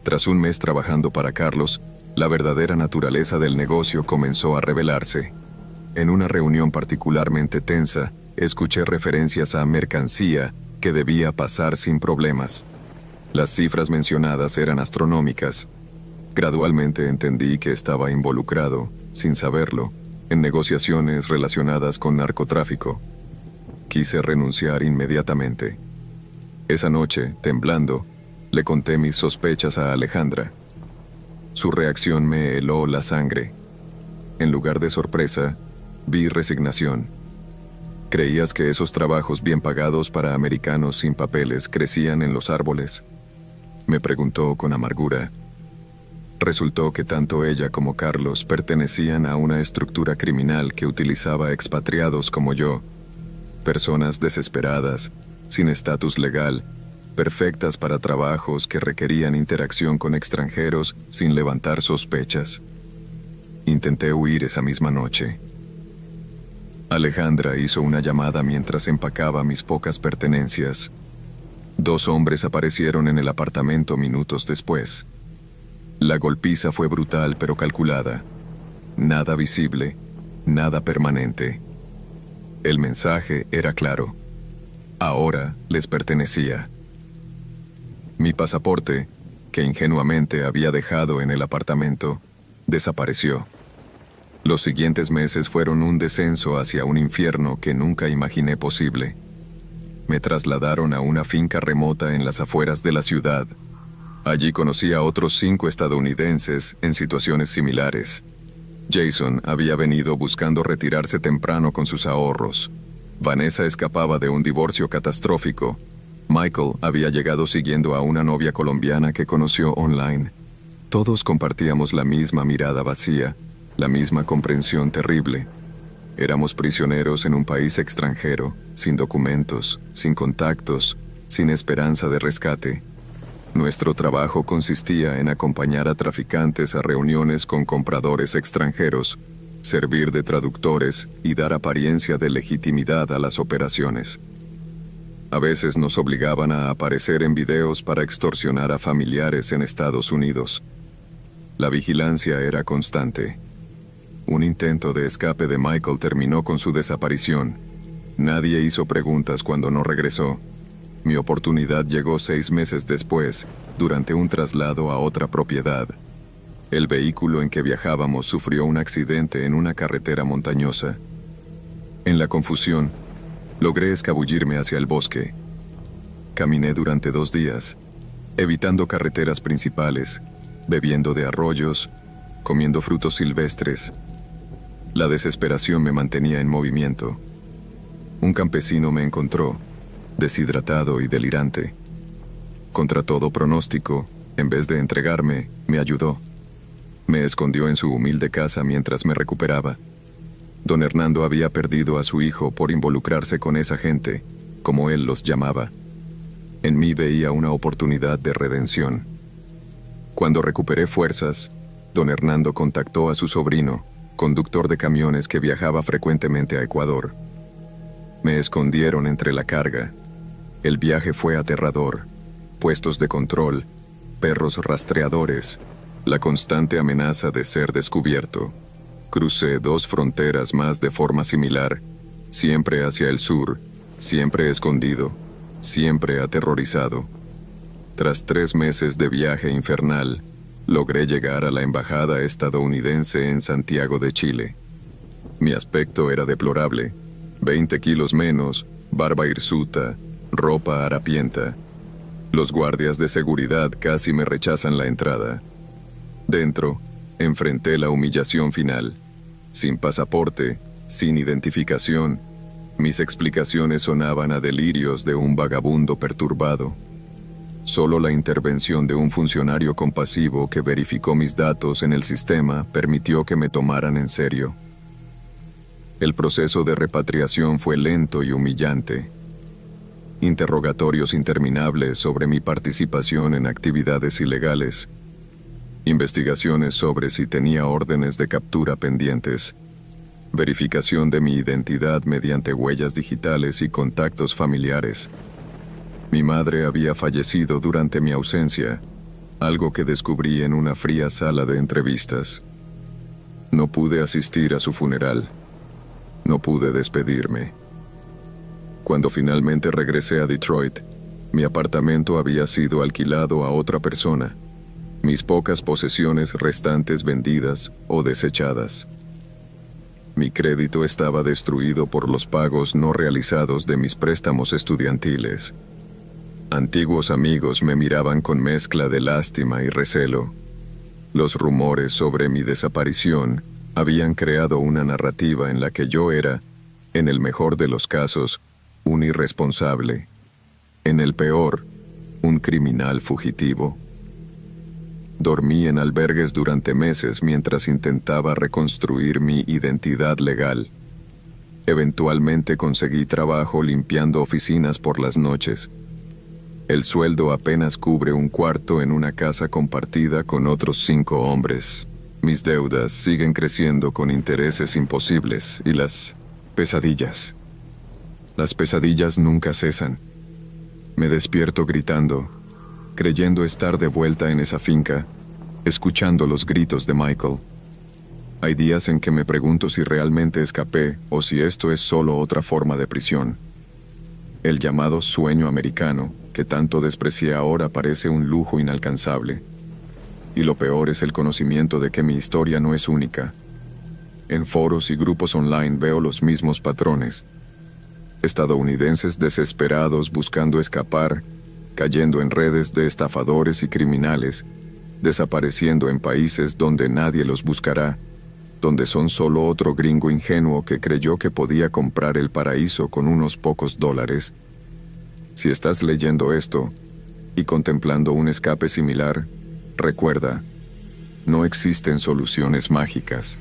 S1: Tras un mes trabajando para Carlos, la verdadera naturaleza del negocio comenzó a revelarse. En una reunión particularmente tensa, escuché referencias a mercancía que debía pasar sin problemas. Las cifras mencionadas eran astronómicas. Gradualmente entendí que estaba involucrado, sin saberlo, en negociaciones relacionadas con narcotráfico. Quise renunciar inmediatamente. Esa noche, temblando, le conté mis sospechas a Alejandra. Su reacción me heló la sangre. En lugar de sorpresa, vi resignación. ¿Creías que esos trabajos bien pagados para americanos sin papeles crecían en los árboles?, me preguntó con amargura. Resultó que tanto ella como Carlos pertenecían a una estructura criminal que utilizaba expatriados como yo, personas desesperadas, sin estatus legal, perfectas para trabajos que requerían interacción con extranjeros sin levantar sospechas. Intenté huir esa misma noche. Alejandra hizo una llamada mientras empacaba mis pocas pertenencias. 2 hombres aparecieron en el apartamento minutos después. La golpiza fue brutal pero calculada. Nada visible, nada permanente. El mensaje era claro. Ahora les pertenecía. Mi pasaporte, que ingenuamente había dejado en el apartamento, desapareció. Los siguientes meses fueron un descenso hacia un infierno que nunca imaginé posible. Me trasladaron a una finca remota en las afueras de la ciudad. Allí conocí a otros 5 estadounidenses en situaciones similares. Jason había venido buscando retirarse temprano con sus ahorros. Vanessa escapaba de un divorcio catastrófico. Michael había llegado siguiendo a una novia colombiana que conoció online. Todos compartíamos la misma mirada vacía, la misma comprensión terrible. Éramos prisioneros en un país extranjero, sin documentos, sin contactos, sin esperanza de rescate. Nuestro trabajo consistía en acompañar a traficantes a reuniones con compradores extranjeros, servir de traductores y dar apariencia de legitimidad a las operaciones. A veces nos obligaban a aparecer en videos para extorsionar a familiares en Estados Unidos. La vigilancia era constante. Un intento de escape de Michael terminó con su desaparición. Nadie hizo preguntas cuando no regresó. Mi oportunidad llegó 6 meses después, durante un traslado a otra propiedad. El vehículo en que viajábamos sufrió un accidente en una carretera montañosa. En la confusión, logré escabullirme hacia el bosque. Caminé durante 2 días, evitando carreteras principales, bebiendo de arroyos, comiendo frutos silvestres. La desesperación me mantenía en movimiento. Un campesino me encontró, deshidratado y delirante. Contra todo pronóstico, en vez de entregarme, me ayudó. Me escondió en su humilde casa mientras me recuperaba. Don Hernando había perdido a su hijo por involucrarse con esa gente, como él los llamaba. En mí veía una oportunidad de redención. Cuando recuperé fuerzas, don Hernando contactó a su sobrino, conductor de camiones que viajaba frecuentemente a Ecuador. Me escondieron entre la carga. El viaje fue aterrador. Puestos de control, perros rastreadores, la constante amenaza de ser descubierto. Crucé 2 fronteras más de forma similar, siempre hacia el sur, siempre escondido, siempre aterrorizado. Tras 3 meses de viaje infernal, logré llegar a la embajada estadounidense en Santiago de Chile. Mi aspecto era deplorable, 20 kilos menos, barba hirsuta, ropa harapienta. Los guardias de seguridad casi me rechazan la entrada. Dentro, enfrenté la humillación final. Sin pasaporte, sin identificación, mis explicaciones sonaban a delirios de un vagabundo perturbado. Solo la intervención de un funcionario compasivo que verificó mis datos en el sistema permitió que me tomaran en serio. El proceso de repatriación fue lento y humillante. Interrogatorios interminables sobre mi participación en actividades ilegales. Investigaciones sobre si tenía órdenes de captura pendientes. Verificación de mi identidad mediante huellas digitales y contactos familiares. Mi madre había fallecido durante mi ausencia, algo que descubrí en una fría sala de entrevistas. No pude asistir a su funeral. No pude despedirme. Cuando finalmente regresé a Detroit, mi apartamento había sido alquilado a otra persona, mis pocas posesiones restantes vendidas o desechadas. Mi crédito estaba destruido por los pagos no realizados de mis préstamos estudiantiles. Antiguos amigos me miraban con mezcla de lástima y recelo. Los rumores sobre mi desaparición habían creado una narrativa en la que yo era, en el mejor de los casos, un irresponsable. En el peor, un criminal fugitivo. Dormí en albergues durante meses mientras intentaba reconstruir mi identidad legal. Eventualmente conseguí trabajo limpiando oficinas por las noches. El sueldo apenas cubre un cuarto en una casa compartida con otros 5 hombres. Mis deudas siguen creciendo con intereses imposibles y las pesadillas. Las pesadillas nunca cesan. Me despierto gritando, creyendo estar de vuelta en esa finca, escuchando los gritos de Michael. Hay días en que me pregunto si realmente escapé o si esto es solo otra forma de prisión. El llamado sueño americano, que tanto desprecié ahora, parece un lujo inalcanzable. Y lo peor es el conocimiento de que mi historia no es única. En foros y grupos online veo los mismos patrones. Estadounidenses desesperados buscando escapar, cayendo en redes de estafadores y criminales, desapareciendo en países donde nadie los buscará, donde son solo otro gringo ingenuo que creyó que podía comprar el paraíso con unos pocos dólares. Si estás leyendo esto y contemplando un escape similar, recuerda, no existen soluciones mágicas.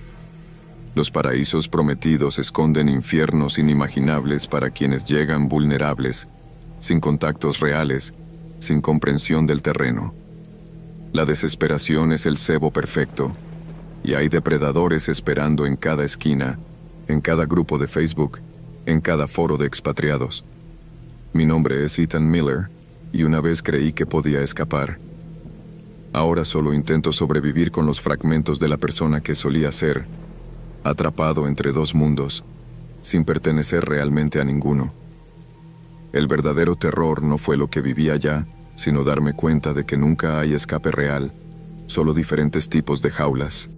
S1: Los paraísos prometidos esconden infiernos inimaginables para quienes llegan vulnerables, sin contactos reales, sin comprensión del terreno. La desesperación es el cebo perfecto, y hay depredadores esperando en cada esquina, en cada grupo de Facebook, en cada foro de expatriados. Mi nombre es Ethan Miller, y una vez creí que podía escapar. Ahora solo intento sobrevivir con los fragmentos de la persona que solía ser, atrapado entre 2 mundos, sin pertenecer realmente a ninguno. El verdadero terror no fue lo que viví allá, sino darme cuenta de que nunca hay escape real, solo diferentes tipos de jaulas.